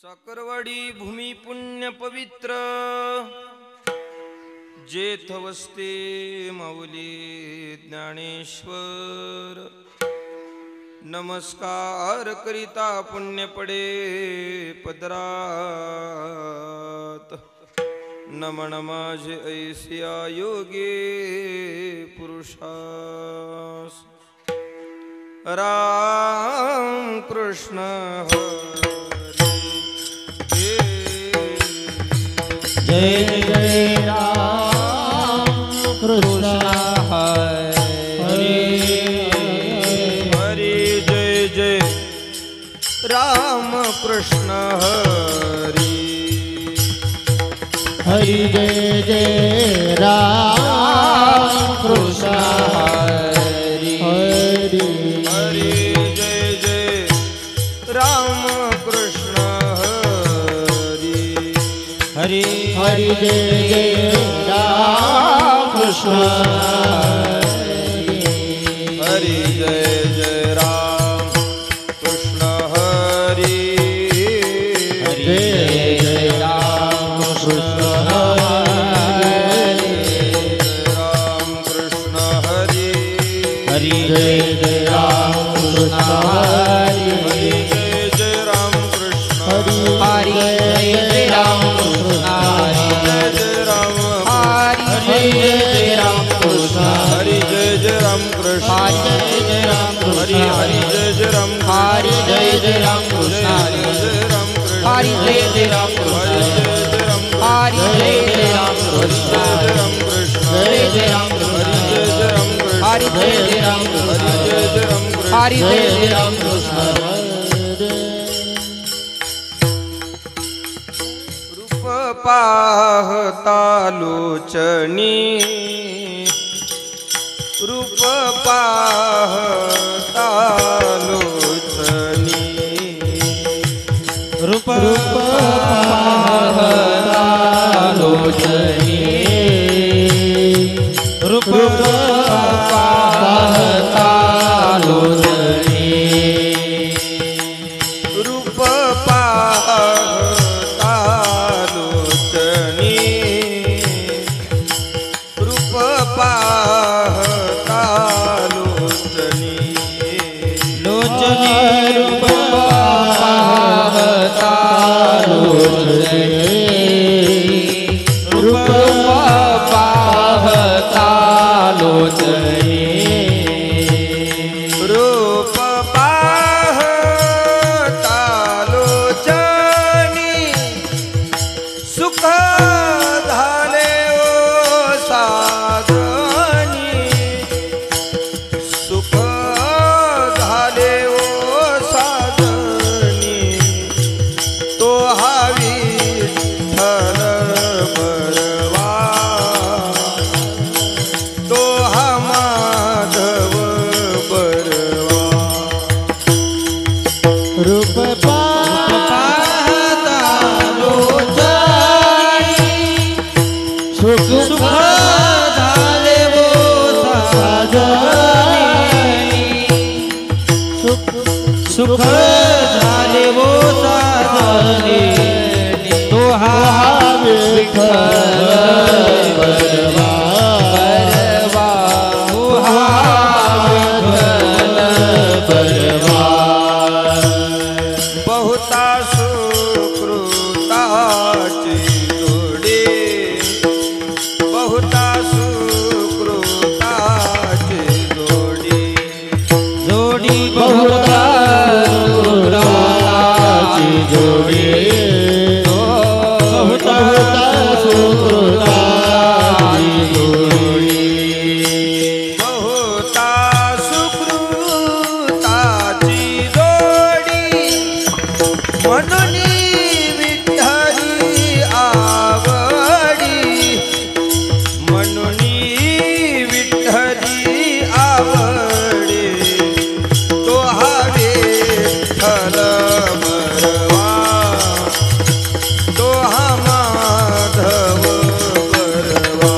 साकरवाडी भूमी पुण्य पवित्र जेथ वस्ते माऊली ज्ञानेश्वर नमस्कार करिता पुण्य पडे पदरात नमन माझे ऐसिया योगे पुरुषास राम कृष्ण जय जय राम कृष्ण हरे हरि जय जय राम कृष्ण हरि हरि जय जय राम कृष्ण हरि हरि हरि जय जय राम कृष्ण हरि हरि हरि जय जय राम कृष्ण हरि जय जय राम कृष्ण हरि हरि जय जय राम कृष्ण राम कृष्ण हरि हरि जय जय राम कृष्ण हरि हरि जय जय राम कृष्ण हरि जय जय राम कृष्ण हरि जय जय राम कृष्ण हरि जय जय राम कृष्ण हरि हरि जय जय राम हरि जय जय राम कृष्ण हरि जय जय राम कृष्ण हरि जय जय राम कृष्ण हरि जय जय राम कृष्ण हरि जय जय राम कृष्ण हरि जय जय राम कृष्ण हरि जय जय राम कृष्ण रूप पाहता लोचनी रूप पाहता लोचनी रूप पाहता लोचनी रूप पाहता लोचनी रूप पाहता लोचनी रूप पाहता लोचनी लोचनी रूप पाहता लोचनी रूप पाहता लोचनी रूप पाहता लोचनी सुख झाले ओ साधनी सुख झाले ओ साधनी तो हा विठ्ठल बरवा तो हा माधव बरवा रूप पाहता लोचनी सुख झाले वो साधनी सुख झाले वो साधनी तो हा विठ्ठल बरवा तो हा विठ्ठल बरवा बहुता सुकृताची जोडी बहुता सुकृताची जोडी जोडी बहुता सुकृताची जोडी बहुता सुकृताची जोडी बहुता सुकृताची जोडी म्हणून विठ्ठली आवडी म्हणून विठ्ठली आवडी तो हा विठ्ठल बरवा तो हा माधव बरवा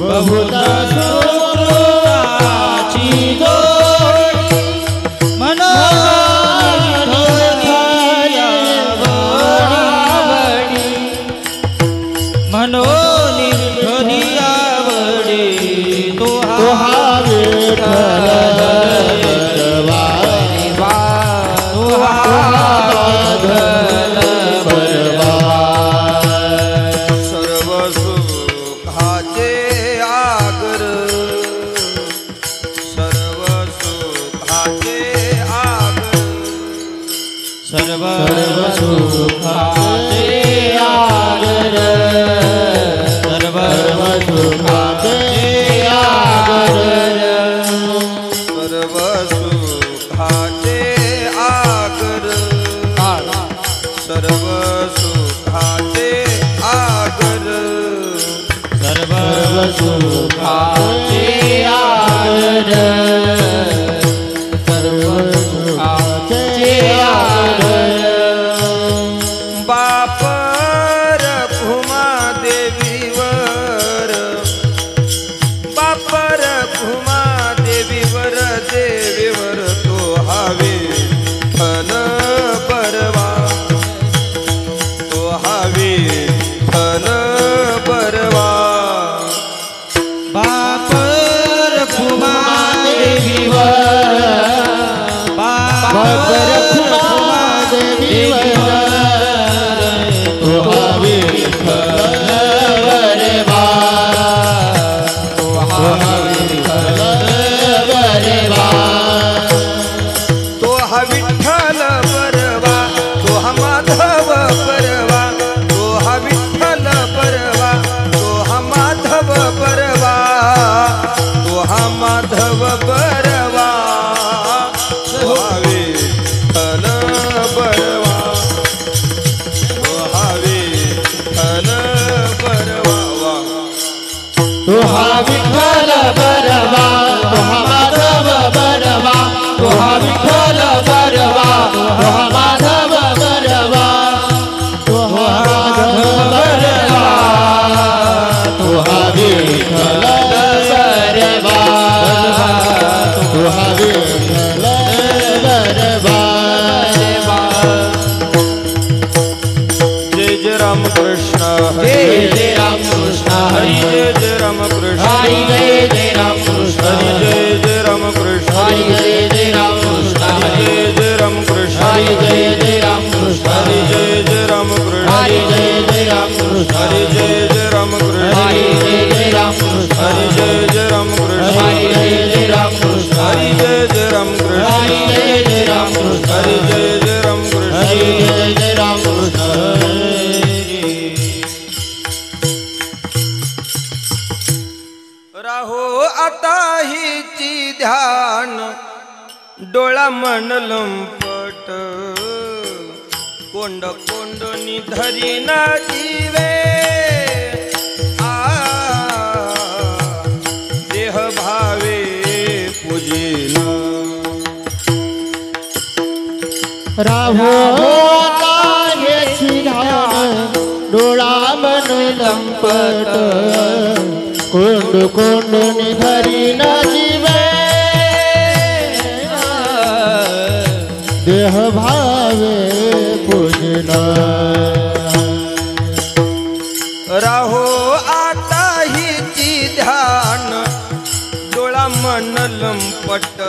बहुता सुकृताची जोडी मनोहर विठ्ठल बरवा माधल बरवा सर्व सुखाचे आगर सर्व सुखाचे आगर सर्व सुखाचे आगर सर्व सुखाचे आगर सर्व सुखाचे आगर सर्व सुखाचे आगर सर्व सुखाचे आगर सर्व सुखाचे आगर बापर घुमा देवीवर बापर घुमा देवीवर देवीवर तो हवे फल बरवा तो हवे फल बरवा बापर खुमा देवीवर बापर खुमा देवीवर तो हवे फल बरवा तो हवे फल बरवा तो हा विठ्ठल बरवा तो हा माधव बरवा तो हा विठ्ठल बरवा तो हा माधव बरवा तो हा माधव बरवा तो हा विठ्ठल बरवा तो हा विठ्ठल बरवा तो हा विठ्ठल बरवा तो हा माधव बरवा तो हा विठ्ठल बरवा तो हा माधव बरवा तो हा माधव बरवा तो हा विठ्ठल बरवा तो हा विठ्ठल बरवा जय जय राम कृष्ण जय जय राम कृष्ण हरि हरि जय जय राम कृष्ण हरि जय जय राम कृष्ण हरि जय जय राम कृष्ण हरि जय जय राम कृष्ण हरि जय जय राम कृष्ण हरि जय जय राम कृष्ण हरि जय जय राम कृष्ण हरि जय जय राम कृष्ण हरि जय जय राम कृष्ण हरि जय जय राम कृष्ण हरि जय जय राम कृष्ण हरि जय जय राम कृष्ण हरि जय जय राम कृष्ण हरि जय जय राम कृष्ण हरि जय जय राम कृष्ण हरि जय जय राम कृष्ण राहो आता हिची ध्यान डोळा मन लंपट कोंड कोंड निधरी ना जीवे आ देह भावे पूजिन राहो ध्यान डोळा मन लंपट कोंड कोंड निधरी न जीवे देह भावे पूजना राहो आता हिची ध्यान डोळा मन लंपट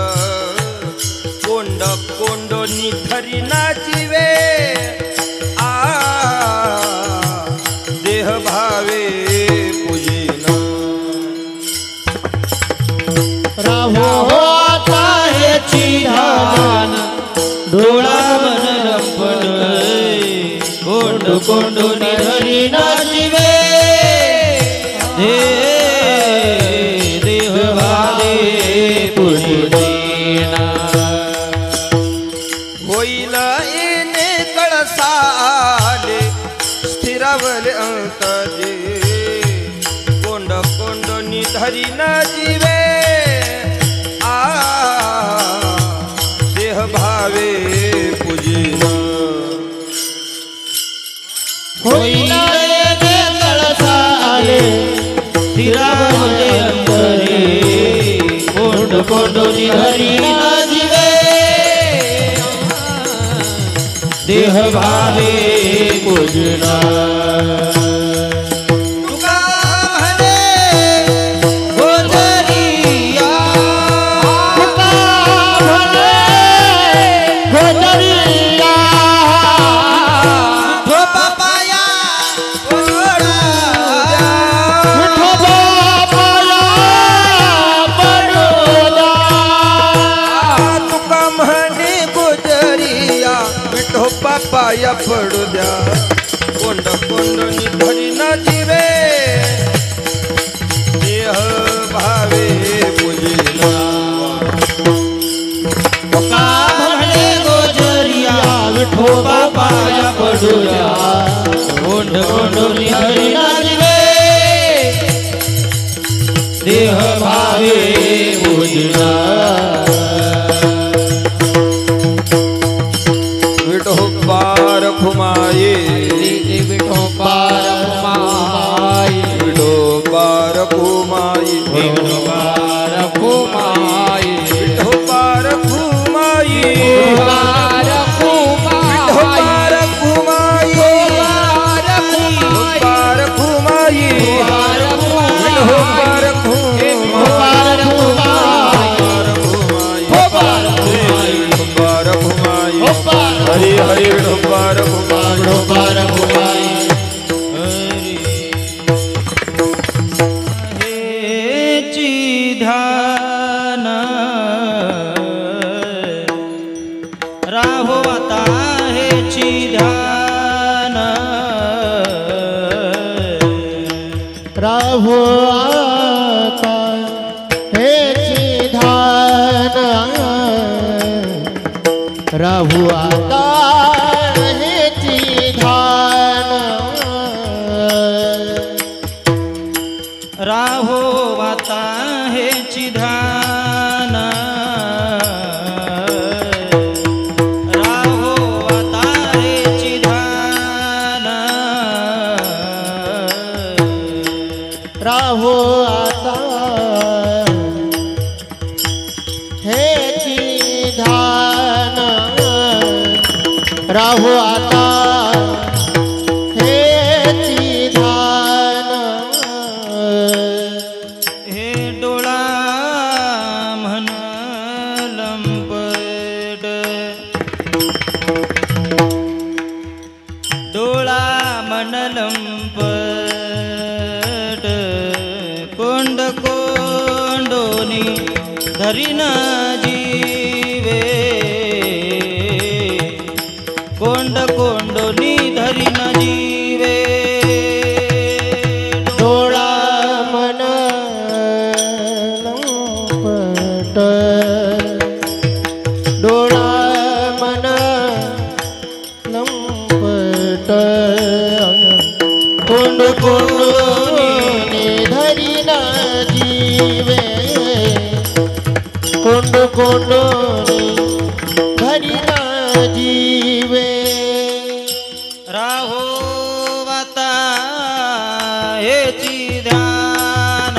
कोंड कोंड निधरी ना जीवे आ देह भावे पूजिन राहो ह्याची ध्यान डोळा मन लंपट कोंड कोंड निधरी ना जीवे देह भावे पूजिना होईल येणे कळसाले स्थिरावले अंतजे कोंड कोंड निधरी न जीवे आ देह भावे पूजिन होईल कळसा आले स्थिरावले अंतरे कोंड कोंड निधरी ना जीवे देह भावे पूजना तुका म्हणे गोंधळिया विठोबा पाया पडू द्या कोंड कोंडणी धरी न जीवे देह भावे पूजिला का म्हणे गोजरिया विठोबा पाया पडूया कोंड कोंडोनी हरी नाचवे देह भावे पूजिला विठोबार फुमाये विठोबार फुमाये विठोबार फुमाये विठोबार फुमाये विठोबार फुमाये विठोबार फुमाये विठोबार फुमाये विठोबार फुमाये हरि हरि विठोबार फुमाये ध्यान राहो आता हेची ध्यान राहो आता हेची ध्यान राहू आता हेची ध्यान राहो आता हेची ध्यान राहो आता हेची ध्यान राहो आता हेची ध्यान राहो आता हेची ध्यान हे डोळा म्हण लंपट डोळा म्हण लंपट कोंड कोंडोनी धरीन जीवे कोंड कोंडोनी धरीन जीवे डोळा मन लंपट डोळा मन लंपट कोंड कोंडोनी धरीन जीवे कोंड कोंडोनी धरीन जीवे राहो वाता हेची ध्यान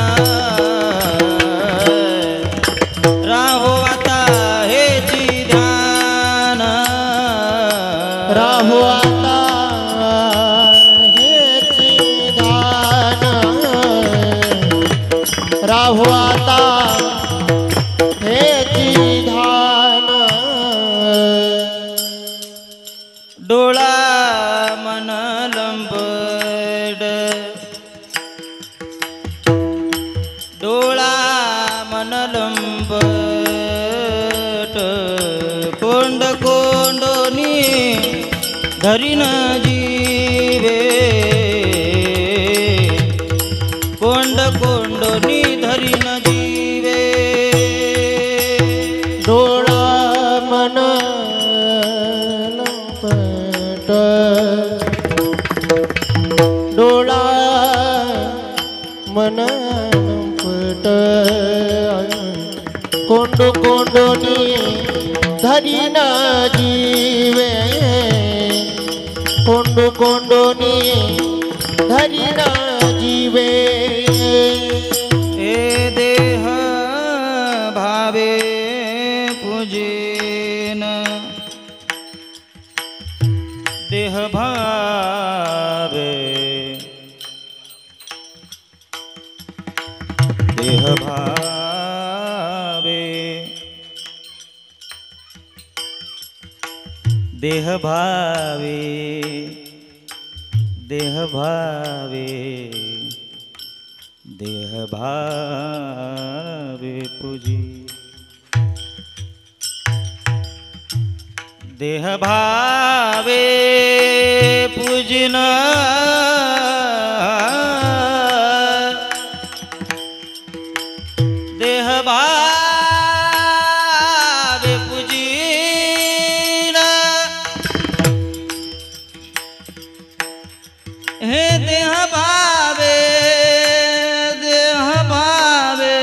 राहो वाता हेची ध्यान राहू आता हेची ध्यान राहू आता हेची ध्यान डोळा मन लंबड डोळा मन लंबट कोंड कोंडोनी धरीन जीवे कोंड कोंडोनी धरीन जीवे डोळा मन लंपट डोळा मन लंपट कोंड कोंडोनी धरीन जीवे कोंड कोंडोनी धरीन जीवे हे देह भावे पूजेन देह भावे देह भावे देह भावे देह भावे देह भावे पूजी देह भावे पूजन देह भावे पूजन हे देह भावे देह भावे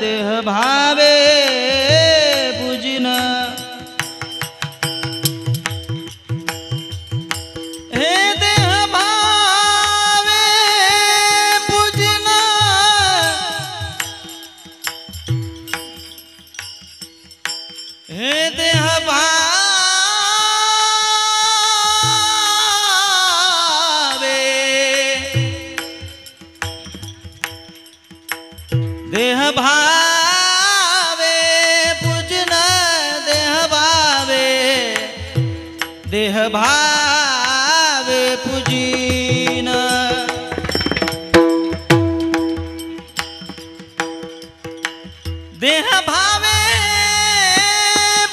देह भावे पूजन हे देह भावे पूजन हे देह भावे देह भावे पूजन देह भावे देह भावे पूजन देह भावे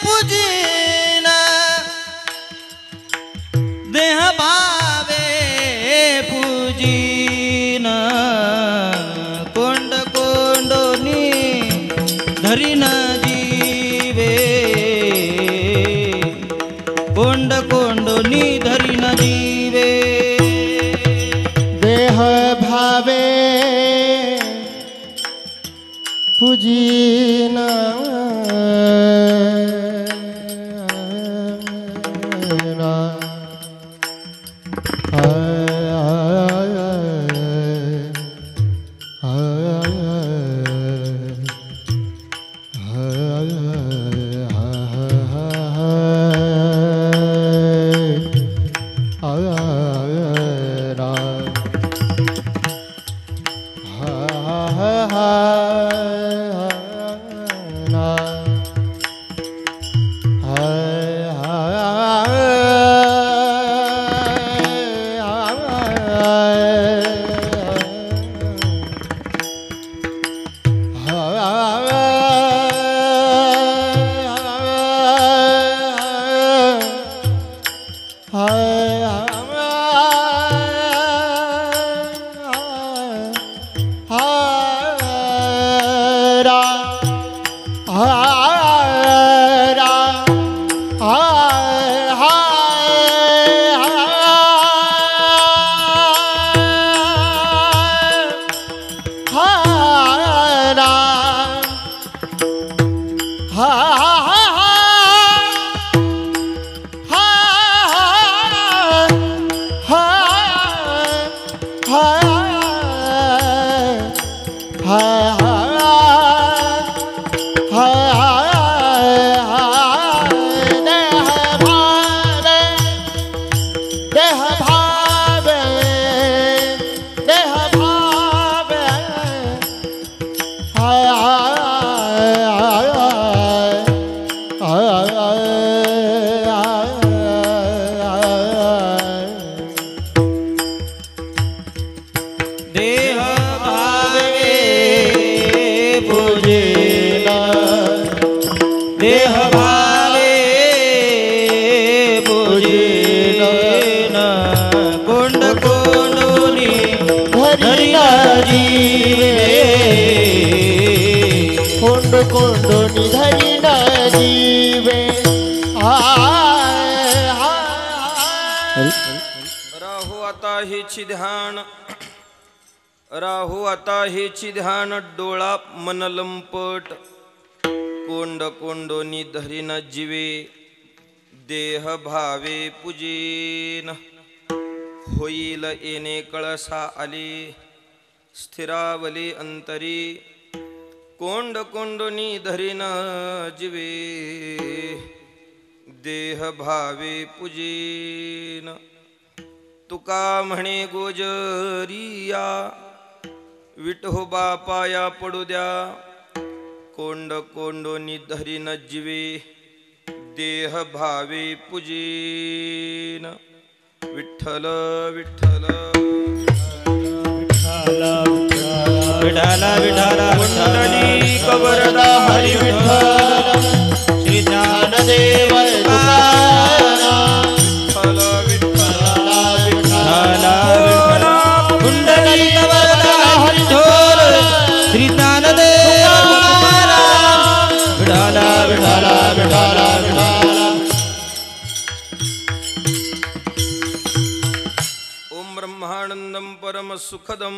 पूजन देह भावे पूजन कोंड कोंडोनी धरीन जीवे कोंड कोंडोनी धरीन जीवे देह भावे पूजीना देह भावे पूजन कोंड कोंडोनी धरीन जीवे कोंड कोंडोनी धरीन जीवे राहू आता हेची ध्यान राहू आता हेची ध्यान डोळा मन लंपट कोंड कोंडोनी धरीन जीवे देह भावे पूजेन होईल येणे कळसा आली स्थिरावली अंतरी कोंड कोंडोनी धरीन जीवे देह भावे पूजेन तुका म्हणे गोजरिया विठोबा पाया पडू द्या कोंड कोंडोनी धरीन जीवे देह भावे पूजेन विठ्ठल विठ्ठल विठाला विठाला कुंडली कबरदा हरी विठ्ठल श्री ज्ञानदेव देव ब्रह्मानंदं परमसुखदं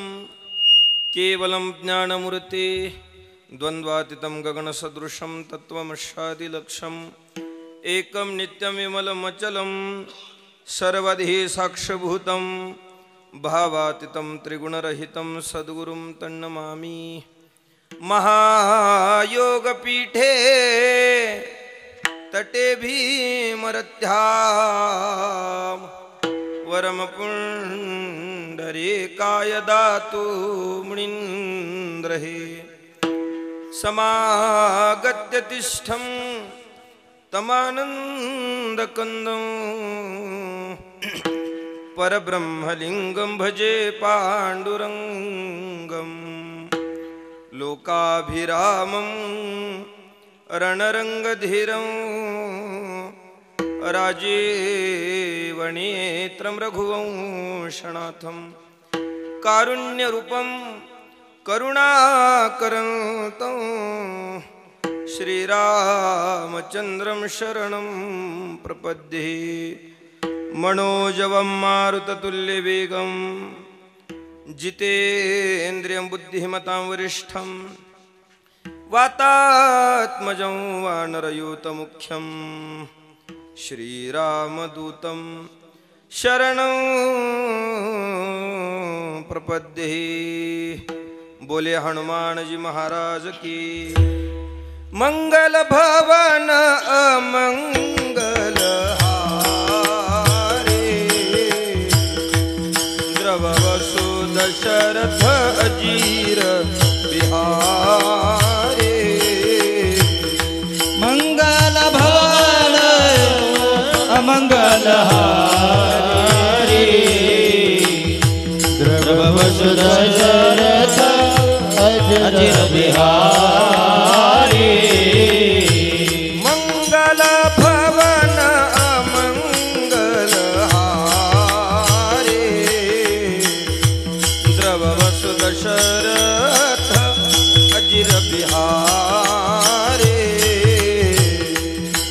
केवलं ज्ञानमूर्ति द्वन्द्वातीतं गगनसदृशं तत्त्वमस्यादिलक्ष्यम् एकं नित्यं विमलमचलं सर्वधि साक्षभूतं भावातीतं त्रिगुणरहितं सद्गुरुं तन्नमामि। महायोगपीठे तटे भीमरथ्यां वरमपुण्डरीकाय दातु मुनीन्द्रहे समागत्य तिष्ठं तमानन्दकन्दं परब्रह्मलिङ्गं भजे पाण्डुरङ्गम् लोकाभिरामं रणरङ्गधीरं राजीवनेत्रं रघुवंशनाथं कारुण्यरूपं करुणाकरं श्रीरामचन्द्रं शरणं प्रपद्ये। मनोजवं मारुततुल्यवेगं जितेन्द्रियं बुद्धिमतां वरिष्ठं वातात्मजं वानरयूतमुख्यं श्रीरामदूतं शरणं प्रपद्ये। बोले हनुमान जी महाराज की। मंगल भवन अमंगल हारे द्रवसु दशरथ अजीर बिहारे। मंगल भवन अमंगल हारे द्रवसु दशरथ अजीर बिहारे। मंगल भवन अमंगल हारे द्रवसु दशरथ अजीर बिहारे।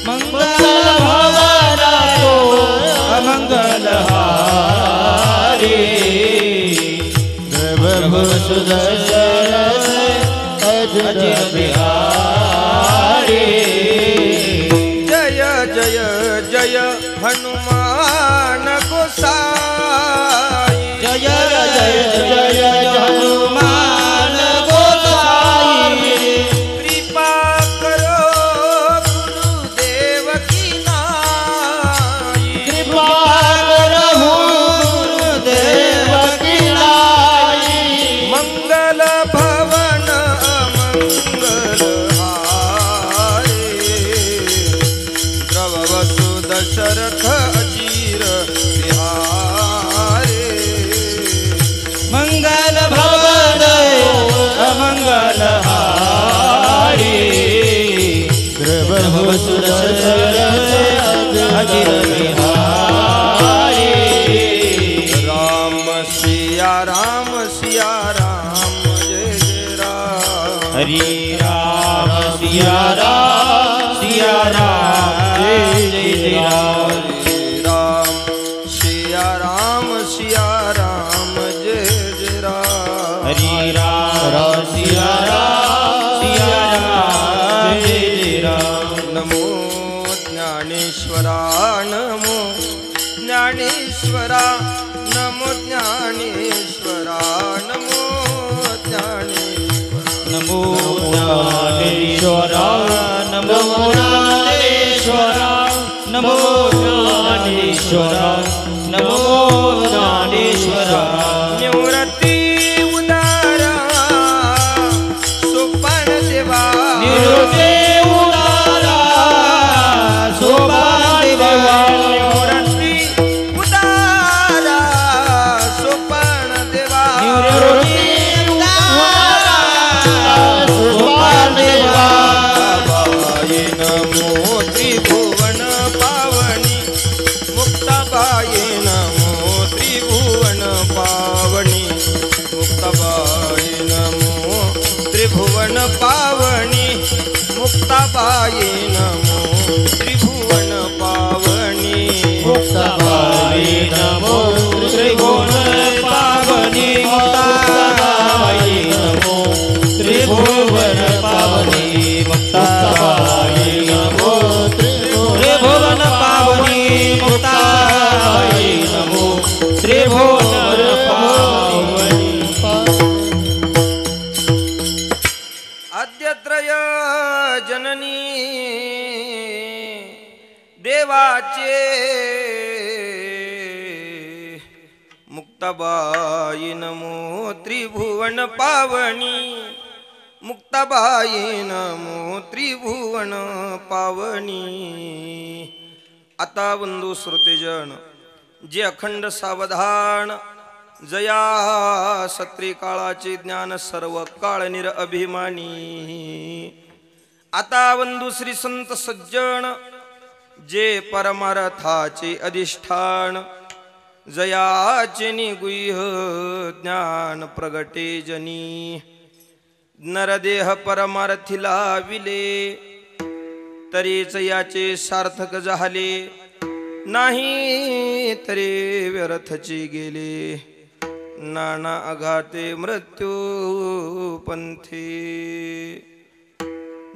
मंगल भवन अमंगल हारे द्रवसु दशरथ अजीर बिहारे। जय जय जय हनुमान गोसाई। जय जय जय हनुमान गोसाई। कृपा करो गुरुदेव की नाई। कृपा करो गुरुदेव की नाई। मंगल भवन अमंगल हारे द्रवसु दशरथ अजीर बिहारे। मंगल भवन अमंगल हारे द्रवसु दशरथ अजीर बिहारे। राम सिया राम जय जय राम। हरि राम सिया राम जय जय राम। हरे राम सिया राम जय जय राम। हरि राम सिया राम जय जय राम। नमो ज्ञानेश्वरा नमो ज्ञानेश्वरा नमो ज्ञानेश्वरा नमो ज्ञानेश्वरा। नमो ज्ञानेश्वरा नमो ज्ञानेश्वरा नमो ज्ञानेश्वरा नमो ज्ञानेश्वरा। निवृत्ति उदारा सोपान देवा। निवृत्ति उदारा सोपान देवा। निवृत्ति उदारा सोपान देवा। निवृत्ति उदारा सोपान देवा। बाबाये नमो त्रिभुवन पावनी। मुक्ताबाये नमो त्रिभुवन पावनी। मुक्ताबाये नमो त्रिभुवन पावनी। मुक्ताबाये नमो त्रिभुवन पावनी। मुक्ताबाये नमो त्रिभुवन मुक्ताबाई नमो त्रिभुवन पावनी मुक्ताबाई नमो त्रिभुवन पावनी। आता बंधू श्रोतेजन जे अखंड सावधान जया सत्री काळाचे ज्ञान सर्व काळ निरअभिमानी। आता बंधू श्री संत सज्जन जे परमार्थाचे अधिष्ठान जयाचे निगुह्य ज्ञान प्रगटे जनी। नरदेह परमार्थिला विले तरीच याचे सार्थक झाले नाही तरी व्यर्थची गेले। नाना अघाते मृत्यू पंथी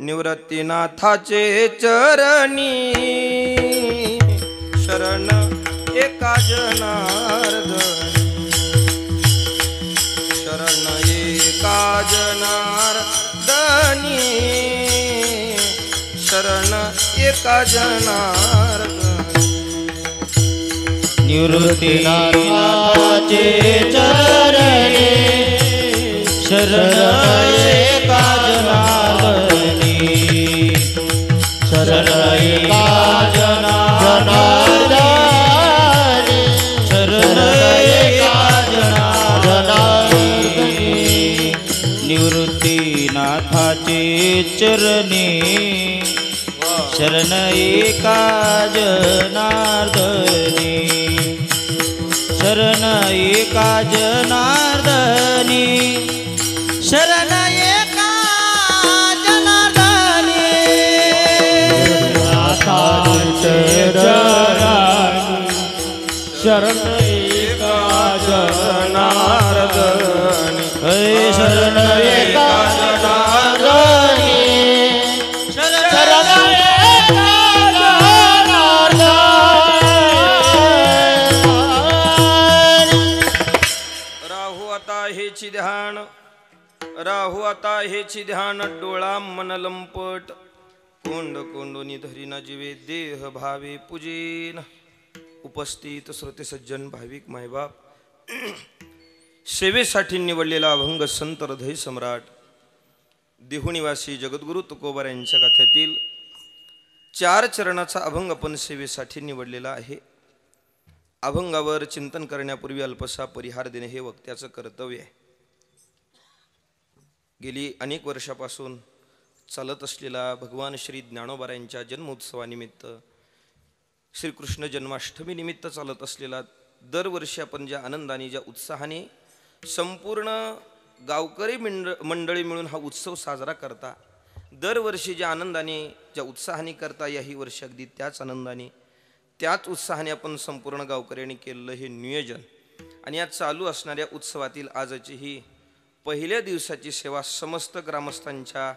निवृत्तीनाथाचे चरणी शरण एका जनार्दनी। शरण एका जनार्दनी शरण एका जनार्दनी। निवृत्तीनाथाचे चरणी शरण एका जनार्दनी। शरण एका जनार्दनी शरण एका जनार्दनी। निवृत्तीनाथाचे चरणी शरण एका जनार्दनी। शरण एका जनार्दनी शरण एका जनार्दनी। नाथाचे चरणी शरण एका जनार्दनी। शरण एका जनार्दनी शरण एका राहू आता हेची ध्यान डोळा मन लंपट कोंड कोंडोनी धरीना जीवे देह भावे पूजेन। उपस्थित श्रोते सज्जन भाविक मायबाप सेवेसाठी निवडलेला अभंग संत हृदय सम्राट देहुनिवासी जगद्गुरु तुकोबार यांच्या गाथ्यातील 4 चरणाचा अभंग आपण सेवेसाठी निवडलेला आहे। अभंगावर चिंतन करण्यापूर्वी अल्पसा परिहार देणे हे वक्त्याचं कर्तव्य आहे। गेली अनेक वर्षापासून चालत असलेला भगवान श्री ज्ञानोबा यांच्या जन्मोत्सवानिमित्त श्रीकृष्ण जन्माष्टमी निमित्त चालत असलेला दरवर्षी आपण ज्या आनंदाने ज्या उत्साहाने संपूर्ण गावकरी मंडळी मिळून हा उत्सव साजरा करता, दरवर्षी ज्या आनंदाने ज्या उत्साहाने करता याही वर्षी अगदी त्याच आनंदाने त्याच उत्साहाने आपण संपूर्ण गावकऱ्यांनी केलेलं हे नियोजन आणि या चालू असणाऱ्या उत्सवातील आजची ही पहिल्या दिवसाची सेवा समस्त ग्रामस्थांच्या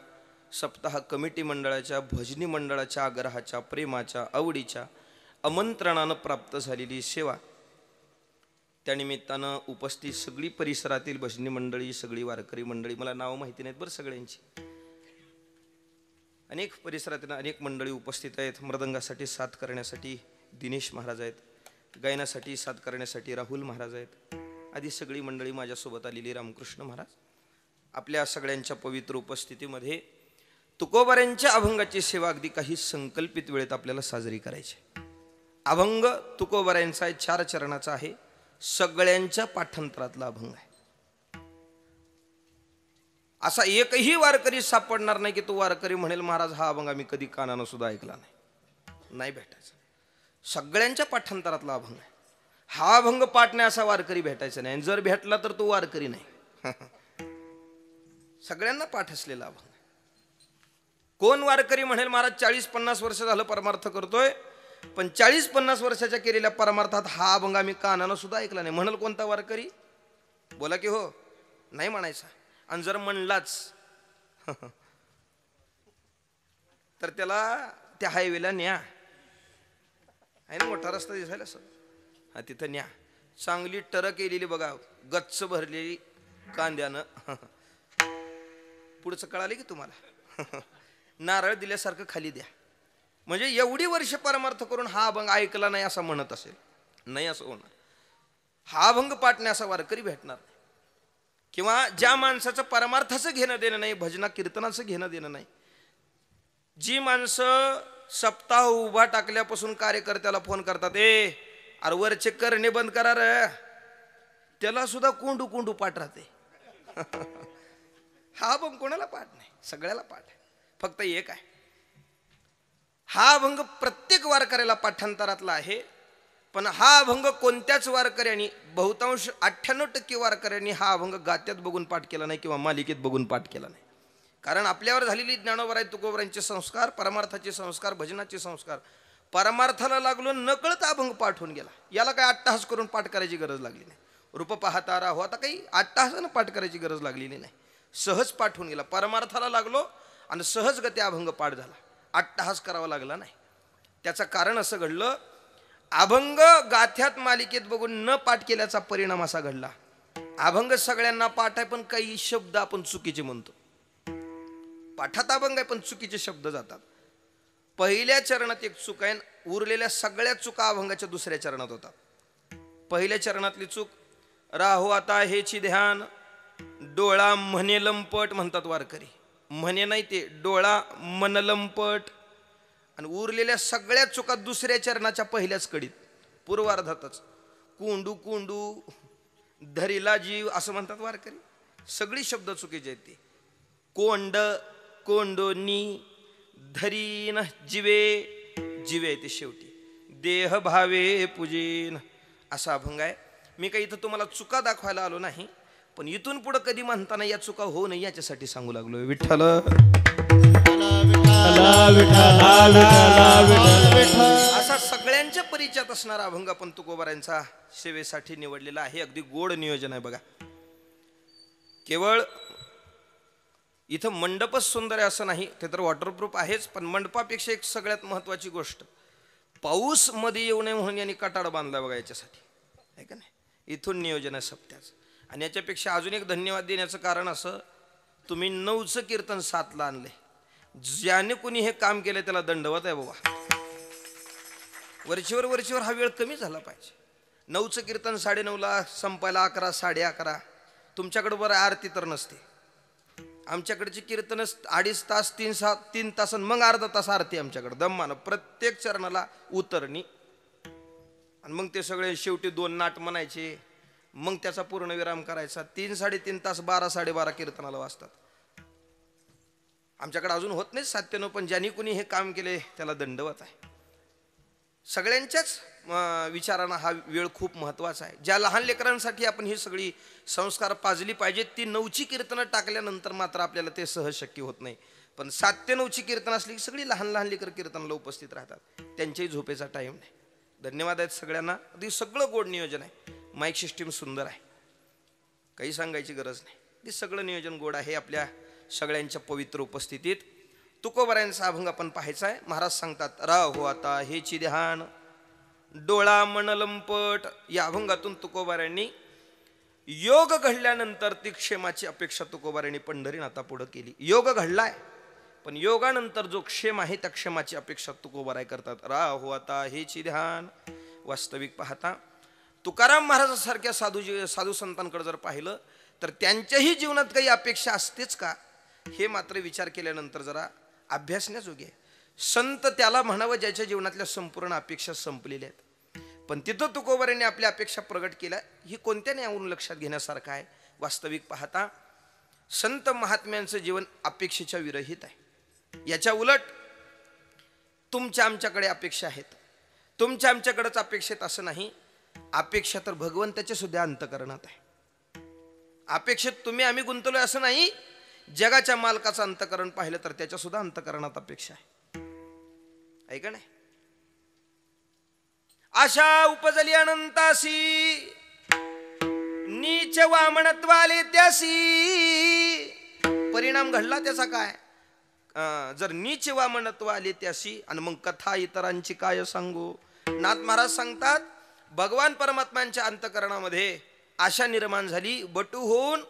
सप्ताह कमिटी मंडळाच्या भजनी मंडळाच्या आग्रहाच्या प्रेमाच्या आवडीच्या आमंत्रणानं प्राप्त झालेली सेवा। त्यानिमित्तानं उपस्थित सगळी परिसरातील भजनी मंडळी सगळी वारकरी मंडळी, मला नाव माहिती नाहीत बरं सगळ्यांची, अनेक परिसरातील अनेक मंडळी उपस्थित आहेत। मृदंगासाठी साथ करण्यासाठी दिनेश महाराज आहेत, गायनासाठी साथ करण्यासाठी राहुल महाराज आहेत, आदी सगळी मंडळी माझ्यासोबत आलेली रामकृष्ण महाराज। आपल्या सगळ्यांच्या पवित्र उपस्थितीमध्ये तुकोबारांच्या अभंगाची सेवा अगदी काही संकल्पित वेळेत आपल्याला साजरी करायची। अभंग तुकोबारांचा 4 चरणाचा आहे, सगळ्यांच्या पाठांतरातला अभंग आहे। असा एकही वारकरी सापडणार नाही की तो वारकरी म्हणेल महाराज हा अभंग आम्ही कधी कानानं सुद्धा ऐकला नाही भेटायचा। सगळ्यांच्या पाठांतरातला अभंग आहे। हा अभंग पाठ नाही असा वारकरी भेटायचा नाही, जर भेटला तर तो वारकरी नाही। सगळ्यांना पाठ असलेला अभंग। कोण वारकरी म्हणेल महाराज 40-50 वर्ष झालं परमार्थ करतोय, पण 40-50 वर्षाच्या केलेल्या परमार्थात हा अभंग आम्ही कानानं सुद्धा ऐकला नाही, म्हणल कोणता वारकरी? बोला की हो, नाही म्हणायचा। आणि जर म्हणलाच तर त्याला त्या हायवेला न्या, आहे ना मोठा रस्ता दिसायला सर, हा तिथं न्या, चांगली टरक केलेली बघा गच्च भरलेली कांद्यानं, पुढचं कळाले की तुम्हाला, नारळ दिल्यासारखं खाली द्या। म्हणजे एवढी वर्ष परमार्थ करून हा अभंग ऐकला नाही असं म्हणत असेल, नाही असं होणार। हा अभंग पाठण्याचा वारकरी भेटणार नाही. किंवा ज्या माणसाचं परमार्थाचं घेणं देणं नाही, भजना कीर्तनाचं घेणं देणं नाही, जी माणसं सप्ताह उभा टाकल्यापासून कार्यकर्त्याला फोन करतात, अरे वरचे करणे बंद करा रे, त्याला सुद्धा कोंडू कोंडू पाठ राहते. हा अभंग कोणाला पाठ नाही, सगळ्याला पाठ आहे. फक्त एक आहे, हा अभंग प्रत्येक वारकऱ्याला पाठांतरातला आहे. पण हा अभंग कोणत्याच वारकऱ्यांनी, बहुतांश 98% वारकऱ्यांनी हा अभंग गात्यात बघून पाठ केला नाही किंवा मालिकेत बघून पाठ केला नाही. कारण आपल्यावर झालेली ज्ञानोबराय तुकोबरायांचे संस्कार, परमार्थाचे संस्कार, भजनाचे संस्कार, परमार्थाला लागलो नकळत अभंग पाठ होऊन गेला. याला काही अट्टहास करून पाठ करायची गरज लागली नाही. रूप पाहता राहो, आता काही अट्टहासानं पाठ करायची गरज लागलेली नाही. सहज पाठ होऊन गेला. परमार्थाला लागलो आणि सहजगती अभंग पाठ झाला, अट्टहास करावा लागला नाही. त्याचं कारण असं घडलं, अभंग गाथ्यात मालिकेत बघून न पाठ केल्याचा परिणाम असा घडला. अभंग सगळ्यांना पाठ आहे, पण काही शब्द आपण चुकीचे म्हणतो. पाठात अभंग आहे पण चुकीचे शब्द जातात. पहिल्या चरणात एक चूक आहे, उरलेल्या सगळ्या चुका अभंगाच्या दुसऱ्या चरणात होतात. पहिल्या चरणातली चूक, राहो आता हेची ध्यान, डोळा म्हणे लंपट म्हणतात वारकरी. म्हणे नाही ते, डोळा मन लंपट. आणि उरलेल्या सगळ्या चुका दुसऱ्या चरणाच्या पहिल्याच कडीत, पूर्वार्धातच. कोंडू कोंडू, धरीला जीव असं म्हणतात वारकरी. सगळी शब्द चुकीचे आहेत ते. कोंड, कोंडोनी, धरीन, जिवे, जिवे ते शेवटी. देह भावे पूजेन असा अभंग आहे. मी काही इथं तुम्हाला चुका दाखवायला आलो नाही, पण इथून पुढे कधी म्हणताना या चुका होऊ नये याच्यासाठी सांगू लागलो. विठ्ठल असा सगळ्यांच्या परिचयात असणारा अभंग आपण तुकोबारायांचा सेवेसाठी निवडलेला आहे. अगदी गोड नियोजन आहे बघा. केवळ इथं मंडपच सुंदर आहे असं नाही, ते तर वॉटरप्रूफ आहेच, पण मंडपापेक्षा एक सगळ्यात महत्वाची गोष्ट, पाऊस मध्ये येऊ नये म्हणून यांनी कटाड बांधला बघा याच्यासाठी, आहे का नाही. इथून नियोजन आहे सप्त्याचं. आणि याच्यापेक्षा अजून एक धन्यवाद देण्याचं कारण असं, तुम्ही 9चं कीर्तन 7ला आणले. ज्याने कोणी हे काम केलं त्याला दंडवत आहे बाबा. वरचीवर हा वेळ कमी झाला पाहिजे. 9चं कीर्तन 9:30ला संपायला 11, 11:30. तुमच्याकडे बरं आरती तर नसते. आमच्याकडची कीर्तन 2.5 तास, 3 तास, मग अर्धा तास आरती आमच्याकडे दम्मानं, प्रत्येक चरणाला उतरणी. आणि मग ते सगळे शेवटी 2 नाट म्हणायचे, मग त्याचा पूर्ण विराम करायचा. 3-3.5 तास 12, 12:30 कीर्तनाला वाजतात. आमच्याकडे अजून होत नाही 97, पण ज्यांनी कोणी हे काम केले त्याला दंडवत आहे. सगळ्यांच्याच विचारांना हा वेळ खूप महत्वाचा आहे. ज्या लहान लेकरांसाठी आपण ही सगळी संस्कार पाजली पाहिजेत, ती 9ची कीर्तनं टाकल्यानंतर मात्र आपल्याला ते सहज शक्य होत नाही. पण 7 ते 9ची कीर्तन असली की सगळी लहान लहान लेकर कीर्तनाला उपस्थित राहतात, त्यांच्याही झोपेचा टाईम नाही. धन्यवाद आहेत सगळ्यांना. अगदी सगळं गोड नियोजन आहे. माईक सिस्टीम सुंदर आहे, काही सांगायची गरज नाही. ते सगळं नियोजन गोड आहे. आपल्या सगळ्यांच्या पवित्र उपस्थितीत तुकोबारायांचा अभंग आपण पाहायचा आहे. महाराज सांगतात, राहो आता हेची ध्यान, डोळा मन लंपट. या अभंगातून तुकोबारायांनी योग घडल्यानंतर ती क्षेमाची अपेक्षा तुकोबारायांनी पंढरीनाथा पुढे केली. योग घडलाय, पण योगानंतर जो क्षेम आहे त्या क्षेमाची अपेक्षा तुकोबाराय करतात. राहो आता हेची ध्यान. वास्तविक पाहता तुकाराम महाराजांसारख्या साधू संतांकडे जर पाहिलं तर त्यांच्याही जीवनात काही अपेक्षा असतेच का, हे मात्र विचार केल्यानंतर जरा अभ्यासण्याजोगे आहे. संत त्याला म्हणावं ज्याच्या जीवनातल्या संपूर्ण अपेक्षा संपलेल्या आहेत. पण तिथं तुकोबारायांनी आपल्या अपेक्षा प्रगट केल्या. ही कोणत्या न्यायावरून लक्षात घेण्यासारखं आहे. वास्तविक पाहता संत महात्म्यांचं जीवन अपेक्षेच्या विरहित आहे. याच्या उलट तुमच्या आमच्याकडे अपेक्षा आहेत. तुमच्या आमच्याकडेच अपेक्षेत असं नाही, अपेक्षा तर भगवंताच्या सुद्धा अंतकरणात आहे. अपेक्षेत तुम्ही आम्ही गुंतलोय असं नाही, जगाच्या मालकाचं अंतकरण पाहिलं तर त्याच्या सुद्धा अंतकरणात अपेक्षा आहे का नाही. आशा उपजली अनंतासी, नीच वामनत्वाले त्यासी. परिणाम घडला त्याचा काय, जर नीच वामनत्व आले त्यासी. आणि मग कथा इतरांची काय सांगू. नाथ महाराज सांगतात, भगवान परमात्म्यांच्या अंतकरणामध्ये आशा निर्माण झाली, बटू होऊन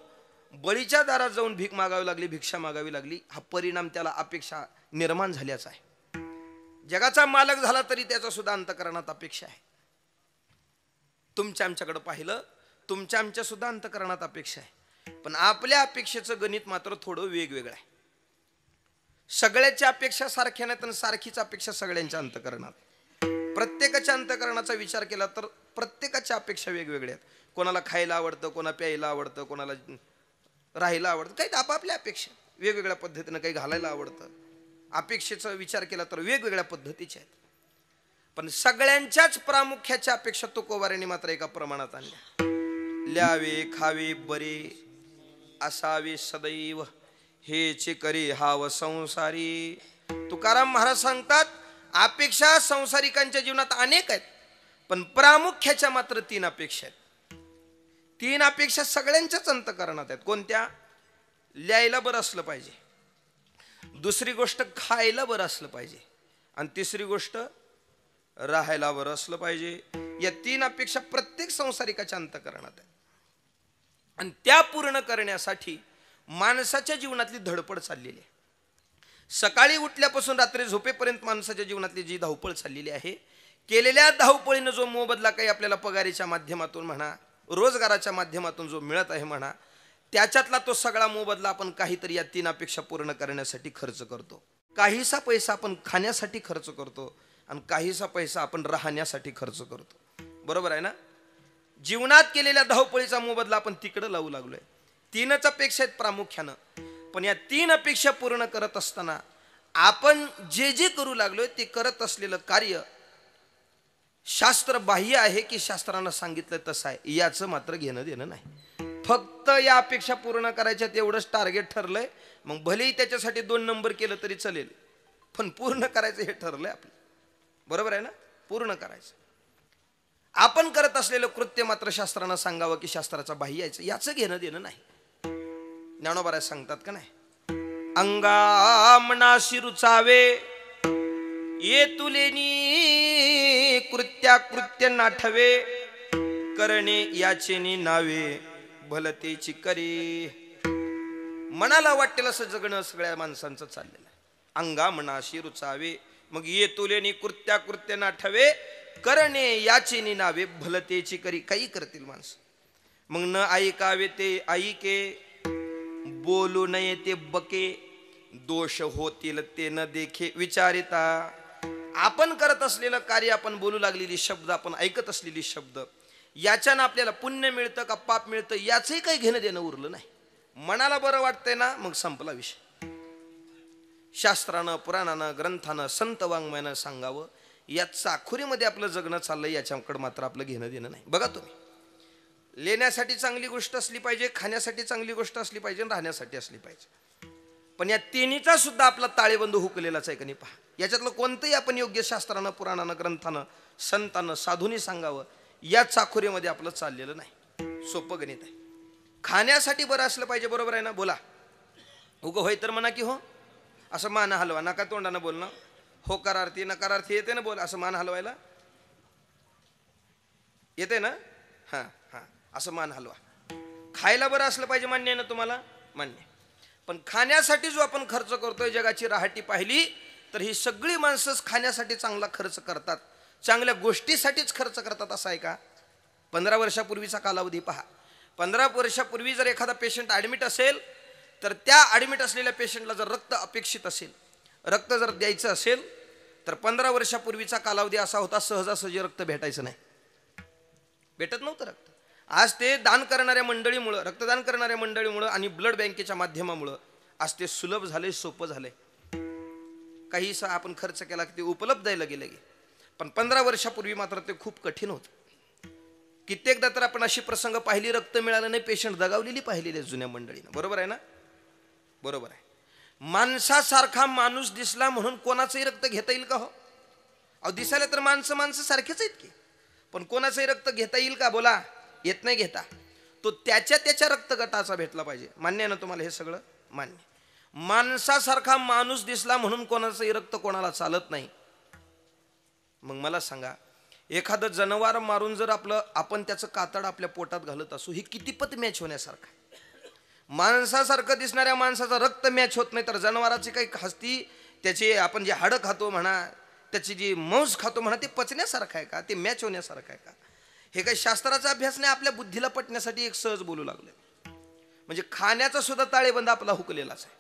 बळीच्या दारात जाऊन भीक मागावी लागली, भिक्षा मागावी लागली. हा परिणाम त्याला अपेक्षा निर्माण झाल्याचा आहे. जगाचा मालक झाला तरी त्याचा सुद्धा अंतकरणात अपेक्षा आहे. तुमच्या आमच्याकडे पाहिलं, तुमच्या आमच्या सुद्धा अंतःकरणात अपेक्षा आहे, पण आपल्या अपेक्षेचं गणित मात्र थोडं वेगवेगळं आहे. सगळ्याच्या अपेक्षा सारख्या नाहीत आणि सारखीच अपेक्षा सगळ्यांच्या अंतःकरणात. प्रत्येकाच्या अंतःकरणाचा विचार केला तर प्रत्येकाच्या अपेक्षा वेगवेगळ्या आहेत. कोणाला खायला आवडतं, कोणा प्यायला आवडतं, कोणाला राहायला आवडतं, काही आपापल्या अपेक्षा वेगवेगळ्या पद्धतीनं, काही घालायला आवडतं. अपेक्षेचा विचार केला तर वेगवेगळ्या पद्धतीच्या आहेत, पण सगळ्यांच्याच प्रामुख्याच्या अपेक्षा तुकोबारांनी मात्र एका प्रमाणात आणल्या. ल्यावे खावे बरे असावे सदैव, हेचे करी हाव संसारी. तुकाराम महाराज सांगतात, अपेक्षा संसारिकांच्या जीवनात अनेक आहेत, पण प्रामुख्याच्या मात्र 3 अपेक्षा आहेत. 3 अपेक्षा सगळ्यांच्याच अंतःकरणात आहेत. कोणत्या? ल्यायला बरं असलं पाहिजे, दुसरी गोष्ट खायला बरं असलं पाहिजे, आणि तिसरी गोष्ट राहायला बरं असलं पाहिजे. या 3 अपेक्षा प्रत्येक संसारिकाच्या अंतःकरणात आहेत, आणि त्या पूर्ण करण्यासाठी माणसाच्या जीवनातली धडपड चाललेली आहे. सकाळी उठल्यापासून रात्री झोपेपर्यंत माणसाच्या जीवनातली जी धावपळ चाललेली आहे, केलेल्या धावपळीनं जो मोबदला काही आपल्याला पगारीच्या माध्यमातून म्हणा, रोजगाराच्या माध्यमातून जो मिळत आहे म्हणा, त्याच्यातला तो सगळा मोबदला आपण काहीतरी या 3 अपेक्षा पूर्ण करण्यासाठी खर्च करतो. काहीसा पैसा आपण खाण्यासाठी खर्च करतो, आणि काहीसा पैसा आपण राहण्यासाठी खर्च करतो. बरोबर आहे ना? जीवनात केलेल्या धावपळीचा मोबदला आपण तिकडं लावू लागलोय. 3च अपेक्षा आहेत प्रामुख्यानं, पण या 3 अपेक्षा पूर्ण करत असताना आपण जे जे करू लागलोय ते करत असलेलं कार्य शास्त्र बाह्य आहे की शास्त्रानं सांगितलं तसं आहे, याचं मात्र घेणं देणं नाही. फक्त या अपेक्षा पूर्ण करायच्यात एवढंच टार्गेट ठरलंय. मग भलेही त्याच्यासाठी 2 नंबर केलं तरी चालेल, पण पूर्ण करायचं हे ठरलंय आपलं. बरोबर आहे ना? पूर्ण करायचं. आपण करत असलेलं कृत्य मात्र शास्त्रानं सांगावं की शास्त्राचा बाह्य यायचं, याचं घेणं देणं नाही. ज्ञानोबा सांगतात का नाही, अंगा मनाशी रुचावे ये तुलेनी कृत्य नाठवे, करणे याचेनी नावे भलतेची करी. मनाला वाटेल असं जगणं सगळ्या माणसांचं चाललेलं आहे. अंगा मनाशी रुचावे, मग ये तुलेनी कृत्य नाठवे, करणे याचेनी नावे भलतेची करी. काही करतील माणसं, मग न ऐकावे ते ऐके, बोलू नये ते बके, दोष होतील ते न देखे विचारिता. आपण करत असलेलं कार्य, आपण बोलू लागलेली शब्द, आपण ऐकत असलेली शब्द, याच्यानं आपल्याला पुण्य मिळतं का पाप मिळतं याचंही काही घेणं देणं उरलं नाही. मनाला बरं वाटतंय ना, मग संपला विषय. शास्त्रानं, पुराणानं, ग्रंथानं, संत वाङ्मयानं सांगावं, या चाखुरीमध्ये आपलं जगणं चाललंय, याच्याकडे मात्र आपलं घेणं देणं नाही. बघा तुम्ही, लेण्यासाठी चांगली गोष्ट असली पाहिजे, खाण्यासाठी चांगली गोष्ट असली पाहिजे, राहण्यासाठी असली पाहिजे, पण या 3चा सुद्धा आपला ताळेबंद हुकलेलाच आहे का नाही पहा. याच्यातलं कोणतंही आपण योग्य शास्त्रानं, पुराणानं, ग्रंथानं, संतानं, साधूनी सांगावं, या चाखुरीमध्ये आपलं चाललेलं नाही. सोपं गणित आहे. खाण्यासाठी बरं असलं पाहिजे, बरोबर आहे ना? बोला. उगं होय तर म्हणा की हो, असं मान हलवा, नका तोंडानं बोलणं. होकारार्थी नकारार्थी येते ना बोल, असं मान हलवायला येते ना? हां हां, असं मान हलवा. खायला बरं असलं पाहिजे, मान्य आहे ना तुम्हाला? मान्य. पण खाण्यासाठी जो आपण खर्च करतोय, जगाची राहाटी पाहिली तर ही सगळी माणसंच खाण्यासाठी चांगला खर्च करतात, चांगल्या गोष्टीसाठीच खर्च करतात. असं आहे का? 15 वर्षापूर्वीचा कालावधी पहा. 15 वर्षापूर्वी जर एखादा पेशंट ॲडमिट असेल, तर त्या ॲडमिट असलेल्या पेशंटला जर रक्त अपेक्षित असेल, रक्त जर द्यायचं असेल, तर 15 वर्षापूर्वीचा कालावधी असा होता, सहजासहजी रक्त भेटायचं नाही, भेटत नव्हतं रक्त. आज ते दान करणाऱ्या मंडळीमुळं, रक्तदान करणाऱ्या मंडळीमुळं आणि ब्लड बँकेच्या माध्यमामुळं आज ते सुलभ झाले, सोपं झाले. काहीसा आपण खर्च केला की ते उपलब्ध आहे लगे. पण 15 वर्षापूर्वी मात्र ते खूप कठीण होतं. कित्येकदा तर आपण अशी प्रसंग पाहिली, रक्त मिळालं नाही, पेशंट दगावलेली पाहिलेली जुन्या मंडळीनं. बरोबर आहे ना? बरोबर आहे. माणसासारखा माणूस दिसला म्हणून कोणाचंही रक्त घेता येईल का हो? अहो, दिसायला तर माणसं सारखेच आहेत की, पण कोणाचंही रक्त घेता येईल का? बोला. येत नाही घेता. तो त्याच्या रक्तगटाचा भेटला पाहिजे. मान्य आहे ना तुम्हाला हे सगळं? मान्य. माणसासारखा माणूस दिसला म्हणून कोणाचंही रक्त कोणाला चालत नाही. मग मला सांगा, एखादं जनावर मारून जर आपण त्याचं कातड आपल्या पोटात घालत असू, ही कितीपत मॅच होण्यासारखं. माणसासारखं दिसणाऱ्या माणसाचं रक्त मॅच होत नाही, तर जनावराची काही हस्ती, त्याची आपण जे हाडं खातो म्हणा, त्याची जी मांस खातो म्हणा, ते पचण्यासारखं आहे का? ते मॅच होण्यासारखं आहे का? हे काही शास्त्राचा अभ्यास नाही, आपल्या बुद्धीला पटण्यासाठी एक सहज बोलू लागले. म्हणजे खाण्याचा सुद्धा ताळेबंद आपला हुकलेलाच आहे.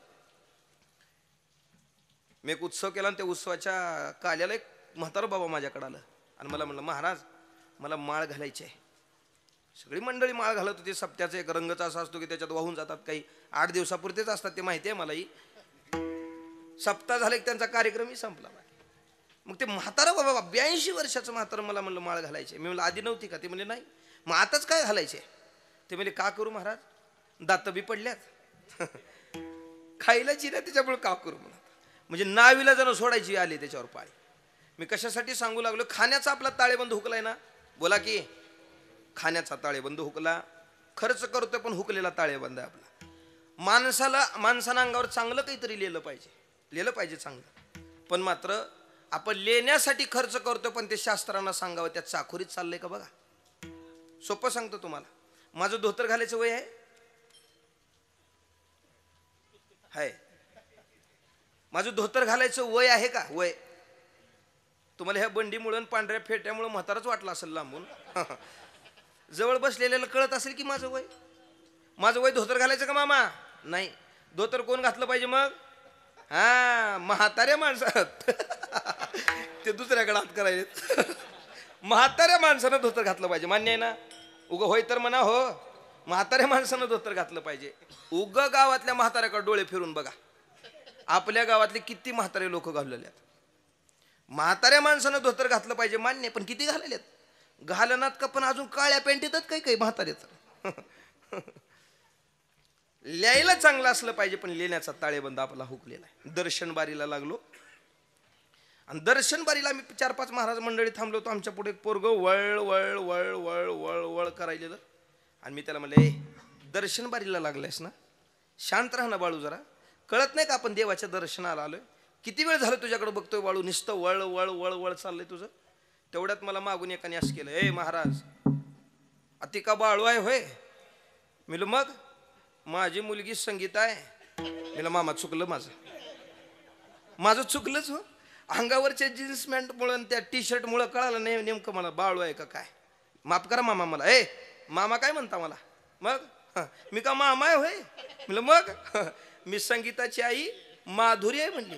मी एक उत्सव केला आणि त्या उत्सवाच्या काल्याला एक म्हातारं बाबा माझ्याकडे आलं आणि मला म्हणलं, महाराज मला माळ घालायची आहे. सगळी मंडळी माळ घालत होती. सप्त्याचा एक रंगच असा असतो की त्याच्यात वाहून जातात, काही 8 दिवसापुरतेच असतात, ते माहिती आहे मलाही. सप्ताह झाले की त्यांचा कार्यक्रमही संपला. मग ते म्हातारं बाबा 82 वर्षाचं म्हातारं मला म्हणलं माळ घालायचे. मी म्हणलं आधी नव्हती का? ते म्हणले नाही. मग आताच काय घालायचे? ते म्हणले का करू महाराज, दात बी पडल्यात खायला चिरा, त्याच्यामुळे का करू म्हणत. म्हणजे नावीला जण सोडायची आली त्याच्यावर पाळी. मी कशासाठी सांगू लागलो, खाण्याचा आपला ताळेबंद हुकलाय ना. बोला की खाण्याचा ताळेबंद हुकला. खर्च करतोय पण हुकलेला ताळेबंद आहे आपला. माणसानं अंगावर चांगलं काहीतरी लिहिलं पाहिजे चांगलं. पण मात्र आपण लेण्यासाठी खर्च करतो, पण ते शास्त्रांना सांगावं त्यात चाखोरीत चाललंय का बघा. सोपं सांगतो तुम्हाला. माझं धोतर घालायचं वय आहे? माझं धोतर घालायचं वय आहे का? वय तुम्हाला ह्या बंडीमुळे पांढऱ्या फेट्यामुळे म्हाताराच वाटलं असेल लांबून. जवळ बसलेल्याला कळत असेल की माझं वय धोतर घालायचं का मामा? नाही. धोतर कोण घातलं पाहिजे मग? हा, म्हाताऱ्या माणसात ते दुसऱ्याकडे हात करायचे. म्हाताऱ्या माणसानं धोतर घातलं पाहिजे, मान्य आहे ना? उग होय तर म्हणा हो, म्हाताऱ्या माणसानं धोतर घातलं पाहिजे. उग गावातल्या म्हाताऱ्याकडे डोळे फिरून बघा. आपल्या गावातले किती म्हातारे लोक घाललेले आहेत. म्हाताऱ्या माणसानं धोतर घातलं पाहिजे, मान्य. पण किती घाललेत? घालनात का? पण अजून काळ्या पॅन्ट येतात काही म्हातारे तर. लिहायला चांगलं असलं पाहिजे, पण लिहिण्याचा ताळेबंद आपला हुकलेला आहे. दर्शन बारीला लागलो आणि दर्शन बारीला आम्ही 4-5 महाराज मंडळी थांबलो होतो. आमच्या पुढे एक पोरग वळ वळ वळ वळ वळ वळ करायलेलं. आणि मी त्याला म्हणले, दर्शन बारीला लागलायस ना, शांत राहा ना बाळू जरा. कळत नाही का आपण देवाच्या दर्शनाला आलोय? किती वेळ झालं तुझ्याकडे बघतोय बाळू, नुसतं वळ वळ वळ वळ चाललंय तुझं. तेवढ्यात मला मागून एकाने असं केलं, ए महाराज अति का बाळू आहे होय? मी मग माझी मुलगी संगीता आहे. मी मामा चुकलं, माझं चुकलंच हो. अंगावरच्या जीन्स पॅन्टमुळे त्या टी शर्टमुळे कळालं नाही नेमकं मला बाळू आहे का काय. माफ करा मामा मला. ए मामा काय म्हणता मला? मग मी का मामा आहे होय? म्हणलं मग मी संगीताची आई माधुरी आहे म्हणली.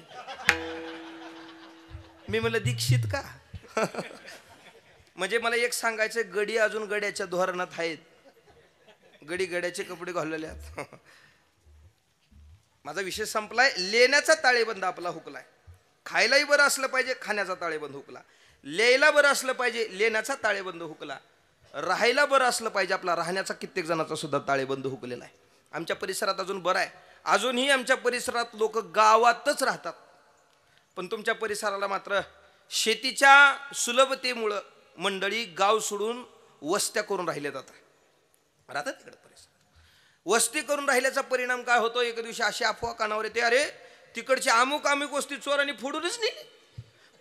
मी म्हणलं दीक्षित का? म्हणजे मला एक सांगायचं, गडी अजून गड्याच्या धोरणात आहेत. गडी गड्याचे कपडे घाललेले आहेत. माझा विषय संपलाय. लेण्याचा ताळेबंद आपला हुकलाय. खायलाही बरं असलं पाहिजे, खाण्याचा ताळेबंद हुकला. लेयला बरं असलं पाहिजे, लेण्याचा ताळेबंद हुकला. राहायला बरं असलं पाहिजे, आपला राहण्याचा कित्येक जणांचा सुद्धा ताळेबंद हुकलेला आहे. आमच्या परिसरात अजून बरं आहे, अजूनही आमच्या परिसरात लोक गावातच राहतात. पण तुमच्या परिसराला मात्र शेतीच्या सुलभतेमुळं मंडळी गाव सोडून वस्त्या करून राहिले जातात. राहतात तिकडे परिसर. वस्ती करून राहिल्याचा परिणाम काय होतो? एका दिवशी अशी अफवा कानावर येते, अरे तिकडची अमुक वस्ती चोरांनी फोडूनच नेली.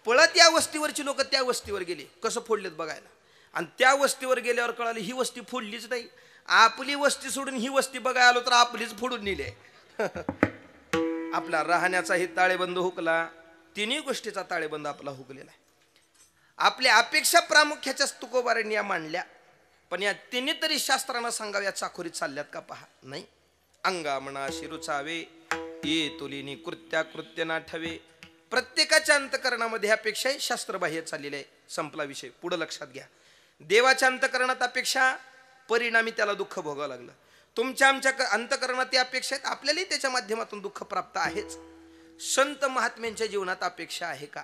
पळत या वस्तीवरची लोक त्या वस्तीवर गेली, कसं फोडलेत बघायला. आणि त्या वस्तीवर गेल्यावर कळाली ही वस्ती फोडलीच नाही. आपली वस्ती सोडून ही वस्ती बघायला आलो तर आपलीच फोडून नेली. आपला राहण्याचाही ताळेबंद हुकला. तिन्ही गोष्टीचा ताळेबंद आपला हुकलेला आहे. आपल्या अपेक्षा प्रामुख्याच्याच तुकोबारांनी या मांडल्या, पण या तिन्ही तरी शास्त्रांना सांगाव्या चाखोरीत चालल्यात का पहा. नाही. अंगा मनाशी रुचावे, ये तुलिनी कृत्या कृत्य ना ठवे. प्रत्येकाच्या अंतकरणामध्ये अपेक्षाही शास्त्रबाह्य चाललेली आहे. संपला विषय. पुढे लक्षात घ्या. देवाच्या अंतकरणात अपेक्षा, परिणामी त्याला दुःख भोगावं लागलं. तुमच्या आमच्या अंतकरणात त्या अपेक्षा आहेत, आपल्यालाही त्याच्या माध्यमातून दुःख प्राप्त आहेच. संत महात्म्यांच्या जीवनात अपेक्षा आहे का?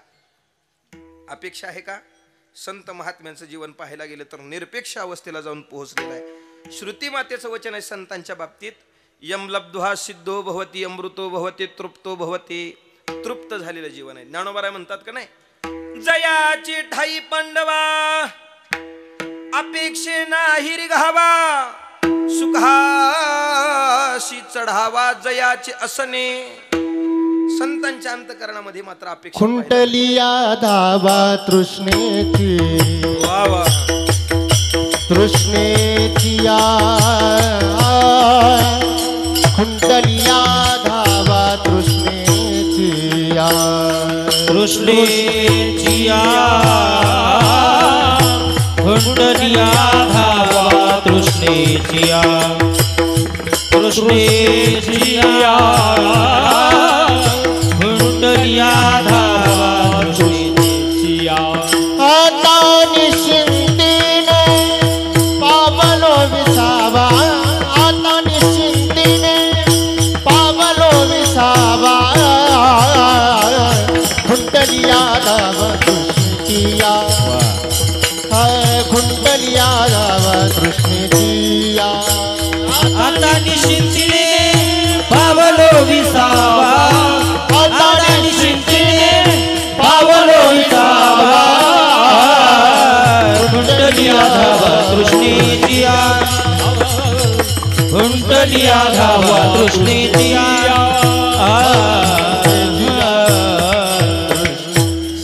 अपेक्षा आहे का? संत महात्म्यांचं जीवन पाहायला गेलं तर निरपेक्ष अवस्थेला जाऊन पोहोचलेलं आहे. श्रुती मातेचं वचन आहे संतांच्या बाबतीत, यम लब्ध्वा सिद्धो भवती अमृतो भवती तृप्तो भवती. तृप्त झालेलं जीवन आहे. ज्ञानोबा म्हणतात का नाही, जयाची ठाई पांडवा अपेक्षे नाही रिघावा, सुखाशी चढावा जयाचे असने. संतांच्या अंतकरणामध्ये मात्र अपेक्षा. खुंटलिया धावा तृष्णेची, तृष्णेची खुंटलिया धावा तृष्णेची, तृष्णेची खुंटलिया तृष्णेचिया तृष्णेचिया कुंडलिया धावा तृष्णेचिया आता निश्चिंतीने पावलो विसावा आता निश्चिंतीने पावलो विसावा कुंडलिया धावा तृष्णेचिया कुंडलिया धावा तृष्णेचिया आता निश्चिंतीने पावलो विसावा आता निश्चिंतीने पावलो विसावा कुंडलिया धावा तृष्णेचिया कुंडलिया धावा तृष्णेचिया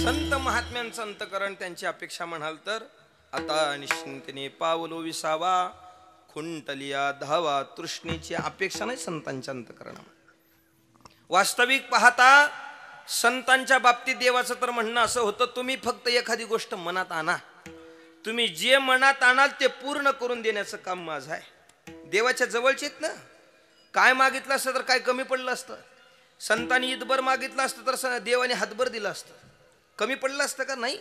संत महात्म्यांचं अंतकरण त्यांची अपेक्षा म्हणाल तर आता निश्चिंतेने पावलो विसावा खुंटलिया धावा तृष्णेची अपेक्षा नाही संतांच्या अंतकरणामध्ये. वास्तविक पाहता संतांच्या बाबतीत देवाचं तर म्हणणं असं होतं, तुम्ही फक्त एखादी गोष्ट मनात आणा, तुम्ही जे मनात आणाल ते पूर्ण करून देण्याचं काम माझं आहे. देवाच्या जवळचे आहेत ना, काय मागितलं असतं तर काय कमी पडलं असतं? संतांनी ईदभर मागितलं असतं तर देवाने हातभर दिलं असतं, कमी पडलं असतं का? नाही.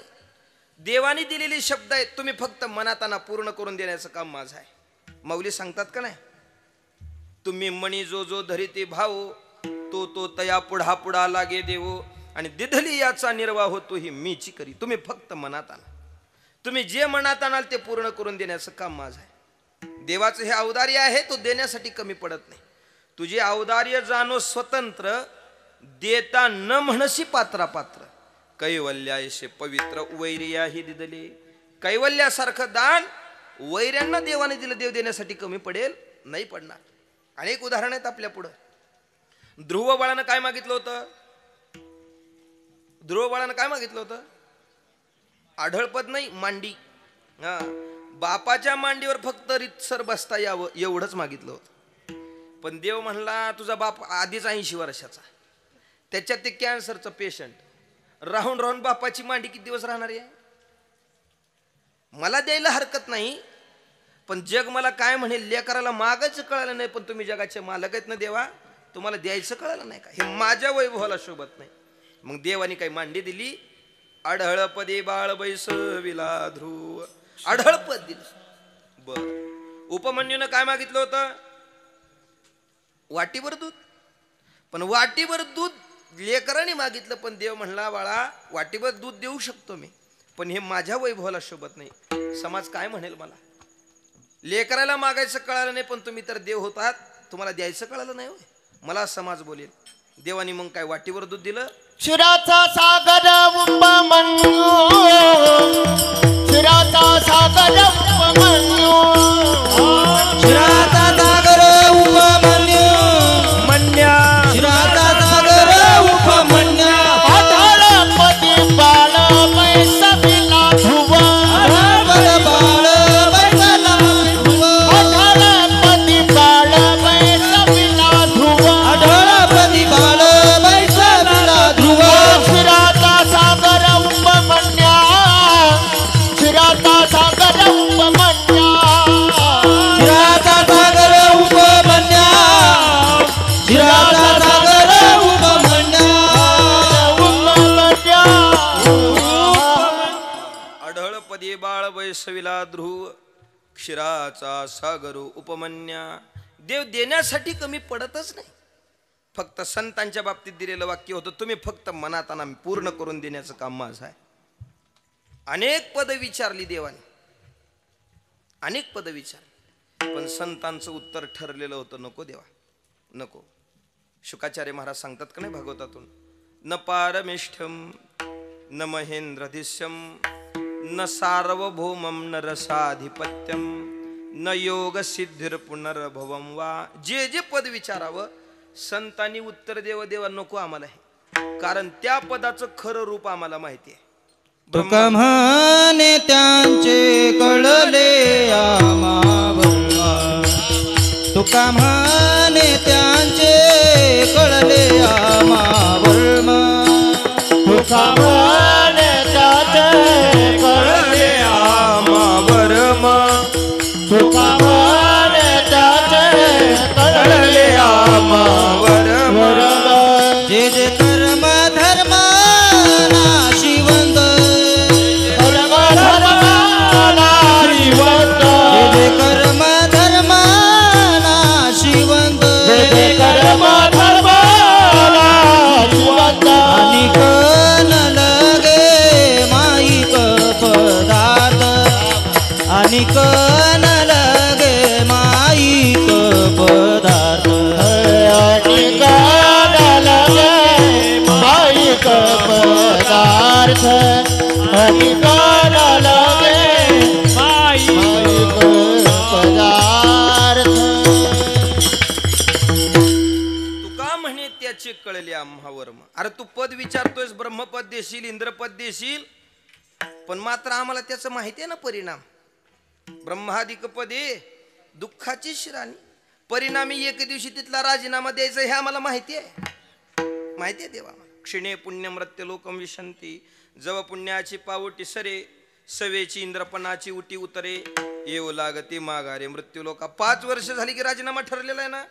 देवाने दिलेले शब्द आहेत, तुम्ही फक्त मनात आणा, पूर्ण करून देण्याचं काम माझं आहे. माऊली सांगतात का नाही, तुम्ही मणी जो जो धरिते भाव तो तो तया पुढा पुढा लागे देवो आणि दिधली याचा निर्वाह होतो ही मीची करी. तुम्ही फक्त मनात आणा, तुम्ही जे मनात आणाल ते पूर्ण करून देण्याचं काम माझं आहे. देवाचं हे औदार्य आहे, तो देण्यासाठी कमी पडत नाही. तुझे औदार्य जाणो स्वतंत्र, देता न म्हणसी पात्रा पात्र. कैवल्यायशे पवित्र वैर्याही दिदले. कैवल्यासारखं दान वैर्यांना देवाने दिलं, देव देण्यासाठी कमी पडेल? नाही पडणार. अनेक उदाहरण आहेत आपल्या पुढं. ध्रुव बाळानं काय मागितलं होतं? ध्रुव बाळानं काय मागितलं होतं? आढळपद नाही, मांडी. हा, बापाच्या मांडीवर फक्त रितसर बसता यावं एवढंच मागितलं होतं. पण देव म्हणला तुझा बाप आधीच 80 वर्षाचा, त्याच्यात ते कॅन्सरचं पेशंट, राहून राहून बापाची मांडी किती दिवस राहणार आहे? मला द्यायला हरकत नाही, पण जग मला काय म्हणेल, लेकराला मागायचं कळालं नाही, पण तुम्ही जगाचे मालक आहेत ना देवा, तुम्हाला द्यायचं कळालं नाही का? हे माझ्या वैभवाला शोभत नाही. मग देवानी काही मांडी दिली, आढळपदे बाळ बैसविला ध्रुव, आढळपद दिलं. बर, उपमन्यूनं काय मागितलं होतं? वाटीभर दूध. पण वाटीभर दूध लेकराने मागितलं, पण देव म्हणला बाळा वाटीभर दूध देऊ शकतो मी, पण हे माझ्या वैभवाला शोभत नाही. समाज काय म्हणेल मला? लेकराला मागायचं कळालं नाही, पण तुम्ही तर देव होतात, तुम्हाला द्यायचं कळालं नाही होय, मला समाज बोलेल. देवानी मग काय वाटीवर दूध दिलं? क्षीराचा सागर उपमन्यू, क्षीराचा सागर उपमन्यू, क्षीराचा सागर उपमन्यू मन्या, क्षीराचा सागर उपमन्या. आढळपदी बाळ बैसविला ध्रुव, आढळपदी बाळ बैसविला ध्रुव, आढळपदी बाळ बैसविला ध्रुव. क्षीराचा सागर उपमन्या, क्षीराचा सागर उपमन्या, क्षीराचा सागर उपमन्या, क्षीराचा सागर उपमन्या. उपमन्या. आढळपदी बाळ बैसविला ध्रुव, क्षीराचा सागर उपमन्या. देव देण्यासाठी कमी पडतच नाही. फक्त संतांच्या बाबतीत दिलेलं वाक्य होतं, तुम्ही फक्त मनात आणा, पूर्ण करून देण्याचं काम माझं आहे. अनेक पद विचारली देवाने, अनेक पद विचारली, पण संतांचं उत्तर ठरलेलं होतं, नको देवा नको. शुकाचार्य महाराज सांगतात का नाही भागवतातून, न पारमेष्ठ्यम न महेंद्रधिष्यम न सार्वभौमम न रसाधिपत्यम न योग सिद्धिर पुनर्भवम वा. जे जे पद विचारावं संतांनी उत्तर देव देवा नको आम्हाला हे, कारण त्या पदाचं खरं रूप आम्हाला माहिती आहे. तुका म्हणे त्यांचे कळले आम्हावरला, तुका म्हणे त्यांचे कळले आम्हावरला, तुका म्हणे त्याचे कळले आम्हावरम, तुका म्हणे तुका म्हणे त्याचे कळले आम्हावर. अरे तू पद विचारतोयस, ब्रह्मपद देशील, इंद्रपद देशील, पण मात्र आम्हाला त्याचं माहिती आहे ना परिणाम. ब्रह्मादिक पदे दुःखाची शिराणी, परिणामी एक दिवशी तिथला राजीनामा द्यायचा हे आम्हाला माहिती आहे. माहिती आहे देवा. क्षिणे पुण्य मृत्य लोकम विशंती, जव पुण्याची पावटी सरे, सवेची इंद्रपणाची उटी उतरे, येऊ लागते माघारे मृत्यू लोका. 5 वर्ष झाली की राजीनामा ठरलेला आहे ना.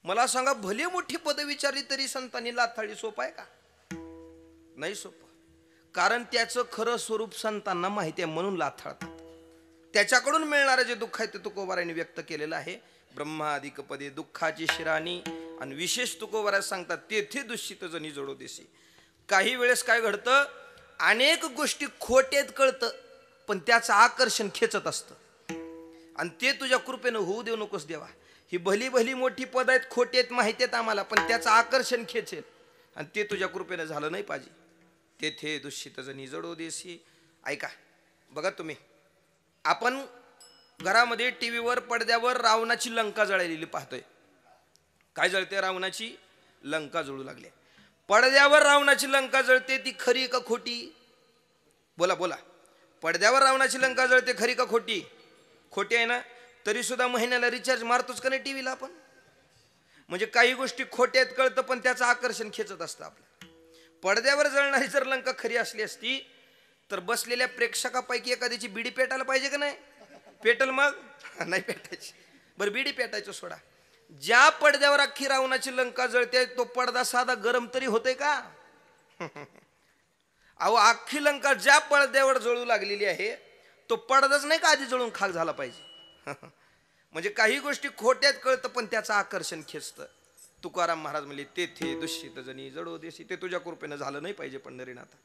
मला सांगा, भले मोठी पद विचारली तरी संतांनी लाथाळी सोपं आहे का? नाही सोपं. कारण त्याचं खरं स्वरूप संतांना माहिती आहे म्हणून लाथाळतात. त्याच्याकडून मिळणारं जे दुःख आहे ते तुकोबारायांनी व्यक्त केलेलं आहे. ब्रह्मादिक पदे दुःखाची शिराणी, आणि विशेष तुकोबारा सांगतात तेथे दुष्टित जणी जडो देशी. काही वेळेस काय घडतं, अनेक गोष्टी खोट्यात कळतं पण त्याचं आकर्षण खेचत असतं, आणि ते तुझ्या कृपेनं होऊ देऊ नकोस देवा. ही भली भली मोठी पद आहेत, खोटी आहेत, माहिती आहेत आम्हाला, पण त्याचं आकर्षण खेचेल आणि ते तुझ्या कृपेनं झालं नाही पाहिजे. तेथे दुष्टित जणी जडो देशी. ऐका बघा तुम्ही, आपण घरामध्ये टीव्हीवर पडद्यावर रावणाची लंका जळलेली पाहतोय. काय जळते? रावणाची लंका जळू लागली. पडद्यावर रावणाची लंका जळते, ती खरी का खोटी? बोला बोला. पडद्यावर रावणाची लंका जळते, खरी का खोटी? खोटी आहे ना. तरी सुद्धा महिन्याला रिचार्ज मारतोच का नाही टीव्हीला आपण? म्हणजे काही गोष्टी खोट्यात कळतं पण त्याचं आकर्षण खेचत असतं आपलं. पडद्यावर जळणारी जर लंका खरी असली असती तर बसलेल्या प्रेक्षकापैकी एखाद्याची बिडी पेटायला पाहिजे का नाही? पेटल मग? नाही पेटायची. बरं बिडी पेटायचं सोडा, ज्या पडद्यावर अख्खी रावणाची लंका जळते तो पडदा साधा गरम तरी होतोय का? अहो अख्खी लंका ज्या पडद्यावर जळू लागलेली आहे तो पडदाच नाही का आधी जळून खाक झाला पाहिजे. म्हणजे काही गोष्टी खोट्यात कळतं पण त्याचं आकर्षण खेचतं. तुकाराम महाराज म्हणले तेथे दुष्टित जणी जडो देशी. ते तुझ्या कृपेनं झालं नाही पाहिजे पंढरीनाथ.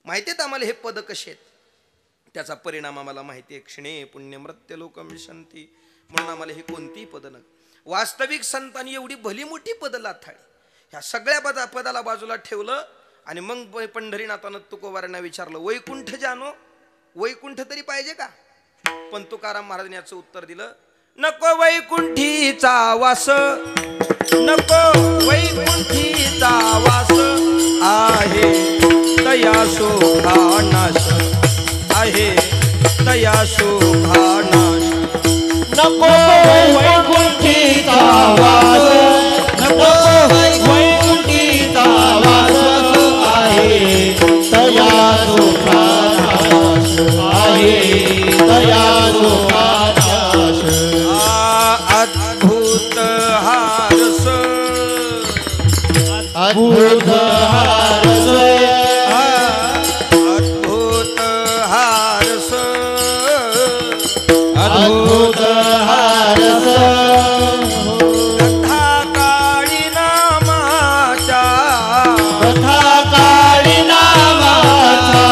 माहिती आहेत आम्हाला हे पद कसे आहेत, त्याचा परिणाम आम्हाला माहिती आहे. क्षिणे पुण्य मृत्य लोकम विशंती, म्हणून आम्हाला ही कोणतीही पद न. वास्तविक संतांनी एवढी भली मोठी पद लाथाळी, ह्या सगळ्या पदाला बाजूला ठेवलं आणि मग पंढरीनाथानं तुकोबारांना विचारलं, वैकुंठ जानो, वैकुंठ तरी पाहिजे का? पण तुकाराम महाराजांनी याचं उत्तर दिलं, नको वैकुंठीचा वास, नको वैकुंठीचा वास, आहे तया शोभानाश, आहे तया शोभानाश. नको वैकुंठीचा वास, नको वैकुंठीचा वास, आहे तया सुखानाश, आहे तया सुखानाश. अद्भुत हारस, अद्भुत हारस, अद्भुत हारस, अद्भुत हारस. कथा काळी नामाच्या, कथा काळी नामाचा,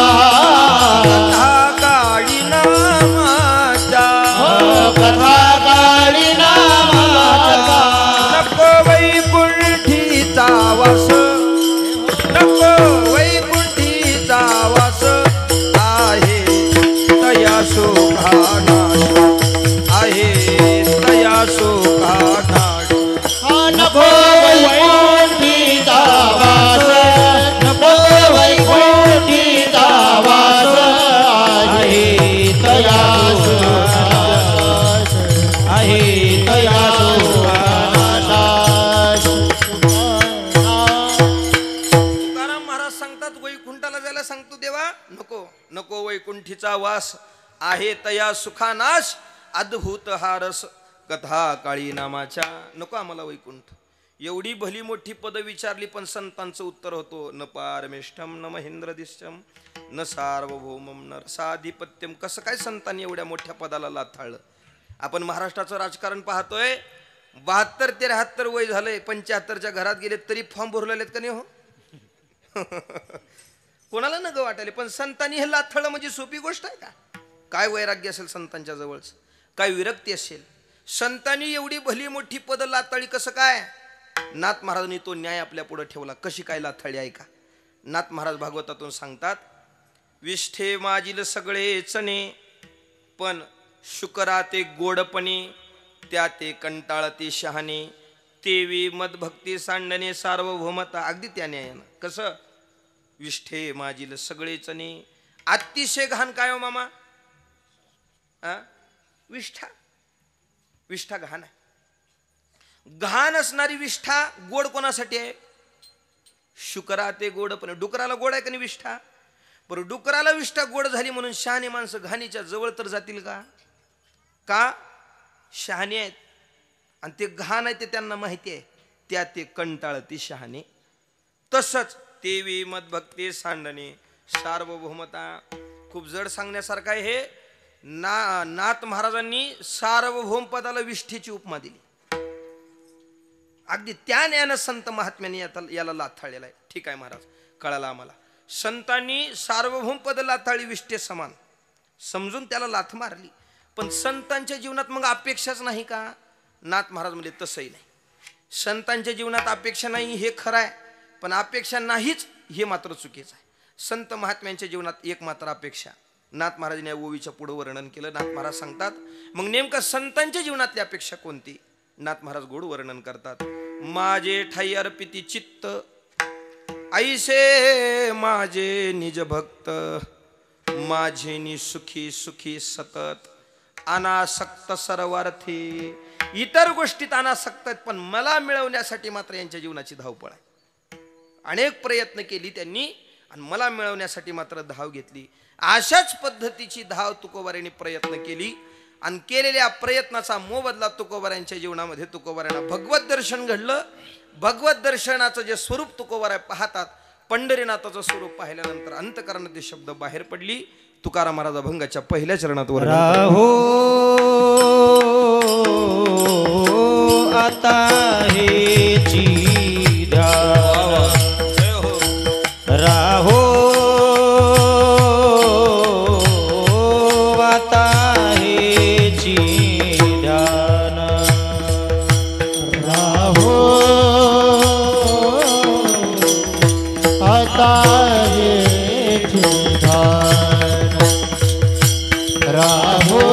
कथा काळी नामाच्या, कथा काळी नामाचा. नको वैकुंठीचा वास, नको वैकुंठीचा वास, आहे तया शोभानाश, आहे तया शोभानाश. नको वैकुंठीचा वास, नको वैकुंठीचा वास, आहे तया सुखानाश, आहे तया सुखानाश. तुकाराम महाराज सांगतात वैकुंठाला जायला सांगतो देवा नको, नको वैकुंठीचा वास, आहे तया सुखानाश, अद्भुत हारस, कथा काळी नामाच्या. नको आम्हाला वैकुंठ. एवढी भली मोठी पद विचारली पण संतांचं उत्तर होतो, न पारमेष्ठम न महेंद्रदिष्टम न सार्वभौमम न रसाधिपत्यम. कसं काय संतांनी एवढ्या मोठ्या पदाला लाथाळलं? आपण महाराष्ट्राचं राजकारण पाहतोय, 72-73 वय झालंय, 75च्या घरात गेले तरी फॉर्म भरलेत का नाही हो? कोणाला नग वाटायले, पण संतांनी हे लाथाळलं म्हणजे सोपी गोष्ट आहे का? काय वैराग्य असेल संतांच्या जवळच, काय विरक्ती असेल. संतांनी एवढी भली मोठी पद लाथाळी कसं काय? नाथ महाराजांनी तो न्याय आपल्या पुढे ठेवला. कशी काय लाथाळी ऐका. नाथ महाराज भागवतातून सांगतात, विष्ठे माजील सगळे चणे, पण शुकरा ते गोडपणे, त्या ते कंटाळते शहाणे, तेवी मदभक्ती सांडणे सार्वभौमता. अगदी त्याने आहे ना. कसं? विष्ठे माजील सगळे चणे. अतिशय घाण काय हो मामा? विष्ठा. विष्ठा घाण आहे. घाण असणारी विष्ठा गोड कोणासाठी आहे? शुकरा ते गोड, पण डुकराला गोड आहे का नाही विष्ठा? बरं, डुकराला विष्ठा गोड झाली म्हणून शहाणे माणसं घाणीच्या जवळ तर जातील का? का? शहाणे आहेत आणि ते घाण आहे ते त्यांना माहिती आहे, त्या ते कंटाळती शहाणे. तसंच तेवी मदभक्ती सांडणे सार्वभौमता. खूप जड सांगण्यासारखं आहे हे. नाथ महाराजांनी सार्वभौम पदाला विष्ठेची उपमा दिली. अगदी त्या ज्ञान संत महात्म्याने याला लाथाळलेला आहे. ठीक आहे महाराज, कळाला आम्हाला. संतांनी सार्वभौम पद लाथाळी विष्ठे समान समजून त्याला लाथ मारली. पण संतांच्या जीवनात मग अपेक्षाच नाही का? नाथ महाराज म्हणजे तसंही नाही. संतांच्या जीवनात अपेक्षा नाही हे खरं आहे, पण अपेक्षा नाहीच हे मात्र चुकीचं आहे. संत महात्म्यांच्या जीवनात एक मात्र अपेक्षा. नाथ महाराजांनी ओवीच्या पुढे वर्णन केलं. नाथ महाराज सांगतात मग नेमकं संतांच्या जीवनातली अपेक्षा कोणती? नाथ महाराज गोड वर्णन करतात. माझे ठाई अर्पिती चित्त, ऐसे माझे निज भक्त, माझे नि सुखी सुखी सतत, अनासक्त सर्वार्थी. इतर गोष्टीत अनासक्त आहेत, पण मला मिळवण्यासाठी मात्र यांच्या जीवनाची धावपळ आहे. अनेक प्रयत्न केली त्यांनी आणि मला मिळवण्यासाठी मात्र धाव घेतली. अशाच पद्धतीची धाव तुकोबाऱ्यांनी प्रयत्न केली आणि केलेल्या प्रयत्नाचा मोबदला तुकोबाऱ्यांच्या जीवनामध्ये तुकोबाऱ्यांना भगवत दर्शन घडलं. भगवत दर्शनाचं जे स्वरूप तुकोबाऱ्या पाहतात, पंढरीनाथाचं स्वरूप पाहिल्यानंतर अंतकरणात शब्द बाहेर पडली. तुकाराम महाराज अभंगाच्या पहिल्या चरणात राहो आता हेची ध्यान, राहो आता हेची ध्यान, राहो आता हेची ध्यान, राहो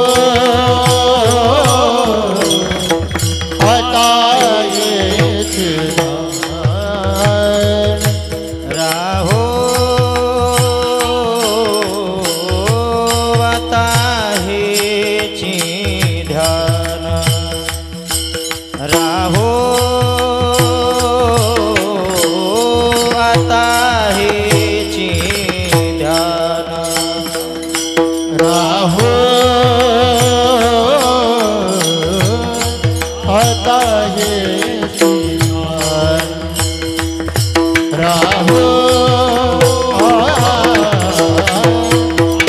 आता हेची ध्यान, राहो आता हेची ध्यान, राहो आता हेची ध्यान, राहो आता हेची ध्यान, राहो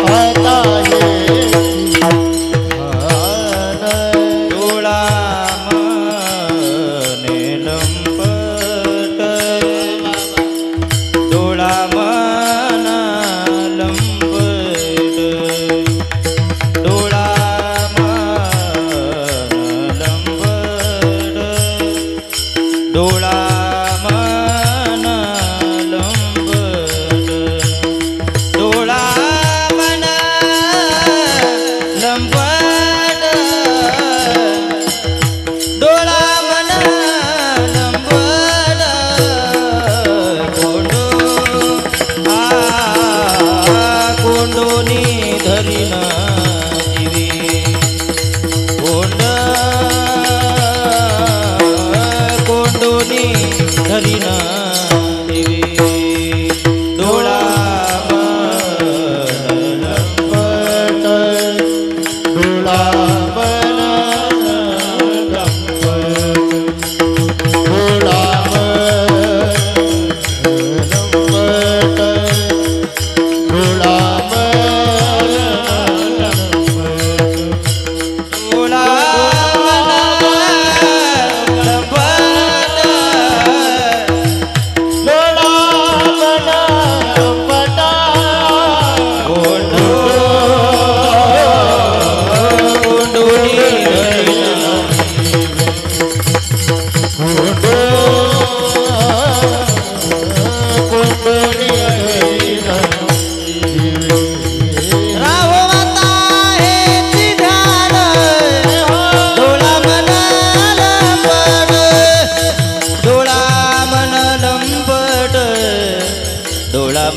आता हेची ध्यान, डोळा मने लंपट, डोळा मन लंपट, डोळा मन लंपट, डोळा मन लंपट,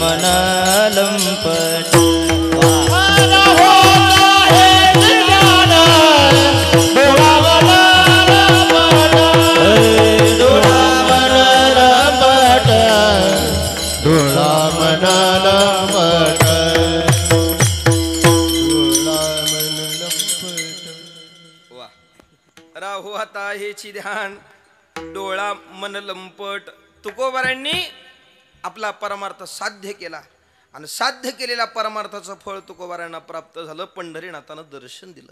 मन लंपट वा राहू आता हेची ध्यान डोळा मन लंपट. तुकोबारांनी आपला परमार्थ साध्य केला आणि साध्य केलेल्या परमार्थाचं फळ तुकोबारांना प्राप्त झालं. पंढरीनाथानं दर्शन दिलं.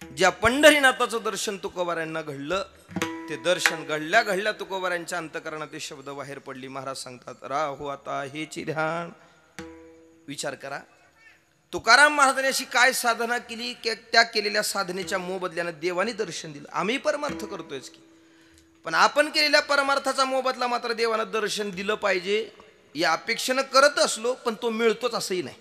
ज्या पंढरीनाथाचं दर्शन तुकोबारांना घडलं ते दर्शन घडल्या घडल्या तुकोबारांच्या अंतकरणात ते शब्द बाहेर पडली. महाराज सांगतात राहू आता हेची ध्यान. विचार करा तुकाराम महाराजांनी अशी काय साधना केली की त्या केलेल्या साधनेच्या मोबदल्यानं देवाने दर्शन दिलं. आम्ही परमार्थ करतोयच की, पण आपण केलेल्या परमार्थाचा मोबदला मात्र देवानं दर्शन दिलं पाहिजे या अपेक्षेनं करत असलो, पण तो मिळतोच असंही नाही.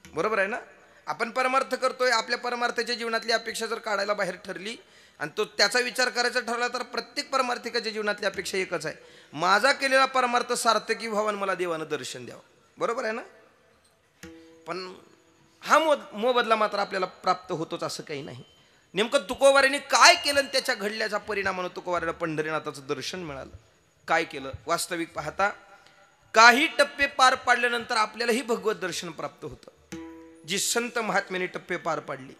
बरोबर आहे ना? आपण परमार्थ करतोय, आपल्या परमार्थाच्या जीवनातली अपेक्षा जर काढायला बाहेर ठरली आणि तो त्याचा विचार करायचा ठरला तर प्रत्येक परमार्थिकाच्या जीवनातली अपेक्षा एकच आहे, माझा केलेला परमार्थ सार्थकी व्हावा आणि मला देवानं दर्शन द्यावं. बरोबर आहे ना? पण हा मोबदला मात्र आपल्याला प्राप्त होतोच असं काही नाही. नेमकं तुकोबारांनी काय केलं आणि त्याच्या घडल्याच्या परिणामानं तुकोबाराला पंढरीनाथाचं दर्शन मिळालं. काय केलं? वास्तविक पाहता काही टप्पे पार पाडल्यानंतर आपल्यालाही भगवत दर्शन प्राप्त होतं. जी संत महात्म्याने टप्पे पार पाडली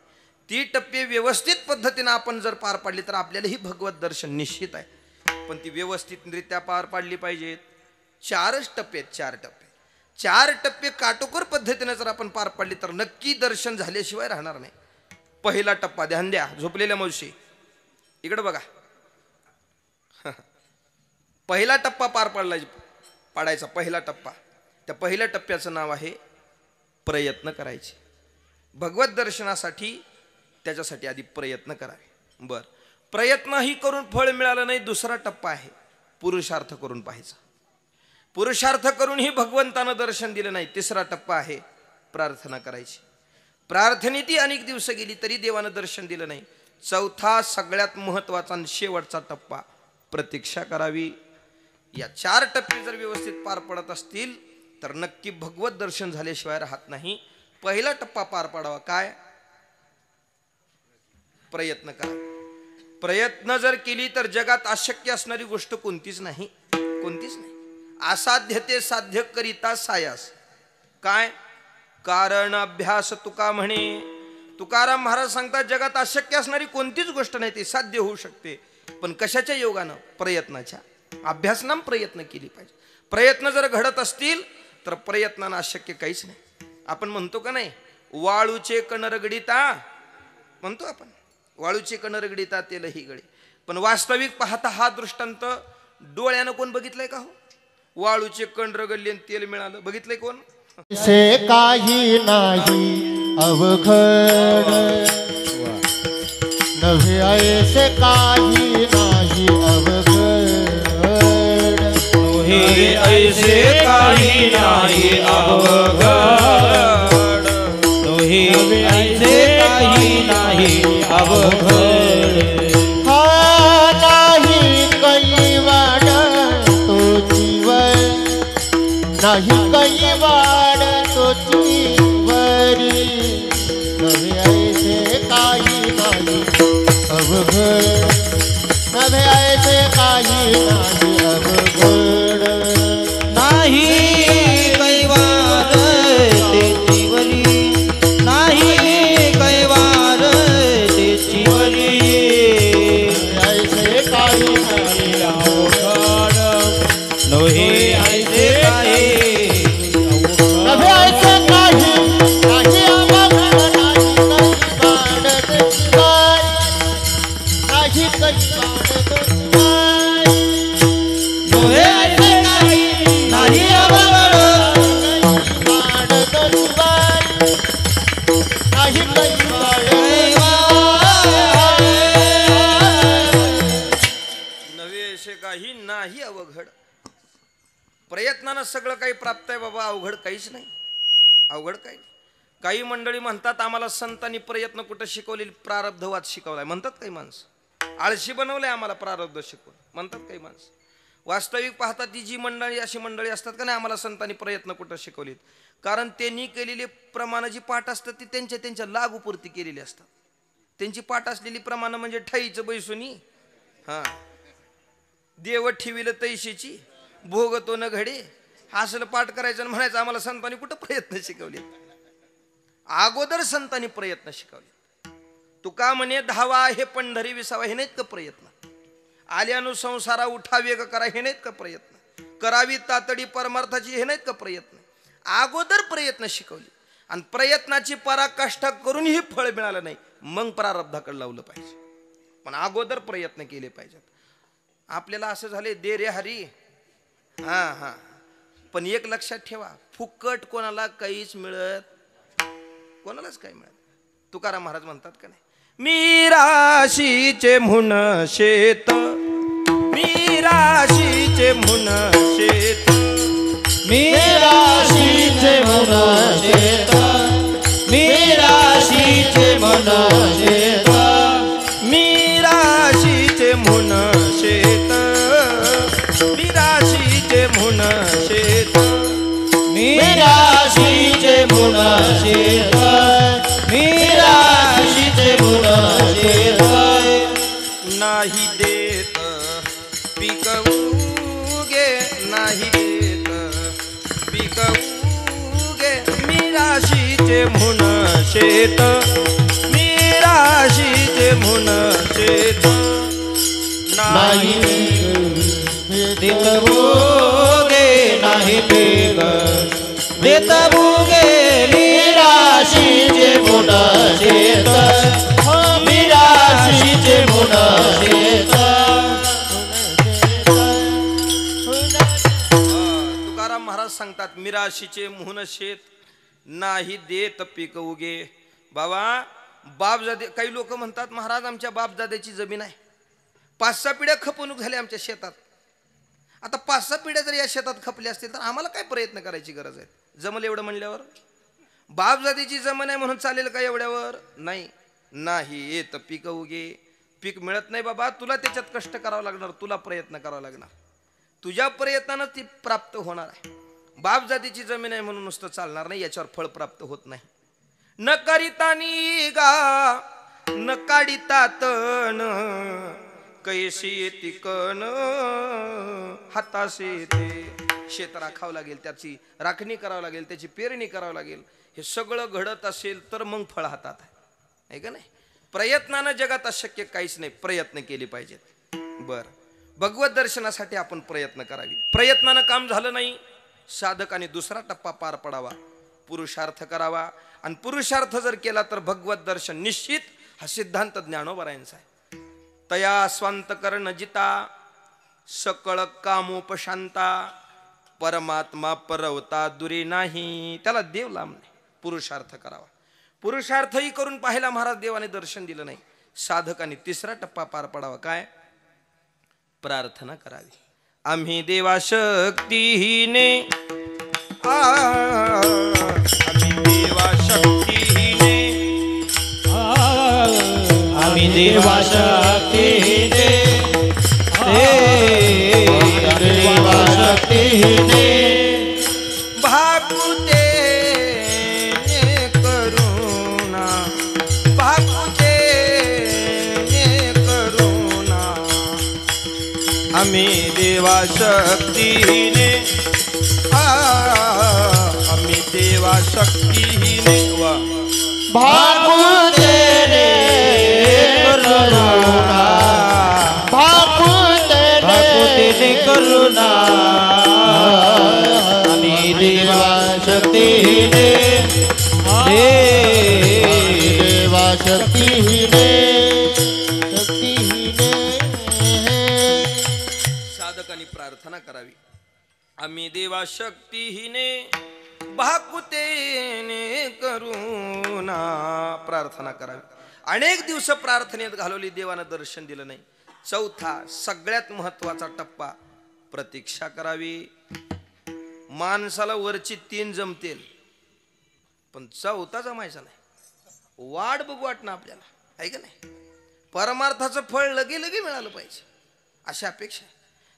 ती टप्पे व्यवस्थित पद्धतीनं आपण जर पार पाडली तर आपल्यालाही भगवत दर्शन निश्चित आहे. पण ती व्यवस्थितरित्या पार पाडली पाहिजेत. 4च टप्पे आहेत. 4 टप्पे. 4 टप्पे काटोकोर पद्धतीने जर आपण पार पाडली तर नक्की दर्शन झाल्याशिवाय राहणार नाही. पहिला टप्पा, ध्यान द्या झोपलेल्या मावशी इकडे बघा. पहिला टप्पा पार पाडायचा पहिला टप्पा. त्या पहिल्या टप्प्याचं नाव आहे प्रयत्न करायचे. भगवत दर्शनासाठी त्याच्यासाठी आधी प्रयत्न करावे. बर, प्रयत्नही करून फळ मिळालं नाही. दुसरा टप्पा आहे पुरुषार्थ करून पाहायचा. पुरुषार्थ करूनही भगवंतानं दर्शन दिलं नाही. तिसरा टप्पा आहे प्रार्थना करायची. प्रार्थनेती अनेक दिवस गेली तरी देवानं दर्शन दिलं नाही. चौथा सगळ्यात महत्वाचा आणि शेवटचा टप्पा प्रतीक्षा करावी. या 4 टप्पे जर व्यवस्थित पार पडत असतील तर नक्की भगवत दर्शन झाल्याशिवाय राहत नाही. पहिला टप्पा पार पाडावा. काय? प्रयत्न करा. प्रयत्न जर केली तर जगात अशक्य असणारी गोष्ट कोणतीच नाही. कोणतीच नाही. असाध्य ते साध्य करिता सायास. काय? कारण अभ्यास तुका म्हणे. तुकाराम महाराज सांगतात जगात अशक्य असणारी कोणतीच गोष्ट नाही, ती साध्य होऊ शकते. पण कशाच्या योगानं? प्रयत्नाच्या. अभ्यासनाम प्रयत्न केली पाहिजे. प्रयत्न जर घडत असतील तर प्रयत्नानं अशक्य काहीच नाही. आपण म्हणतो का नाही, वाळूचे कण रगडिता म्हणतो आपण, वाळूचे कण रगडिता तेलही गळे. पण वास्तविक पाहता हा दृष्टांत डोळ्यानं कोण बघितलंय का हो? वाळूचे कण रगडले आणि तेल मिळालं, बघितलंय कोण? से काही नाही अवघड नव्हे ऐसे काही नाही अवघड हे ऐसे काही नाही अवघड. हे ऐसे काही नाही अवघड. हा नाही कैवाड तो जीवन नाही कैवाड तो जीवरी नव्हे ऐसे काही नाही अवघड नव्हे ऐसे काही नाही अवघड नाही कैवार ते जीवनी नाही कैवार ते जीवनी ऐसे काही नाही अवघड नव्हे ऐसे काही नव्हे ऐसे काही नाही अवघड नाही कैवाड तो जीवन नव्हे ऐसे काही नाही अवघड. नव्हे असे काही नाही अवघड. प्रयत्नानं सगळं काही प्राप्त आहे बाबा, अवघड काहीच नाही. अवघड काही नाही. काही मंडळी म्हणतात आम्हाला संतांनी प्रयत्न कुठं शिकवले, प्रारब्धवाद शिकवलाय म्हणतात काही माणसं. आळशी बनवलंय आम्हाला प्रारब्ध शिकवून म्हणतात काही माणसं. वास्तविक पाहता ती जी मंडळी अशी मंडळी असतात का नाही, आम्हाला संतांनी प्रयत्न कुठं शिकवलेत, कारण त्यांनी केलेली प्रमाणं जी पाठ असतात ती त्यांच्या लागूपुरती केलेली असतात. त्यांची पाठ असलेली प्रमाणं म्हणजे ठाईचं बैसुनी, हां, देव ठेविलं तैशीची भोगतो न घडे, असलं पाठ करायचं आणि म्हणायचं आम्हाला संतांनी कुठं प्रयत्न शिकवले. अगोदर संतांनी प्रयत्न शिकवले. तुका म्हणे धावा हे पंढरी विसावा, हे नाहीत का प्रयत्न? आल्यानु संसारा उठा वेग करा, हे नाहीत का प्रयत्न? करावी तातडी परमार्थाची, हे नाहीत का प्रयत्न? अगोदर प्रयत्न शिकवले आणि प्रयत्नाची पराकाष्ठा करूनही फळ मिळालं नाही, मग प्रारब्धाकडे लावलं पाहिजे. पण अगोदर प्रयत्न केले पाहिजेत. आपल्याला असं झाले दे रे हरी, हां हां, पण एक लक्षात ठेवा, फुकट कोणाला काहीच मिळत, कोणालाच काही मिळत. तुकाराम महाराज म्हणतात का नाही, मी राशीचे म्हणून शेत, मी राशीचे म्हणून शेत, मी राशीचे म्हणून शेत, मी राशीचे म्हणून शेत, मी राशीचे म्हणून शेत, मी राशीचे म्हणून शेत, मी राशीचे म्हणून शेत, मी राशीचे म्हणून शेत, नाही देत पीक उगे, नाही देत पीक उगे, मी राशीचे म्हणून शेत, मी राशीचे म्हणून शेत, नाही देत भोगे, नाही पीक देत भोगे, मी राशीचे म्हणून शेत, मी राशीचे म्हणून शेत. तुकाराम महाराज सांगतात, मिराशीचे मोहन शेत, नाही देत पीक उगे. बाबा बापजादे, काही लोक म्हणतात महाराज आमच्या बापजाद्याची जमीन आहे, 5-6 पिढ्या खपवणूक झाल्या आमच्या शेतात. आता 5-6 पिढ्या जर या शेतात खपल्या असतील तर आम्हाला काय प्रयत्न करायची गरज आहे? जमल एवढं म्हणल्यावर? बापजादीची जमीन आहे म्हणून चालेल का एवढ्यावर? नाही. नाही येत पीक उगे, पीक मिळत नाही बाबा, तुला त्याच्यात कष्ट करावं लागणार, तुला प्रयत्न करावा लागणार, तुझ्या प्रयत्नानं ती प्राप्त होणार आहे. बापजातीची जमीन आहे म्हणून नुसतं चालणार नाही, याच्यावर फळ प्राप्त होत नाही. न करिता निगा न काढिता तण, कैशी येती कण हातासे ते. शेत राखावं लागेल, त्याची राखणी करावं लागेल, त्याची पेरणी करावं लागेल. हे सगळं घडत असेल तर मग फळ हातात आहे का नाही? प्रयत्नानं जगात अशक्य काहीच नाही, प्रयत्न केले पाहिजेत. बर, भगवत दर्शनासाठी आपण प्रयत्न करावे. प्रयत्नानं काम झालं नाही, साधकाने दुसरा टप्पा पार पडावा, पुरुषार्थ करावा. आणि पुरुषार्थ जर केला तर भगवत दर्शन निश्चित. हा सिद्धांत ज्ञानोबरायांचा आहे. तया स्वांत कर्ण जिता, सकळ कामोपशांता, परमात्मा परवता दुरी नाही. त्याला देव लांब नाही, पुरुषार्थ करावा. पुरुषार्थही करून पाहिला महाराज, देवाने दर्शन दिलं नाही. साधकाने तिसरा टप्पा पार पडावा, काय? प्रार्थना करावी. आम्ही देवा शक्तीहीने, आम्ही देवा शक्तीहीने, आम्ही देवा शक्तीने, देवा शक्तीने, भाकुते करुणा, भाकुते करुणा, आम्ही देवा शक्तीने, आम्ही देवा शक्तीने, वा भाकुते करुणा, भाकुते करुणा, आम्ही देवा शक्तीने, देवा शक्तीने, शक्तीने. साधकांनी प्रार्थना करावी. आम्ही देवा शक्तीहीने, भाकुतेने करुणा, प्रार्थना करावी. अनेक दिवस प्रार्थनेत घालवली, देवानं दर्शन दिलं नाही. चौथा सगळ्यात महत्वाचा टप्पा, प्रतीक्षा करावी. माणसाला वरची 3 जमतील पण चौथा जमायचा नाही. वाट बघू वाटणं आपल्याला, आहे का नाही? परमार्थाचं फळ लगे लगे मिळालं पाहिजे अशी अपेक्षा आहे.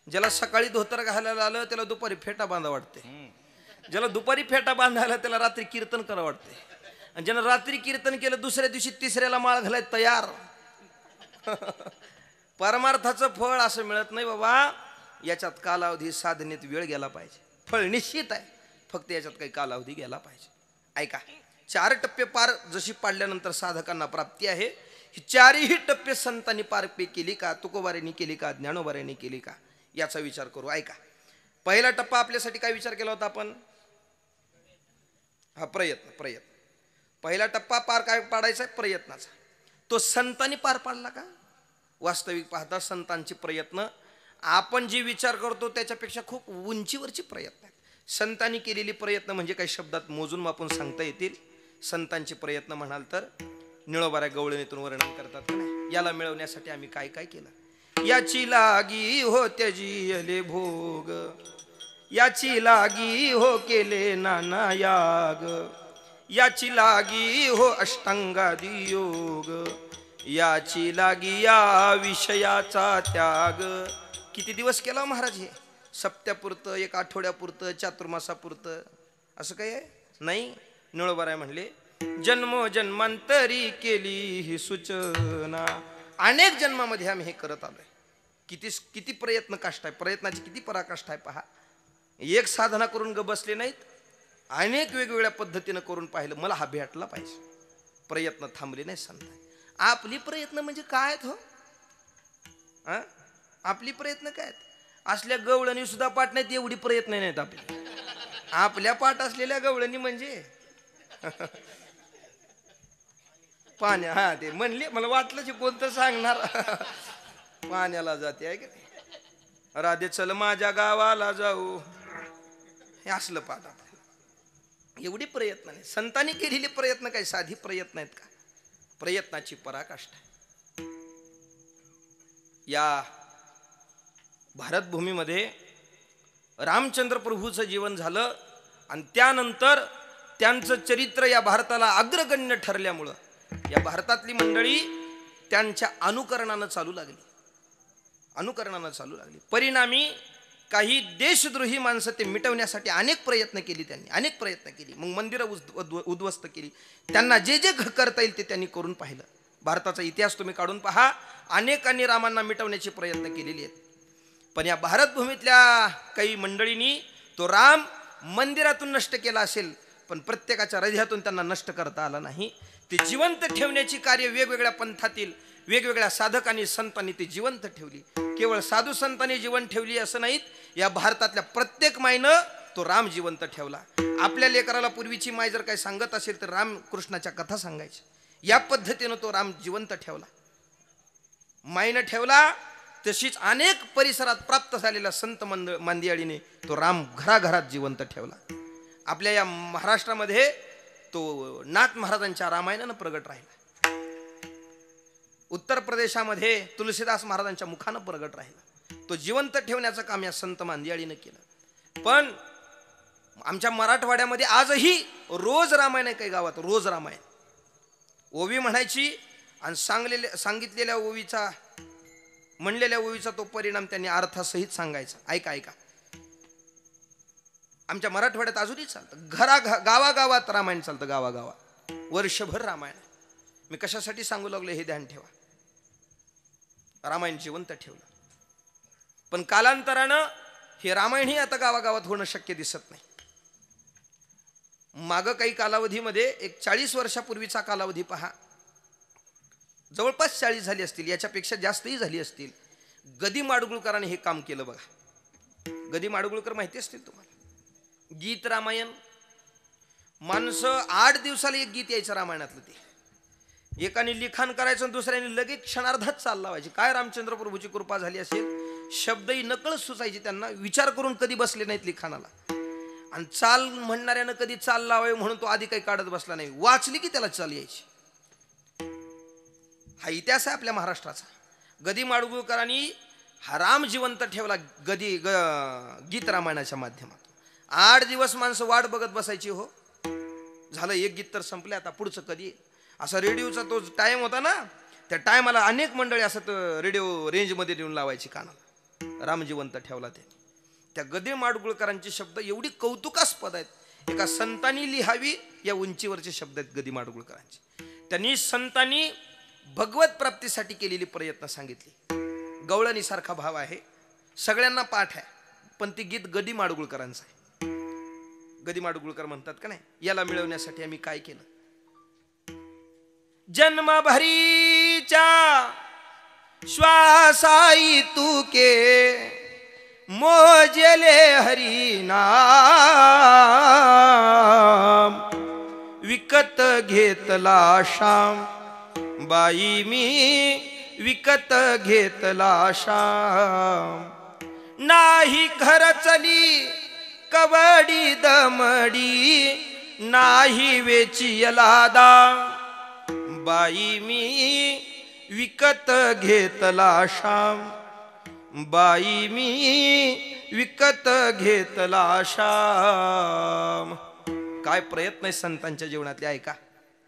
ज्याला सकाळी धोतर घालायला आलं त्याला दुपारी फेटा बांधा वाटते, ज्याला दुपारी फेटा बांधायला त्याला रात्री कीर्तन करा वाटते, आणि ज्यानं रात्री कीर्तन केलं दुसऱ्या दिवशी तिसऱ्याला माळ घालाय तयार. परमार्थाचं फळ असं मिळत नाही बाबा. याच्यात कालावधी साधनेत वेळ गेला पाहिजे. फळ निश्चित आहे, फक्त याच्यात काही कालावधी गेला पाहिजे. ऐका, 4 टप्पे पार जशी पाडल्यानंतर साधकांना प्राप्ती आहे, ही 4ही टप्पे संतांनी पार केली का, तुकोबाऱ्यांनी केली का, ज्ञानोबाऱ्यांनी केली का, याचा विचार करू. ऐका, पहिला टप्पा आपल्यासाठी काय विचार केला होता आपण? हा, प्रयत्न. पहिला टप्पा पार काय पाडायचा आहे? प्रयत्नाचा. तो संतांनी पार पाडला का? वास्तविक पाहता संतांचे प्रयत्न आपण जे विचार करतो त्याच्यापेक्षा खूप उंचीवरचे प्रयत्न आहेत. संतांनी केलेली प्रयत्न म्हणजे काही शब्दात मोजून मापून सांगता येतील. संतांचे प्रयत्न म्हणाल तर निळोबाऱ्या गवळणीतून वर्णन करतात का नाही, याला मिळवण्यासाठी आम्ही काय काय केलं. याची लागी हो त्याजिले भोग, याची लागी हो केले नाना याग, याची लागी हो अष्टांगादी योग, याची लागी या विषयाचा त्याग. किती दिवस केला महाराज हे? सप्त्यापुरतं, 1 आठवड्यापुरतं, चातुर्मासापुरतं असं काही आहे नाही. निळोबाराय म्हणले जन्मोजन्मांतरी केली ही सूचना. अनेक जन्मामध्ये आम्ही हे करत आलोय. किती प्रयत्न काष्ट आहे, प्रयत्नाची किती पराकाष्ठा आहे पहा. एक साधना करून ग बसले नाहीत, अनेक वेगवेगळ्या पद्धतीनं करून पाहिलं. मला हा भेटला पाहिजे. प्रयत्न थांबले नाही सांगताय. आपली प्रयत्न म्हणजे काय हो? आपली प्रयत्न काय? असल्या गवळणी सुद्धा पाठ नाहीत, एवढी प्रयत्न नाहीत आपले. आपल्या पाठ असलेल्या गवळणी म्हणजे पाण्या, हा ते म्हणले, मला वाटलं की कोणतं सांगणार. पाण्याला जाते आहे की नाही, राधे चल माझ्या गावाला जाऊ, हे असलं पाठ आपल्याला. एवढी प्रयत्न नाही. संतांनी केलेले प्रयत्न काय साधी प्रयत्न आहेत का? प्रयत्नाची पराकाष्ठा. या भारतभूमीमध्ये रामचंद्र प्रभूचं जीवन झालं आणि त्यानंतर त्यांचं चरित्र या भारताला अग्रगण्य ठरल्यामुळं या भारतातली मंडळी त्यांच्या अनुकरणानं चालू लागली. परिणामी काही देशद्रोही माणसं ते मिटवण्यासाठी अनेक प्रयत्न केली. मग मंदिरं उद्ध्वस्त केली. त्यांना जे जे करता येईल ते त्यांनी करून पाहिलं. भारताचा इतिहास तुम्ही काढून पहा, अनेकांनी रामांना मिटवण्याचे प्रयत्न केलेले आहेत. पण या भारतभूमीतल्या काही मंडळींनी तो राम मंदिरातून नष्ट केला असेल, पण प्रत्येकाच्या हृदयातून त्यांना नष्ट करता आला नाही. ते जिवंत ठेवण्याची कार्य वेगवेगळ्या पंथातील वेगवेगळ्या साधकांनी संतांनी ते जिवंत ठेवली. केवळ साधू संतांनी जीवन ठेवली असं नाहीत, या भारतातल्या प्रत्येक माईनं तो राम जिवंत ठेवला. आपल्या लेकराला पूर्वीची माय जर काही सांगत असेल तर रामकृष्णाच्या कथा सांगायची. या पद्धतीनं तो राम जिवंत ठेवला. माईनं ठेवला, तशीच अनेक परिसरात प्राप्त झालेल्या संत मंदियाळीने तो राम घराघरात जिवंत ठेवला. आपल्या या महाराष्ट्रामध्ये तो नाथ महाराजांच्या रामायणानं प्रगट राहिला. उत्तर प्रदेशामध्ये तुलसीदास महाराजांच्या मुखानं प्रगट राहिला. तो जिवंत ठेवण्याचं काम या संत मांदियाळीनं केलं. पण आमच्या मराठवाड्यामध्ये आजही रोज रामायण आहे. काही गावात रोज रामायण, ओवी म्हणायची आणि सांगितलेल्या ओवीचा, म्हणलेल्या ओवीचा तो परिणाम त्यांनी अर्थासहित सांगायचा. ऐका, आमच्या मराठवाड्यात अजूनही चालतं. गावागावात रामायण चालतं, गावागावात वर्षभर रामायण. मी कशासाठी सांगू लागलो हे ध्यान ठेवा. रामायण जिवंत ठेवलं. पण कालांतरानं हे रामायणही आता गावागावात होणं शक्य दिसत नाही. मागं काही कालावधीमध्ये एक 40 वर्षापूर्वीचा कालावधी पहा, जवळपास 40 झाली असतील, याच्यापेक्षा जास्तही झाली असतील. गदी माडगुळकरांनी हे काम केलं बघा. गदी माडगुळकर माहिती असतील तुम्हाला. गीत रामायण, माणसं 8 दिवसाला एक गीत यायचं रामायणातलं. ते एकाने लिखाण करायचं, दुसऱ्याने लगेच क्षणार्धात चाल लावायची. काय रामचंद्र प्रभूची कृपा झाली असेल, शब्दही नकळ सुचायची त्यांना. विचार करून कधी बसले नाहीत लिखाणाला. आणि चाल म्हणणाऱ्यानं कधी चाल लावावी म्हणून तो आधी काही काढत बसला नाही. वाचली की त्याला चाल यायची. हा इतिहास आहे आपल्या महाराष्ट्राचा. गदी माडगुळकरांनी हा राम जिवंत ठेवला गीत रामायणाच्या माध्यमातून. 8 दिवस माणसं वाट बघत बसायची. हो झालं, एक गीत तर संपले, आता पुढचं कधी. असा रेडिओचा तो टाइम होता ना, त्या टायमाला अनेक मंडळी असं रेडिओ रेंजमध्ये देऊन लावायची कानाला. रामजिवंत ठेवला त्यांनी. त्या गदी माडगुळकरांचे शब्द एवढी कौतुकास्पद आहेत, एका संतांनी लिहावी या उंचीवरचे शब्द आहेत गदी माडगुळकरांचे. त्यांनी संतांनी भगवत प्राप्तीसाठी केलेली प्रयत्न सांगितली. गवळणी सारखा भाव आहे, सगळ्यांना पाठ आहे, पण ती गीत गदी माडगुळकरांचं आहे. गदी माडगुळकर म्हणतात का नाही, याला मिळवण्यासाठी आम्ही काय केलं. जन्मभरीच्या श्वासाई तुके मोजले हरी नाम, विकत घेतला श्याम बाई मी विकत घेतला श्याम. नाही घर चली कवडी दमडी, नाही वेचियला दा बाई मी विकत घेतला श्याम, बाई मी विकत घेतला श्याम. काय प्रयत्न आहे संतांच्या जीवनातले ऐका.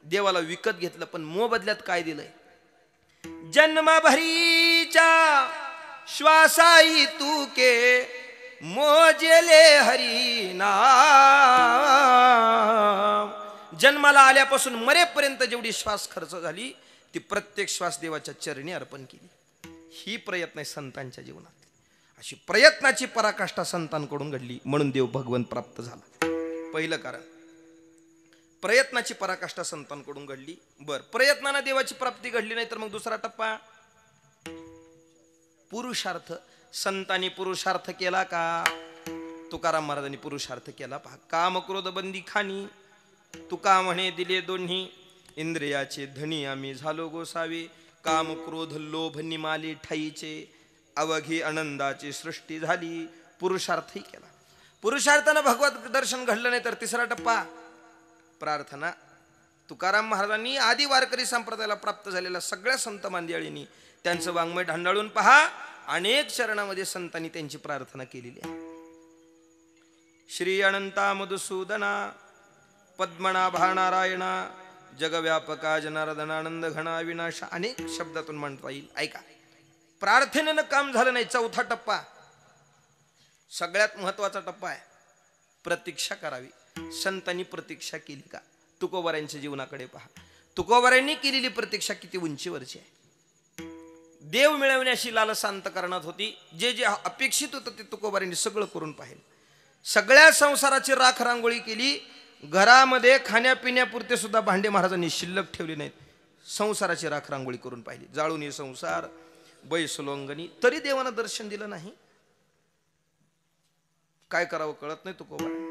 देवाला विकत घेतलं, पण मोबदल्यात काय दिलंय. जन्मभरीच्या श्वासाई तुके मोजले हरी नाम. जन्माला आल्यापासून मरेपर्यंत जेवढी श्वास खर्च झाली ती प्रत्येक श्वास देवाच्या चरणी अर्पण केली. ही प्रयत्न आहे संतांच्या जीवनात. अशी प्रयत्नाची पराकाष्ठा संतांकडून घडली, म्हणून देव भगवंत प्राप्त झाला. पहिलं कारण प्रयत्नाची पराकाष्ठा संतांकडून घडली. बर, प्रयत्नाने देवाची प्राप्ती घडली नाही तर मग दुसरा टप्पा पुरुषार्थ. संतांनी पुरुषार्थ केला का? तुकाराम महाराजांनी पुरुषार्थ केला. पहा, काम क्रोध बंदी खाणी, तुका म्हणे दिले दोन्ही, इंद्रियाचे धनी आम्ही झालो गोसावे, काम क्रोध लोभ निमाले ठाईचे, अवघी आनंदाची सृष्टी झाली. पुरुषार्थही केला. पुरुषार्थानं भगवत दर्शन घडलं नाही तर तिसरा टप्पा प्रार्थना. तुकाराम महाराजांनी आदि वारकरी संप्रदायाला प्राप्त झालेल्या सगळ्या संत मांदियाळींनी त्यांचं वाङ्मय ढांडाळून पहा, अनेक चरणामध्ये संतांनी त्यांची प्रार्थना केलेली आहे. श्री अनंता मधुसूदना पद्मनाभा नारायणा जगव्यापका जनार्दनानंद घना विनाश, अनेक शब्दातून म्हणता येईल. ऐका, प्रार्थनेनं काम झालं नाही. चौथा टप्पा सगळ्यात महत्वाचा टप्पा आहे, प्रतीक्षा करावी. संतांनी प्रतीक्षा केली का? तुकोबारांच्या जीवनाकडे पहा. तुकोबारांनी केलेली प्रतीक्षा किती उंचीवरची आहे. देव मिळवण्याची लालसा अंतकरणात होती. जे जे अपेक्षित होतं ते तुकोबारांनी सगळं करून पाहिलं. सगळ्या संसाराची राख रांगोळी केली. घरामध्ये खाण्यापिण्यापुरते सुद्धा भांडे महाराजांनी शिल्लक ठेवले नाहीत. संसाराची राख रांगोळी करून पाहिली. जाळून संसार बैसलोंगणी, तरी देवानं दर्शन दिलं नाही. काय करावं कळत नाही तुकोबारांनी.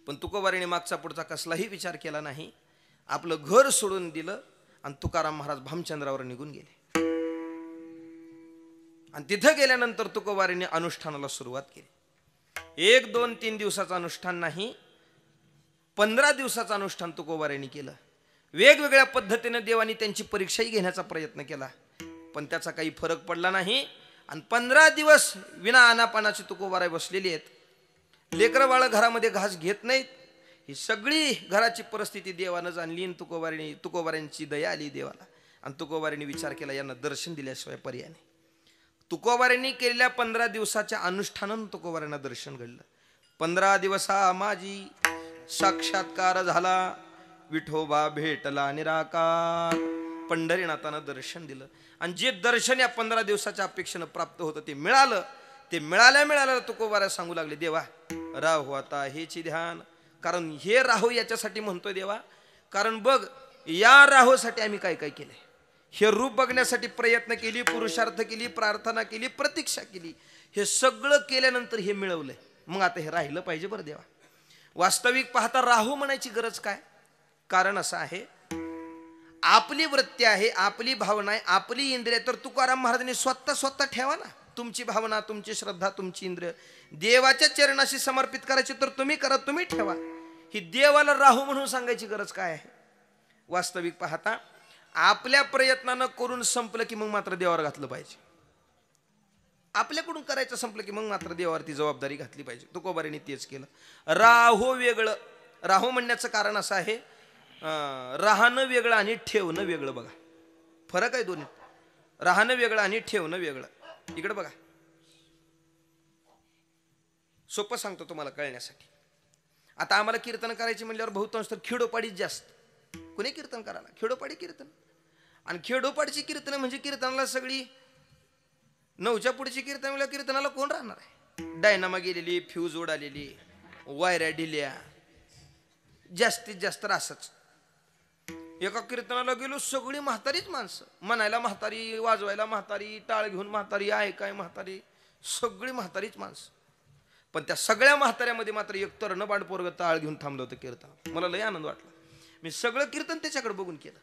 पण तुकोबारांनी मागचा पुढचा कसलाही विचार केला नाही. आपलं घर सोडून दिलं आणि तुकाराम महाराज भामचंद्रावर निघून गेले. आणि तिथं गेल्यानंतर तुकोबारांनी अनुष्ठानाला सुरुवात केली. 1, 2, 3 दिवसाचं अनुष्ठान नाही, 15 दिवसाचं अनुष्ठान तुकोबारांनी केलं. वेगवेगळ्या पद्धतीने देवानी त्यांची परीक्षाही घेण्याचा प्रयत्न केला, पण त्याचा काही फरक पडला नाही. आणि 15 दिवस विना आनापानाची तुकोबाराय बसलेली आहेत. लेकरं बाळ घरामध्ये घास घेत नाहीत. ही सगळी घराची परिस्थिती देवानं जाणली. तुकोबारांची दया आली देवाला. आणि तुकोबारांनी विचार केला, यांना दर्शन दिल्याशिवाय पर्याय नाही. तुकोबारांनी केलेल्या 15 दिवसाच्या अनुष्ठानानं तुकोबारांना दर्शन घडलं. 15 दिवसा माझी साक्षात्कार झाला, विठोबा भेटला निराकार. पंढरीनाथानं दर्शन दिलं. आणि जे दर्शन या 15 दिवसाच्या अपेक्षेनं प्राप्त होतं ते मिळालं. ते मिळाल्या तुकोबारा सांगू लागले, देवा राहू आता हेची ध्यान. कारण हे राहू याच्यासाठी म्हणतोय देवा, कारण बघ या राहूसाठी आम्ही काय काय केलंय. हे रूप बघण्यासाठी प्रयत्न केली, पुरुषार्थ केली, प्रार्थना केली, प्रतीक्षा केली. हे सगळं केल्यानंतर हे मिळवलंय. मग आता हे राहिलं पाहिजे बरं देवा. वास्तविक पाहता राहू म्हणायची गरज काय? कारण असं आहे, आपली वृत्ती आहे, आपली भावना आहे, आपली इंद्रिय. तर तुकाराम महाराजांनी स्वतः ठेवा ना. तुमची भावना, तुमची श्रद्धा, तुमची इंद्रिय देवाच्या चरणाशी समर्पित करायची तर तुम्ही करा, तुम्ही ठेवा. ही देवाला राहू म्हणून सांगायची गरज काय आहे? वास्तविक पाहता आपल्या प्रयत्नानं करून संपलं की मग मात्र देवावर घातलं पाहिजे. आपल्याकडून करायचं संपलं की मग मात्र देवावरती जबाबदारी घातली पाहिजे. तुकोबारांनी तेच केलं. राहू वेगळं. राहू म्हणण्याचं कारण असं आहे, राहणं वेगळं आणि ठेवणं वेगळं. बघा फरक आहे दोन्ही. राहणं वेगळं आणि ठेवणं वेगळं. इकडे बघा, सोपं सांगतो तुम्हाला कळण्यासाठी. आता आम्हाला कीर्तन करायची म्हणल्यावर बहुतांश तर खेडोपाडीच जास्त. कुणी कीर्तन करायला खेडोपाडी कीर्तन. आणि खेडोपाडीची कीर्तन म्हणजे कीर्तनाला सगळी 9च्या पुढची कीर्तन म्हणजे कीर्तनाला कोण राहणार आहे. डायनामा गेलेली, फ्यूज उडालेली, वायऱ्या ढिल्या, जास्तीत जास्त असंच. एका कीर्तनाला गेलो सगळी म्हातारीच माणसं, म्हणायला म्हातारी, वाजवायला म्हातारी, टाळ घेऊन म्हातारी, ऐकाय म्हातारी, सगळी म्हातारीच माणसं. पण त्या सगळ्या म्हाताऱ्यामध्ये मात्र एक तरणबाड पोरग टाळ घेऊन थांबलं होतं कीर्तन. मला लय आनंद वाटला. मी सगळं कीर्तन त्याच्याकडे बघून केलं.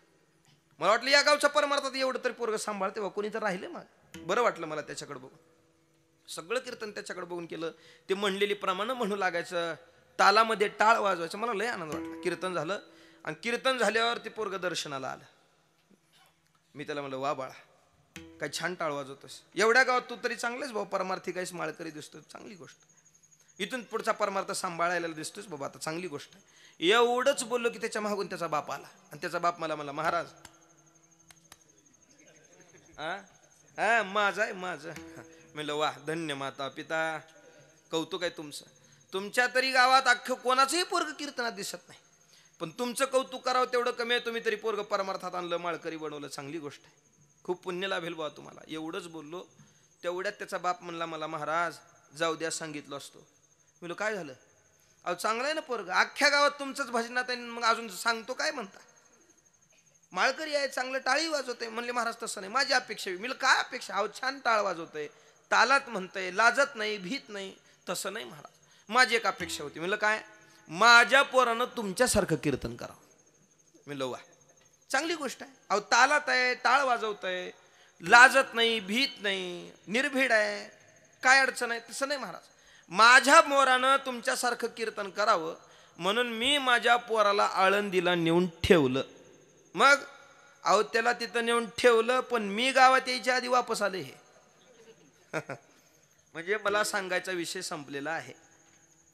मला वाटलं या गावच्या परमार्थात एवढं तरी पोरग सांभाळते वा, कोणी तर राहिले मग. बरं वाटलं मला त्याच्याकडे बघून. सगळं कीर्तन त्याच्याकडे बघून केलं. ते म्हणलेली प्रमाणे म्हणू लागायचं, तालामध्ये टाळ वाजवायचं. मला लय आनंद वाटला. कीर्तन झालं आणि कीर्तन झाल्यावर ते पोरग दर्शनाला आलं. मी त्याला म्हणलं, वा बाळा, काय छान टाळ वाजवतोस. एवढ्या गावात तू तरी चांगलेच भाऊ, परमार्थी काहीच माळकरी दिसतो, चांगली गोष्ट. इथून पुढचा परमार्थ सांभाळायला दिसतोच बाबा, आता चांगली गोष्ट आहे. एवढंच बोललो की त्याच्या मागून त्याचा बाप आला. आणि त्याचा बाप मला म्हणला, महाराज हा माझं आहे माझं. म्हणलं, वा धन्य माता पिता, कौतुक आहे तुमचं. तुमच्या तरी गावात अख्खं कोणाचंही पोरग कीर्तनात दिसत नाही, पण तुमचं कौतुक करावं तेवढं कमी आहे. तुम्ही तरी पोरग परमार्थात आणलं, माळकरी बनवलं, चांगली गोष्ट आहे. खूप पुण्य लाभेल बा तुम्हाला. एवढंच बोललो. तेवढ्यात त्याचा बाप म्हणला मला, महाराज जाऊ द्या, सांगितलं असतो. म्हणलं, काय झालं. अहो चांगलं आहे ना पोरग, अख्ख्या गावात तुमचंच भजनात आहे, मग अजून सांगतो काय म्हणता. माळकरी आहे, चांगलं टाळी वाजवतंय. म्हणले, महाराज तसं नाही, माझी अपेक्षा. मी काय अपेक्षा. अहो छान टाळ वाजवतंय, तालात म्हणतंय, लाजत नाही, भीत नाही. तसं नाही महाराज, माझी एक अपेक्षा होती. म्हणलं काय. माझ्या पोरानं तुमच्यासारखं कीर्तन करावं. म्हणलं, वा चांगली गोष्ट आहे. अहो तालात आहे, टाळ वाजवतंय, लाजत नाही, भीत नाही, निर्भीड आहे, काय अडचण आहे. तसं नाही महाराज, माझ्या पोरानं तुमच्यासारखं कीर्तन करावं म्हणून मी माझ्या पोराला आळंदीला नेऊन ठेवलं. मग अहो त्याला तिथं नेऊन ठेवलं, पण मी गावात यायच्या आधी वापस आले. हे म्हणजे मला सांगायचा विषय संपलेला आहे.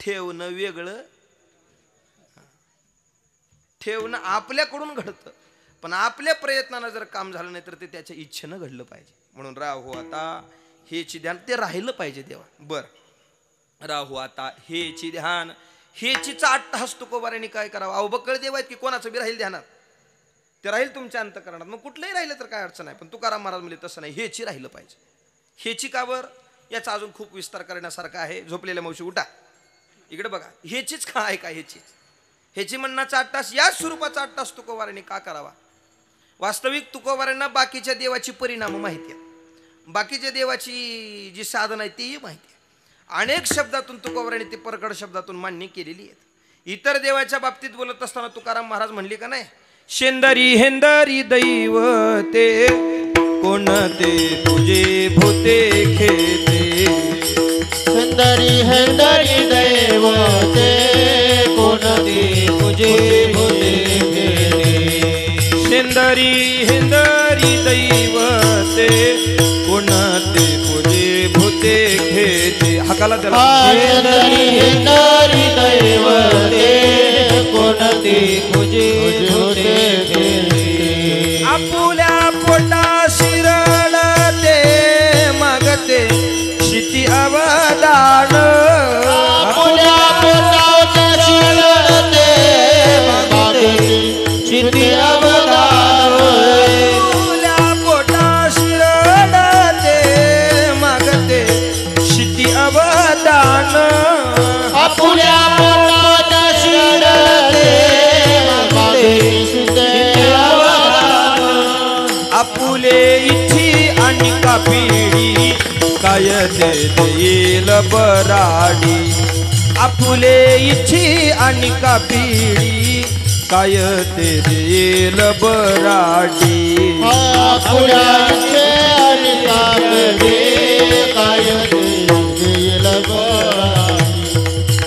ठेवणं वेगळं, ठेवणं आपल्याकडून घडतं, पण आपल्या प्रयत्नानं जर काम झालं नाही तर ते त्याच्या इच्छेनं घडलं पाहिजे. म्हणून राहू आता हेची ध्यान, ते राहिलं पाहिजे देवा. बर, राहू आता हेची ध्यान, हेची 8 तास तुकोबाऱ्यांनी काय करावं. अहो बक्कळ देव आहेत की कोणाचं बी राहील ध्यानात, ते राहील तुमच्या अंतःकरणात. मग कुठलंही राहिलं तर काय अडचण आहे, पण तुकाराम महाराज म्हणजे तसं नाही, हेची राहिलं पाहिजे. हेची का बर, याचा अजून खूप विस्तार करण्यासारखा आहे. झोपलेल्या मावशी उठा, इकडे बघा. हेचीच का आहे का, हेची म्हणण्याचा 8 तास, याच स्वरूपाचा 8 तास तुकोबाऱ्यांनी का करावा. वास्तविक तुकोबाऱ्यांना बाकीच्या देवाची परिणाम माहिती आहे, बाकीच्या देवाची जी साधना आहे तीही माहिती आहे. अनेक शब्दातून तुकोबाऱ्यांनी ते परकड शब्दातून मान्य केलेली आहेत. इतर देवाच्या बाबतीत बोलत असताना तुकाराम महाराज म्हणले का नाही, शेंदरी हेंदरी दैवते कोणते तुझे भूते खेते. सुंदरी हेंदरी दैवते कोणते तुझे भूते खेते. शेंदरी हेंदरी दैवते कोणते तुझे भूते खेते. हकाला त्याला. शेंदरी हेंदरी दैवते कोणते तुझे भूते खेते. आपुल्या पोटा शिरडते मागते क्षिती अवदान. आपुल्या पोटाच्या शिरडते मागते क्षिती अवदान. आपुल्या पोटा शिरडते मागते क्षिती अवदान. आपुल्या पोटाच्या शिरडते मागते क्षिती अवदान. आपुले इच्छी आणि कापिडी काय देईल बराडी. आपुले इच्छी आणि कापिडी काय देईल बराडी. आपुल्या इच्छे आणि कापिडी काय देईल बराडी.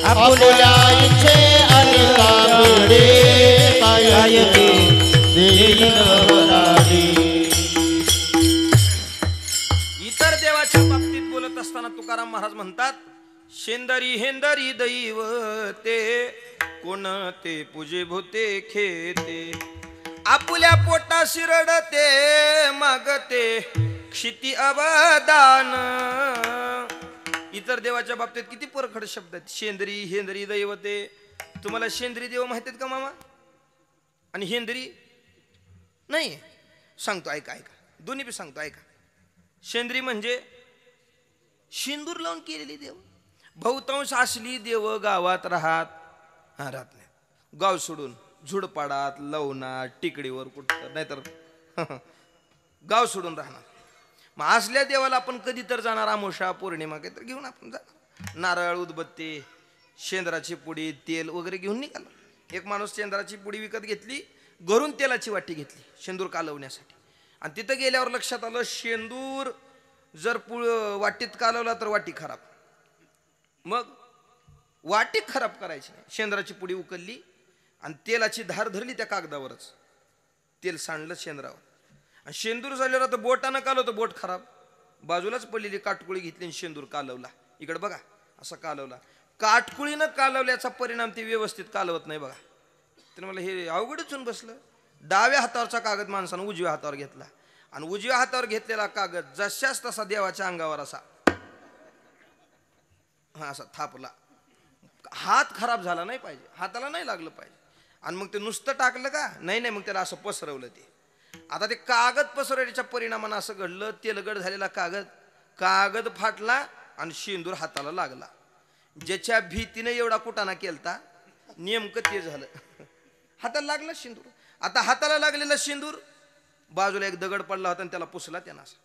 आपुल्या इच्छे आणि कापिडी काय देईल बराडी. इतर देवाच्या बाबतीत बोलत असताना तुकाराम महाराज म्हणतात, शेंदरी हेंदरी दैवते कोणते पूजे भूते खेते. आपुल्या पोटा शिरडते मागते क्षिती अवदान. इतर देवाच्या बाबतीत किती परखड शब्द आहेत. शेंद्री, हेंद्री, दैवते. तुम्हाला शेंद्री देव माहित आहेत का मामा? आणि हेंद्री नाही. सांगतो ऐका ऐका, दोन्ही बी सांगतो ऐका. शेंद्री म्हणजे शेंदूर लावून केलेली देव. बहुतांश असली देव गावात राहत नाही. गाव सोडून झुडपाडात, लवणात, टिकडीवर कुठं नाहीतर गाव सोडून राहणार. मग असल्या देवाला आपण कधी तर जाणार, आमोशा पौर्णिमा काहीतरी घेऊन आपण जाणार. नारळ, उदबत्ती, शेंद्राची पुडी, तेल वगैरे घेऊन निघाला. एक माणूस शेंद्राची पुडी विकत घेतली, घरून तेलाची वाटी घेतली शेंदूर कालवण्यासाठी. आणि तिथं गेल्यावर लक्षात आलं, शेंदूर जर वाटीत कालवला तर वाटी खराब. मग वाटी खराब करायची नाही. शेंद्राची पुडी उकलली आणि तेलाची धार धरली त्या कागदावरच, तेल सांडलं शेंद्रावर. आणि शेंदूर झाल्यावर आता बोटानं कालवतं, बोट खराब. बाजूलाच पडलेली काटकुळी घेतली आणि शेंदूर कालवला. इकडे बघा, असा कालवला. काटकुळीनं कालवल्याचा परिणाम ते व्यवस्थित कालवत नाही बघा. तर मला हे अवघडच होऊन बसलं. डाव्या हातावरचा कागद माणसानं उजव्या हातावर घेतला आणि उजव्या हातावर घेतलेला कागद जशाच तसा देवाच्या अंगावर असा असा थापला. हात खराब झाला नाही पाहिजे, हाताला नाही लागलं पाहिजे. आणि मग ते नुसतं टाकलं का? नाही, मग त्याला असं पसरवलं. ते आता ते कागद पसरवण्याच्या परिणामानं असं घडलं, तेलगड झालेला कागद फाटला आणि शेंदूर हाताला लागला. ज्याच्या भीतीने एवढा कुटाणा केलता, नेमकं ते झालं. हाताला लागला शेंदूर. आता हाताला लागलेला शेंदूर बाजूला एक दगड पडला होता आणि त्याला पुसला त्यानं असं,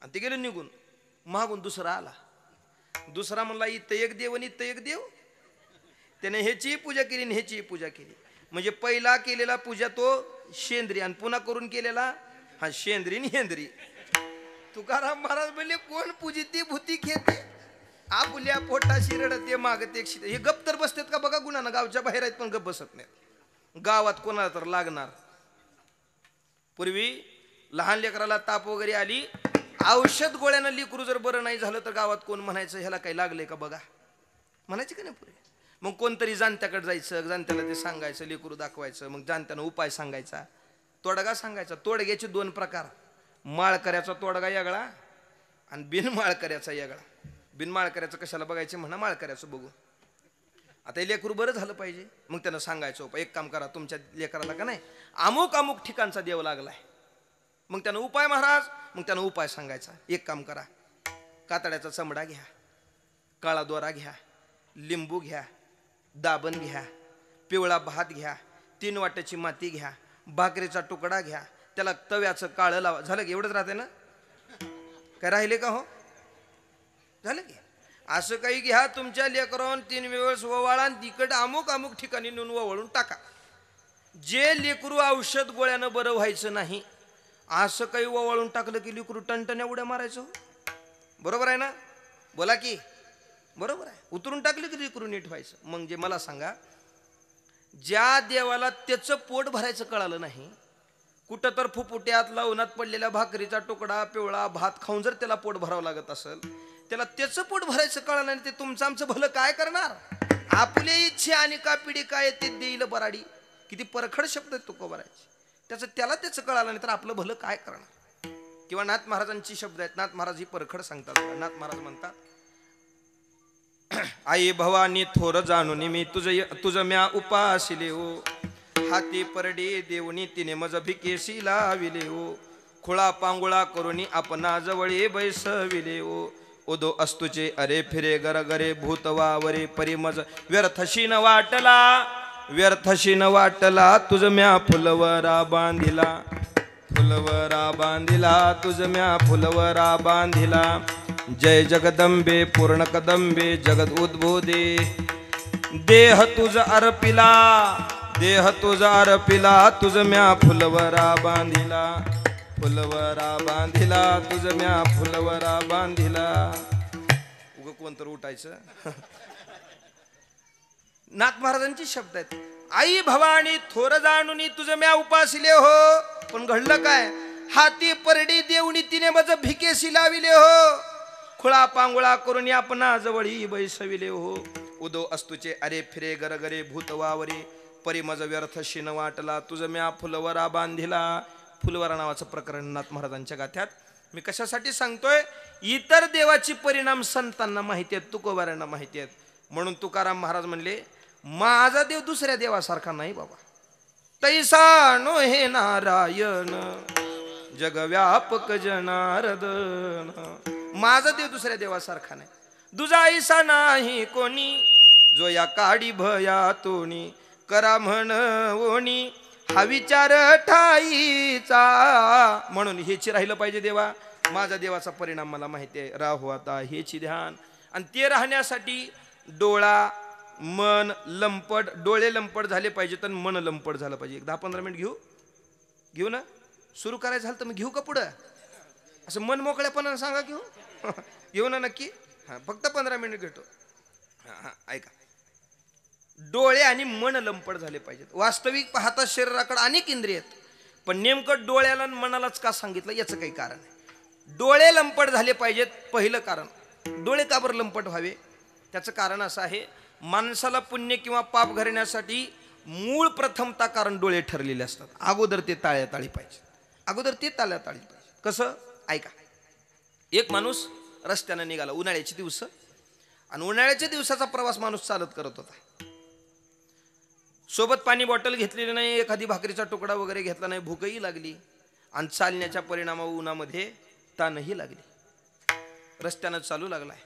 आणि ते गेलं निघून. मागून दुसरा आला. दुसरा म्हणला, इथं एक देव आणि इथं एक देव. त्याने ह्याचीही पूजा केली आणि ह्याचीही पूजा केली. म्हणजे पहिला केलेला पूजा तो शेंद्री आणि पुन्हा करून केलेला हा शेंद्री आणि हेंद्री. तुकाराम महाराज म्हणले, कोण पूजिती भूती घेते, आपुल्या पोटाशी रडते मागते. हे गप तर बसतात का बघा गुणानं. गावच्या बाहेर आहेत पण गप बसत नाहीत. गावात कोणाला तर लागणार. पूर्वी लहान लेकराला ताप वगैरे आली, औषध गोळ्यानं लेकरू जर बरं नाही झालं तर गावात कोण म्हणायचं, ह्याला काही लागलंय का बघा, म्हणायचे का नाही पूर्वी. मग कोणतरी जाणत्याकडे जायचं, जाणत्याला ते सांगायचं, लेकरू दाखवायचं. मग जाणत्यानं उपाय सांगायचा, तोडगा सांगायचा. तोडग्याचे दोन प्रकार, माळकऱ्याचा तोडगा वेगळा आणि बिनमाळकऱ्याचा वेगळा. बिनमाळकऱ्याचं कशाला बघायचे म्हणा, माळकऱ्याचं बघू. आता हे लेकरू बरं झालं पाहिजे, मग त्यानं सांगायचं उपाय. एक काम करा, तुमच्या लेकराला का नाही अमुक अमुक ठिकाणचा देव लागलाय. मग त्यानं उपाय महाराज, मग त्यानं उपाय सांगायचा. एक काम करा, कातड्याचा चमडा घ्या, काळा दोरा घ्या, लिंबू घ्या, दाबण घ्या, पिवळा भात घ्या, 3 वाट्याची माती घ्या, भाकरीचा तुकडा घ्या, त्याला तव्याचं काळं लावा. झालं की एवढंच राहते ना, काय राहिले का हो? झालं की असं काही घ्या. तुमच्या लेकरावरून 3 वेळेस ववाळा आणि तिकट अमुक अमुक ठिकाणी नेऊन ववाळून टाका. जे लेकरू औषध गोळ्यानं बरं व्हायचं नाही, असं काही ववाळून टाकलं की लेकरू टणटण्या उड्या मारायचं. बरोबर आहे ना? बोला की बरोबर आहे. उतरून टाकलं की लेकरू नीट व्हायचं. मग जे मला सांगा, ज्या देवाला त्याचं पोट भरायचं कळालं नाही, कुठं तर फुफुट्यात लावणात पडलेल्या भाकरीचा तुकडा, पिवळा भात खाऊन जर त्याला पोट भरावं लागत असेल, त्याला त्याचं पोट भरायचं कळालं नाही, ते तुमचं आमचं भलं काय करणार? आपल्या इच्छे आणि का पिढी काय ते देईल बराडी. किती परखड शब्द आहेत तुकोबाराचे. त्याचं कळालं नाही तर आपलं भलं काय करणार? किंवा नाथ महाराजांची शब्द आहेत. नाथ महाराज ही परखड सांगतात. नाथ महाराज म्हणतात, आई भवानी थोर जाणून मी तुझं म्या उपासिले हो. हाती परडे देवनी तिने मज भिकेशी लाविले हो. खुळा पांगुळा करुणी आपणा जवळे बैसविले हो. उदो अस्तुचे अरे फिरे गरगरे भूतवावरे परिमज व्यर्थशी न वाटला तुझ म्या फुलवरा बांधिला. तुझ म्या फुलवरा बांधिला. जय जगदंबे पूर्ण कदंबे जगद उद्बोधे. देह तुझ अर्पिला तुझ म्या फुलवरा बांधिला. तुझ म्या फुलवरा बांधिला. उग कोणतर उठायचं. नाथ महाराजांची शब्द आहेत. आई भवानी थोर जाणून तुझ म्या उपासिले हो. पण घडलं काय? हाती परडी देवणी तिने मज भिकेशी लाविले हो. खुळा पांगुळा करून आपणा जवळी बैसविले हो. उदो अस्तुचे अरे फिरे गरगरे भूतवावरे परिमज व्यर्थशी न वाटला तुझ म्या फुलवरा बांधिला. फुलवरा नावाचं प्रकरण नाथ महाराजांच्या गाथ्यात मी कशासाठी सांगतोय, इतर देवाची परिणाम संतांना माहिती आहेत, तुकोबाऱ्यांना माहिती आहेत. म्हणून तुकाराम महाराज म्हणले, माझा देव दुसऱ्या देवासारखा नाही बाबा. तैसा नो हे नारायण जगव्यापक जनार्दन. माझा देव दुसऱ्या देवासारखा नाही. दुजा ऐसा नाही कोणी जो या काडी भया तोणी. करा म्हण ओणी हा विचार ठाईचा. म्हणून हेची राहिलं पाहिजे देवा. माझा देवाचा परिणाम मला माहिती आहे. राहू आता हेची ध्यान. आणि ते राहण्यासाठी डोळा मन लंपट, डोळे लंपट झाले पाहिजे तर मन लंपट झालं पाहिजे. एक 10-15 मिनिट घेऊ ना. सुरू करायचं झालं तर मग घेऊ का पुढं? असं मन मोकळ्यापणानं सांगा. घेऊ ना नक्की. हां, फक्त 15 मिनिट घेतो. हां ऐका. डोळे आणि मन लंपट झाले पाहिजेत. वास्तविक पाहता शरीराकडे अनेक इंद्रिय आहेत, पण नेमकं डोळ्याला आणि मनालाच का सांगितलं याचं काही कारण आहे. डोळे लंपट झाले पाहिजेत. पहिलं कारण, डोळे का बरं लंपट व्हावे त्याचं कारण असं आहे, माणसाला पुण्य किंवा पाप घडण्यासाठी मूळ प्रथमता कारण डोळे ठरलेले असतात. अगोदर ते ताळ्याताळी पाहिजे. कसं ऐका. एक माणूस रस्त्यानं निघाला, उन्हाळ्याची दिवस, आणि उन्हाळ्याच्या दिवसाचा प्रवास माणूस चालत करत होता. सोबत पाणी बॉटल घेतलेली नाही, एखादी भाकरीचा तुकडा वगैरे घेतला नाही. भूकही लागली आणि चालण्याच्या परिणामावर उन्हामध्ये ताणही लागली. रस्त्यानं चालू लागलाय.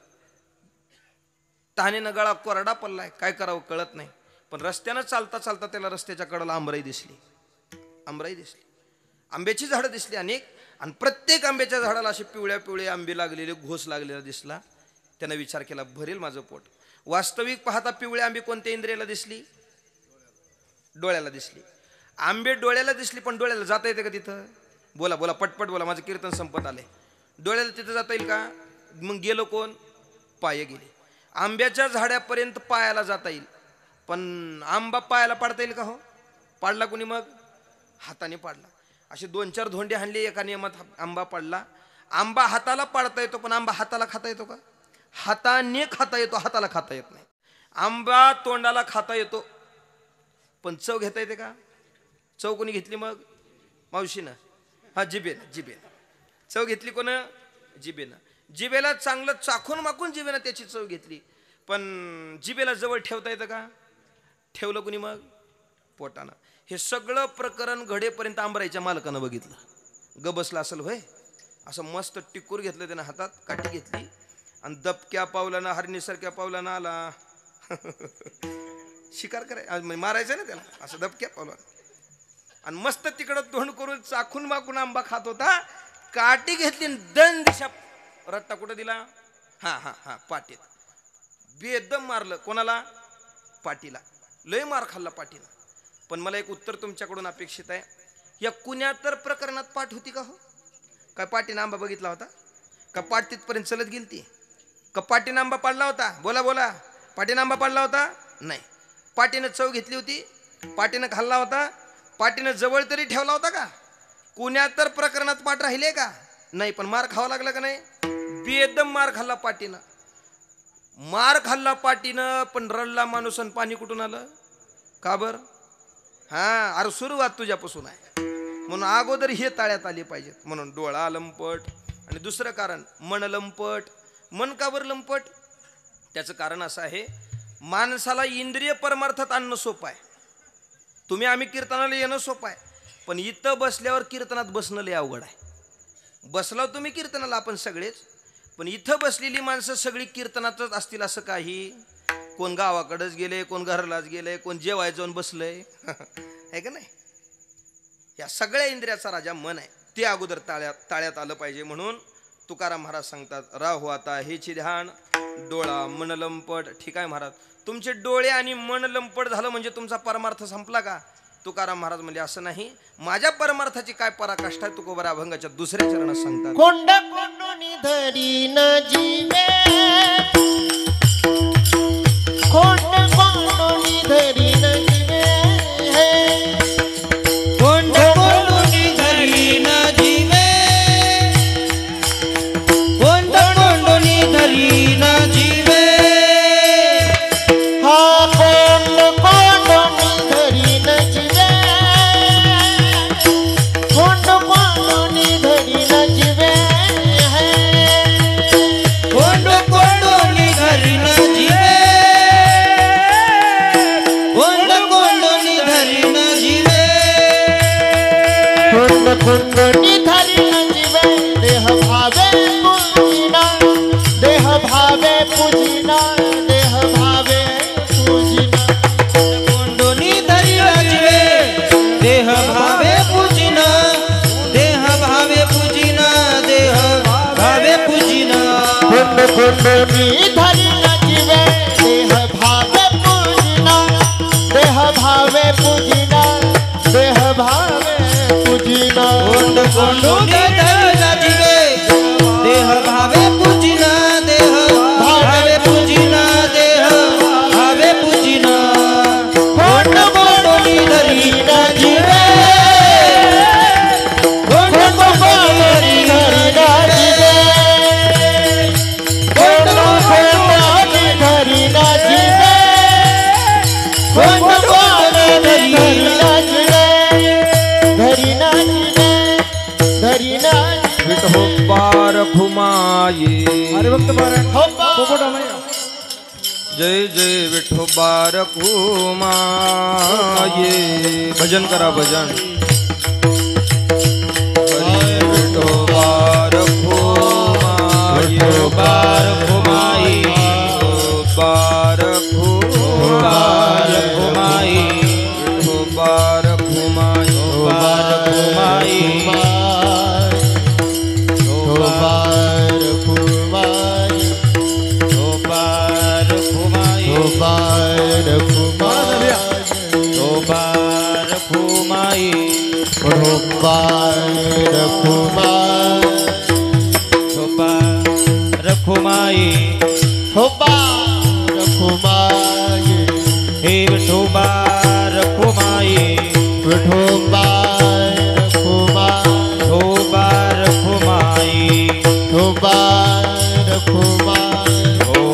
तहानेनं गळा कोरडा पडलाय. काय करावं कळत नाही. पण रस्त्यानं चालता चालता त्याला रस्त्याच्या कडेला आंबराई दिसली. आंब्याची झाडं दिसली अनेक, आणि प्रत्येक आंब्याच्या झाडाला असे पिवळ्या पिवळे आंबे लागलेले, घोस लागलेला दिसला. त्यानं विचार केला, भरेल माझं पोट. वास्तविक पाहता पिवळे आंबे कोणत्या इंद्रियाला दिसली? डोळ्याला दिसली. आंबे डोळ्याला दिसली, पण डोळ्याला जाता येते का तिथं? बोला बोला पटपट बोला, माझं कीर्तन संपत आलंय. डोळ्याला तिथं जाता येईल का? मग गेलो कोण? पाय गेले. आंब्याच्या झाडापर्यंत पायाला जाता येईल, पण आंबा पायाला पाडता येईल का? हो, पाडला कुणी? मग हाताने पाडला. असे 2-4 धोंडे हाणले, एका नियमात आंबा पाडला. आंबा हाताला पाडता येतो, पण आंबा हाताला खाता येतो का? हाताने खाता येतो, हाताला खाता येत नाही. आंबा तोंडाला खाता येतो, पण चव घेता येते का? चव कोणी घेतली? मग मावशीनं. हा, जिभेनं. चव घेतली कोण? जिभेनं. जिभेला चांगलं चाखून माखून जिभेनं त्याची चव घेतली, पण जिभेला जवळ ठेवता येतं का? ठेवलं कुणी? मग पोटानं. हे सगळं प्रकरण घडेपर्यंत आंबराईच्या मालकानं बघितलं. गबसला असेल होय. असं मस्त टिकूर घेतलं त्यानं हातात, काठी घेतली आणि दबक्या पावलानं, हरणीसारख्या पावलानं आला. शिकार करायचं, मारायचं ना त्याला, असं दबक्या पावलानं. आणि मस्त तिकडं तोंड करून चाखून माखून आंबा खात होता. काठी घेतली, दन दिशा रट्टा कुठं दिला? हा पाटीत. बेदम मारलं. कोणाला? पाटीला. लय मार खाल्ला पाटीला. पण मला एक उत्तर तुमच्याकडून अपेक्षित आहे. या कुण्या तर प्रकरणात पाठ होती का? हो, काय पाटीनं आंबा बघितला होता का? पाट तिथपर्यंत चलत गेलती का? पाटीनं आंबा पाडला होता? बोला. पाटीनं आंबा पाडला होता? नाही. पाटीनं चव घेतली होती? पाटीनं खाल्ला होता? पाटीनं जवळ तरी ठेवला होता का? कुण्या तर प्रकरणात पाठ राहिले का? नाही. पण मार खावा लागला का नाही? बेदम मार खाल्ला पाटीनं. पण रडला माणूस, आणि पाणी कुठून आलं? का बर? अरे सुरुवात तुझ्यापासून आहे. म्हणून अगोदर हे ताळ्यात आले पाहिजेत. म्हणून डोळा लंपट. आणि दुसरं कारण मन लंपट. मन का बर लंपट? त्याचं कारण असं आहे, माणसाला इंद्रिय परमार्थात आणणं सोपं आहे. आम्ही कीर्तनाला येणं सोपं आहे, पण इथं बसल्यावर कीर्तनात बसणं लय अवघड आहे. बसला तुम्ही कीर्तनाला आपण सगळेच, पण इथं बसलेली माणसं सगळी कीर्तनातच असतील असं काही? कोण गावाकडेच गेले, कोण घरलाच गेले, कोण जेवाय जाऊन बसलंय. आहे का नाही? या सगळ्या इंद्रियाचा राजा मन आहे. ते अगोदर ताळ्यात आलं पाहिजे. म्हणून तुकाराम महाराज सांगतात, राहू आता हेची ध्यान. डोळा मन लंपट. ठीक आहे महाराज, तुमचे डोळे आणि मन लंपट झालं म्हणजे तुमचा परमार्थ संपला का? तुकाराम महाराज म्हणजे असं नाही. माझ्या परमार्थाची काय पराकाष्ठा आहे? तुकोबारा अभंगाच्या दुसऱ्या चरणात सांगतात, कोंड कोंडुनी धरी न जीवे, कोंड कोंडुनी धरी न जीवे, कोंड कोंडुनी धरी न जीवे, कोंड कोंडुनी धरी न जीवे. हा कोंड कोंडुनी धरी न जीवे, कोंड कोंडुनी धरी न जीवे. कोंडोनी धरिण जीवे देह भावे पूजिना देह भावे पूजिना देह भावे पूजिना कोंडोनी धरिण जीवे देह भावे पूजिना देह भावे पूजिना देह भावे पूजिना कोंडोनी धरिण जीवे विठोबार घुमाये जय जय विठोबार घुमाये भजन करा भजन हरी विठोबार घुमाये बार घुमाई बार बार घुमाई विठोबार घुमाये बार घुमाई बार घुमाई बार घुमाई रखुमाई हे विठोबा रखुमाई विठोबा रखुमाई रखुमाई रखुमाई रखुमाई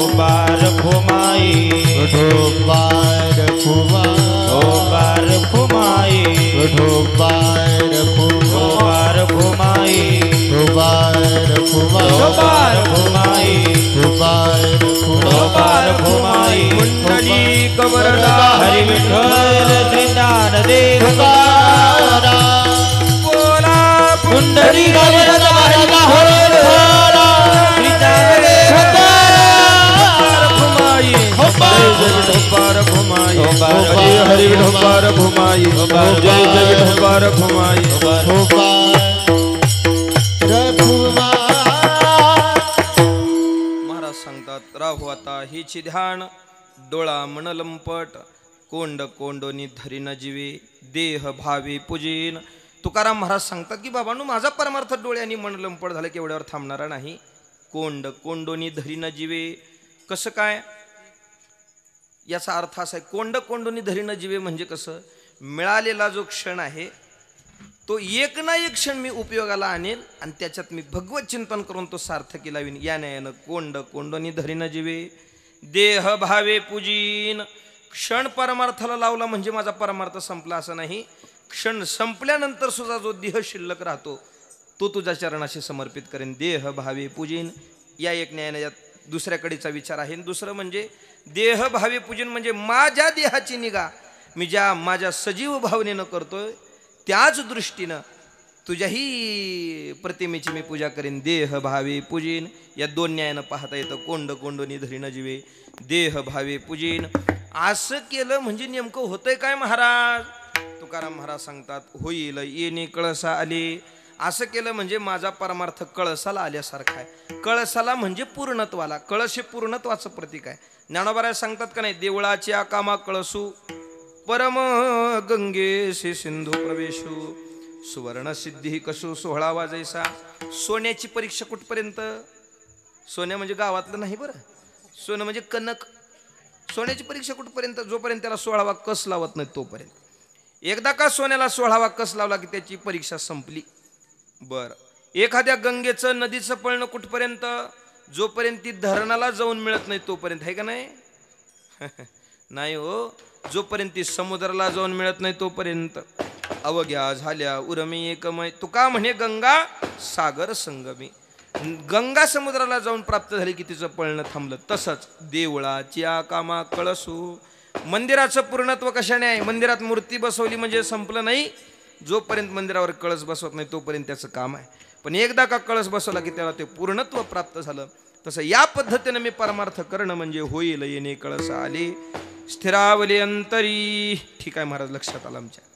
मंडली कवरदा हरि विठ्ठल श्री ज्ञानदेव बोला पुंडरी कवरदा हरि विठ्ठल श्री ज्ञानदेव घुमाई विठोबार घुमाई हरि विठोबार घुमाई जय जय विठोबार घुमाई महाराज सांगतात राहू आता हिची ध्यान डोळा मन लंपट कोंड कोंडोनी धरीन जीवे देह भावी पूजीन तुकाराम महाराज सांगतात की बाबांनो माझा परमार्थ डोळ्यानी मन लंपट झालं की एवढ्यावर थांबणारा नाही कोंड कोंडोनी धरीन जीवे कसं काय याचा अर्थ असा आहे कोंड कोंडोनी धरीन जीवे म्हणजे कसं मिळालेला जो क्षण आहे तो एक ना एक क्षण मी उपयोगाला आणेल आणि त्याच्यात मी भगवत चिंतन करून तो सार्थकी लावीन या न्यायानं कोंड कोंडोनी धरीन जीवे देह भावे पूजीन क्षण परमार्थाला लावला म्हणजे माझा परमार्थ संपला असं नाही क्षण संपल्यानंतर सुद्धा जो देह शिल्लक राहतो तो तुझ्या चरणाशी समर्पित करेन देह भावे पूजीन या एक न्यायानं यात दुसऱ्या कडीचा विचार आहे दुसरं म्हणजे देह भावे पूजन म्हणजे माझ्या देहाची निगा मी ज्या माझ्या सजीव भावनेनं करतोय त्याच दृष्टीनं तुझ्याही प्रतिमेची मी पूजा करेन देह भावे पूजीन या दोन न्यायानं पाहता येतं कोंड कोंडोनी धरीन जीवे देह भावे पूजीन असं केलं म्हणजे नेमकं होतंय काय महाराज तुकाराम महाराज सांगतात होईल येणे कळसा आले असं केलं म्हणजे माझा परमार्थ कळसाला आल्यासारखा आहे कळसाला म्हणजे पूर्णत्वाला कळस हे पूर्णत्वाचं प्रतीक आहे ज्ञानोबा सांगतात का नाही देवळाच्या कामा कळसू परम गंगेशी सिंधू प्रवेशू सुवर्ण सिद्धी कसू सोहळावा जैसा सोन्याची परीक्षा कुठपर्यंत सोन्या म्हणजे गावातलं नाही बरं सोनं म्हणजे कनक सोन्याची परीक्षा कुठपर्यंत जोपर्यंत त्याला 16वा कस लावत नाही तोपर्यंत एकदा का सोन्याला 16वा कस लावला की त्याची परीक्षा संपली बर एखाद्या गंगेचं नदीचं पळणं कुठपर्यंत जोपर्यंत ती धरणाला जाऊन मिळत नाही तोपर्यंत आहे का नाही नाही हो जोपर्यंत ती समुद्राला जाऊन मिळत नाही तोपर्यंत अवघ्या झाल्या उरमी एकमय तुका म्हणे गंगा सागर संगमी गंगा समुद्राला जाऊन प्राप्त झाली की तिचं पळणं थांबलं तसंच देवळाच्या कामा कळसू मंदिराचं पूर्णत्व कशाने आहे मंदिरात मूर्ती बसवली म्हणजे संपलं नाही जोपर्यंत मंदिरावर कळस बसवत नाही तोपर्यंत त्याचं काम आहे पण एकदा का कळस बसवला की त्याला ते पूर्णत्व प्राप्त झालं तसं या पद्धतीने मी परमार्थ करणं म्हणजे होईल येणे कळस आले स्थिरावले अंतरी ठीक आहे महाराज लक्षात आलं आमच्या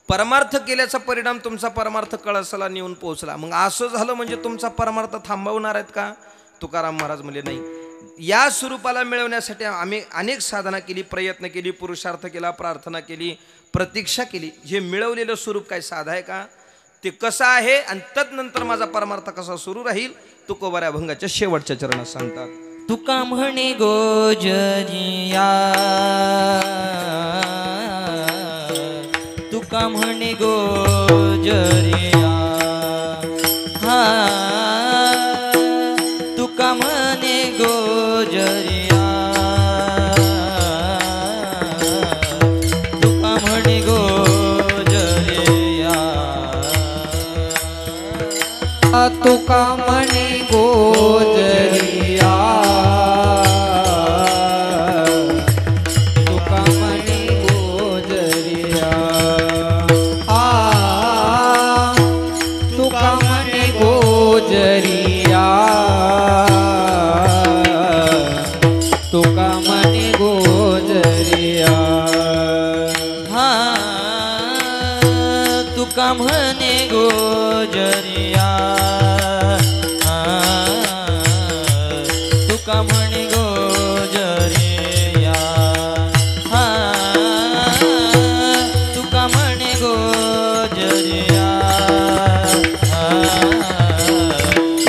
परमार्थ केल्याचा परिणाम तुमचा परमार्थ कळसाला नेऊन पोहोचला मग असं झालं म्हणजे तुमचा परमार्थ थांबवणार आहेत का तुकाराम महाराज म्हणले नाही, या स्वरूपाला मिळवण्यासाठी आम्ही अनेक साधना केली, प्रयत्न केली, पुरुषार्थ केला, प्रार्थना केली, प्रतीक्षा केली. हे मिळवलेलं स्वरूप काय साधा आहे का? ते कसं आहे आणि तदनंतर माझा परमार्थ कसा सुरू राहील, तुकोबाऱ्या अभंगाच्या शेवटच्या चरणात सांगतात. तुका म्हणे गोजरिया, तुका म्हणे गोजरिया, हा तुका म्हणे गोजरिया, तुका म्हणे गोजरिया, तुका म्हणे गोजरिया, तुका म्हणे गोजरिया, तुका म्हणे गोजरिया, तुका म्हणे गोजरिया, तुका म्हणे गोजरिया, तुका म्हणे गोजरिया, तुका म्हणे गोजरिया,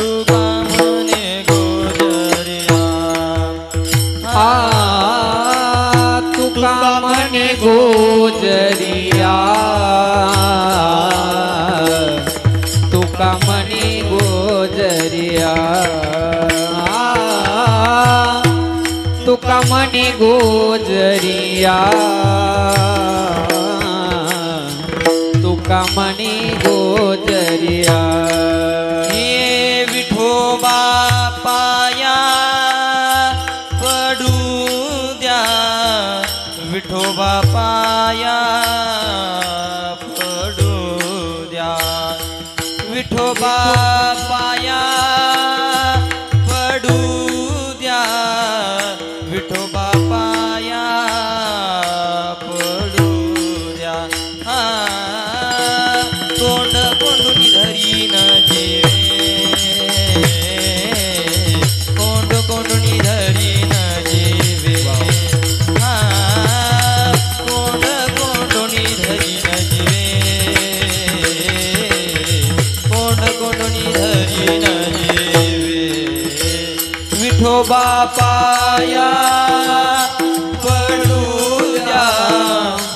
तुका म्हणे गोजरिया, तुका म्हणे गोजरिया, तुका म्हणे गोजरिया, तुका म्हणे गोजरिया, तुका म्हणे गोजरिया, हे विठोबा पाया पडू द्या, विठोबा पाया पडू द्या, विठोबा पाया पडू द्या, विठोबा पाया पडू द्या, तोंड कोंडून धरीन जेवे, तोंड कोंडून धरीन जेवे, तोंड कोंडून धरीन जेवे, तोंड कोंडून धरीन जेवे, विठोबा पाया पडू द्या,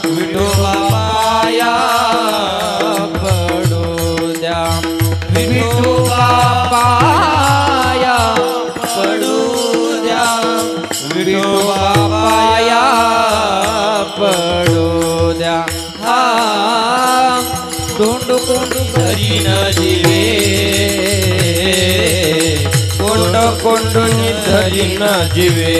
विठोबा पाया पडू द्या, विठोबा पाया पडू द्या, विठोबा पाया पडू द्या, तोंड कोंड धरीन जीवे, कोंड कोंडून धरीन जीवे,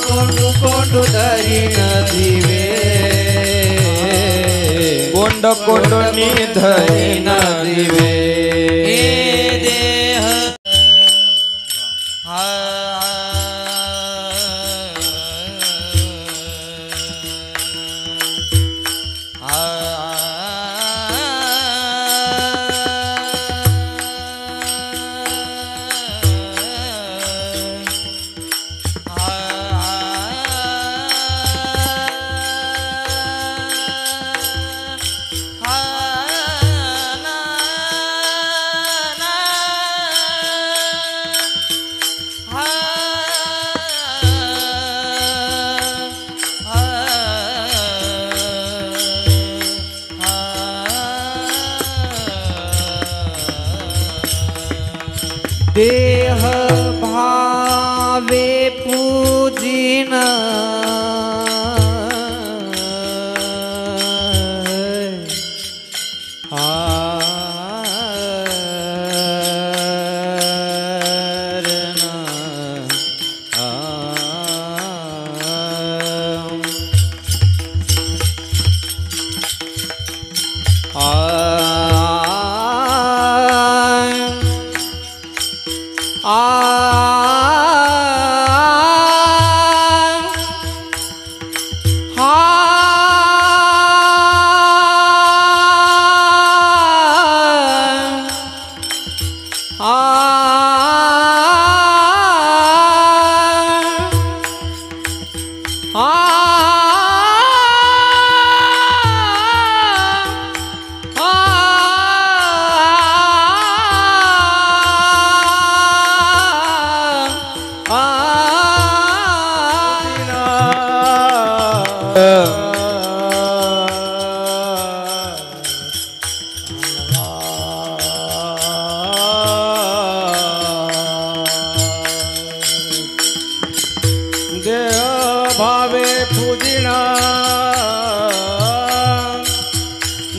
कोंड कोंड धरीन जीवे, कोंड कोंडून धरीन जीवे, देह देह भावे पूजिन, देह भावे पूजिना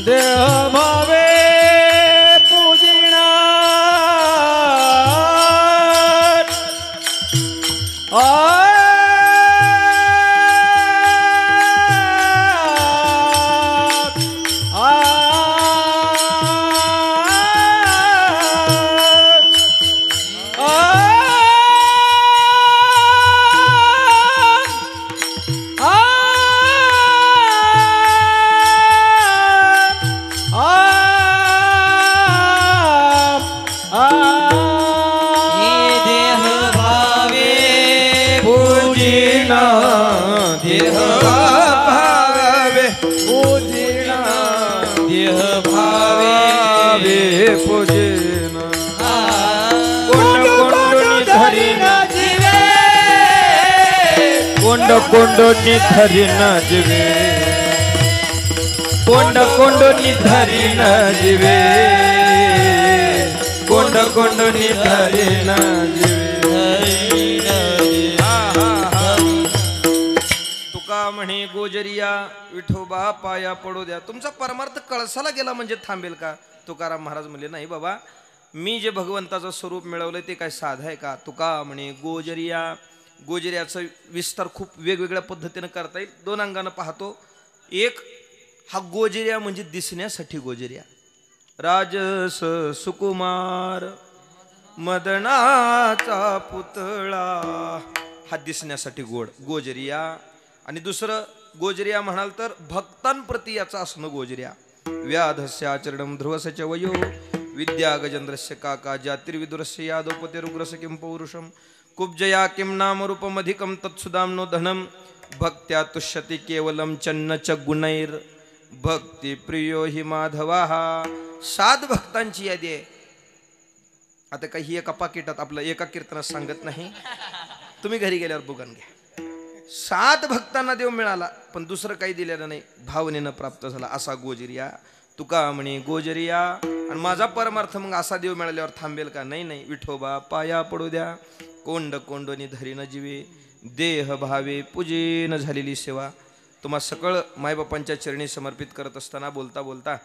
देह भावे पूजिना देह भावे पूजिना देह भावे पूजिना कोंड कोंड धरिना जीवे कोंड कोंड धरिना जीवे कोंड कोंड धरिना जीवे कोंड कोंड धरिना जीवे म्हणे गोजरिया विठोबा पाया पडू द्या. तुमचा परमार्थ कळसाला गेला म्हणजे थांबेल का? तुकाराम महाराज म्हणले नाही बाबा, मी जे भगवंताचं स्वरूप मिळवलंय ते काय साध आहे का? तुका म्हणे गोजरिया. गोजरियाचा विस्तार खूप वेगवेगळ्या पद्धतीने करता येईल. दोन अंगानं पाहतो. एक, हा गोजरिया म्हणजे दिसण्यासाठी गोजरिया. राजस सुकुमार मदनाचा पुतळा, हा दिसण्यासाठी गोजरिया. आणि दुसरं गोजरिया म्हणाल तर भक्तांप्रती याचा असणं गोजरिया. व्याधस्य आचरणं ध्रुवस्य वयो विद्या गजेंद्रस्य काका ज्योतिर्विदुरस्य यादवपते रुग्रस किं पौरुषम कुब्जया किं नाम रूपमधिकं तत्सुदाम्नो धनम भक्त्या तुष्यति केवलम चन्न च गुणैर भक्ती प्रियो हि माधवा. 7 भक्तांची यादी आहे. आता काही एका पाकिटात आपलं एका कीर्तनात सांगत नाही, तुम्ही घरी गेल्यावर बघून घ्या. 7 भक्तांना देव मिळाला पण दुसरं काही दिलेलं नाही, भावनेनं प्राप्त झाला असा गोजरिया. तुका म्हणे गोजरिया. आणि माझा परमार्थ मग असा देव मिळाल्यावर थांबेल का? नाही नाही. विठोबा पाया पडू द्या. कोंड कोंडोनी धरीन जीवे देह भावे पूजेन झालेली सेवा तुम्हा सकळ मायबापांच्या चरणी समर्पित करत असताना बोलता बोलता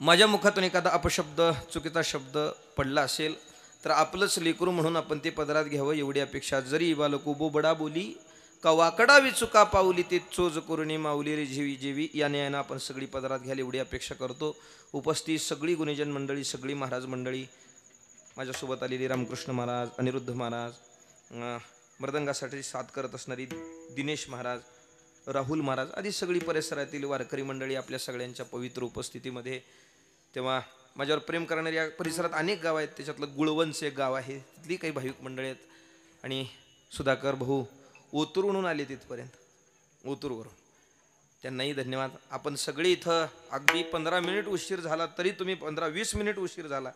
माझ्या मुखातून एखादा अपशब्द चुकीचा शब्द पडला असेल तर आपलंच लेकरू म्हणून आपण ते पदरात घ्यावं एवढी अपेक्षा. जरी बालको बोबडा बोली का वाकडा विचुका पावली ते चोज करुणी माऊली रे जेवी जेवी या न्यायानं आपण सगळी पदरात घ्याल एवढी अपेक्षा करतो. उपस्थित सगळी गुणीजन मंडळी, सगळी महाराज मंडळी, माझ्यासोबत आलेली रामकृष्ण महाराज, अनिरुद्ध महाराज, मृदंगासाठी साथ करत असणारी दिनेश महाराज, राहुल महाराज आदी सगळी परिसरातील वारकरी मंडळी आपल्या सगळ्यांच्या पवित्र उपस्थितीमध्ये. तेव्हा माझ्यावर प्रेम करणारी या परिसरात अनेक गाव आहेत. त्याच्यातलं गुळवंच एक गाव आहे, तिथली काही भाविक मंडळी आहेत. आणि सुधाकर भाऊ ओतूरवरून आले तिथपर्यंत, ओतूरवरून, त्यांनाही धन्यवाद. आपण सगळे इथं अगदी 15 मिनिट उशीर झाला तरी तुम्ही 15-20 मिनिट उशीर झाला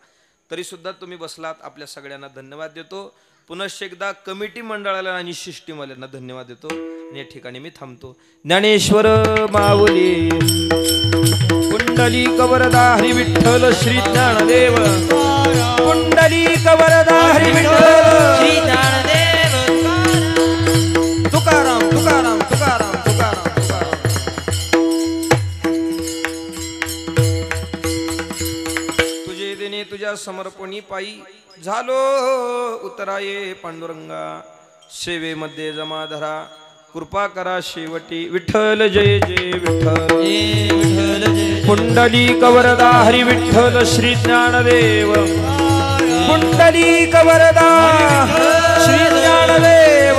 तरीसुद्धा तुम्ही बसलात. आपल्या सगळ्यांना धन्यवाद देतो. पुनश्च एकदा कमिटी मंडळाला आणि शिष्टीवाल्यांना धन्यवाद देतो. आणि या ठिकाणी मी थांबतो. ज्ञानेश्वर माऊली कुंडली कवरदा हरी विठ्ठल श्री ज्ञानदेव कुंडली कवरदा हरी विठ्ठल श्री ज्ञानदेव तुकाराम तुकाराम तुकाराम तुकाराम तुकाराम. तुझे देणे तुझ्या समर्पणी पायी झालो उतराये पांडुरंगा. सेवेमध्ये जमा धरा कृपा करा शेवटी. विठ्ठल जय जय विठ्ठल. कुंडली कवरदा हरी विठ्ठल श्री ज्ञानदेव कुंडली कवरदा श्री ज्ञानदेव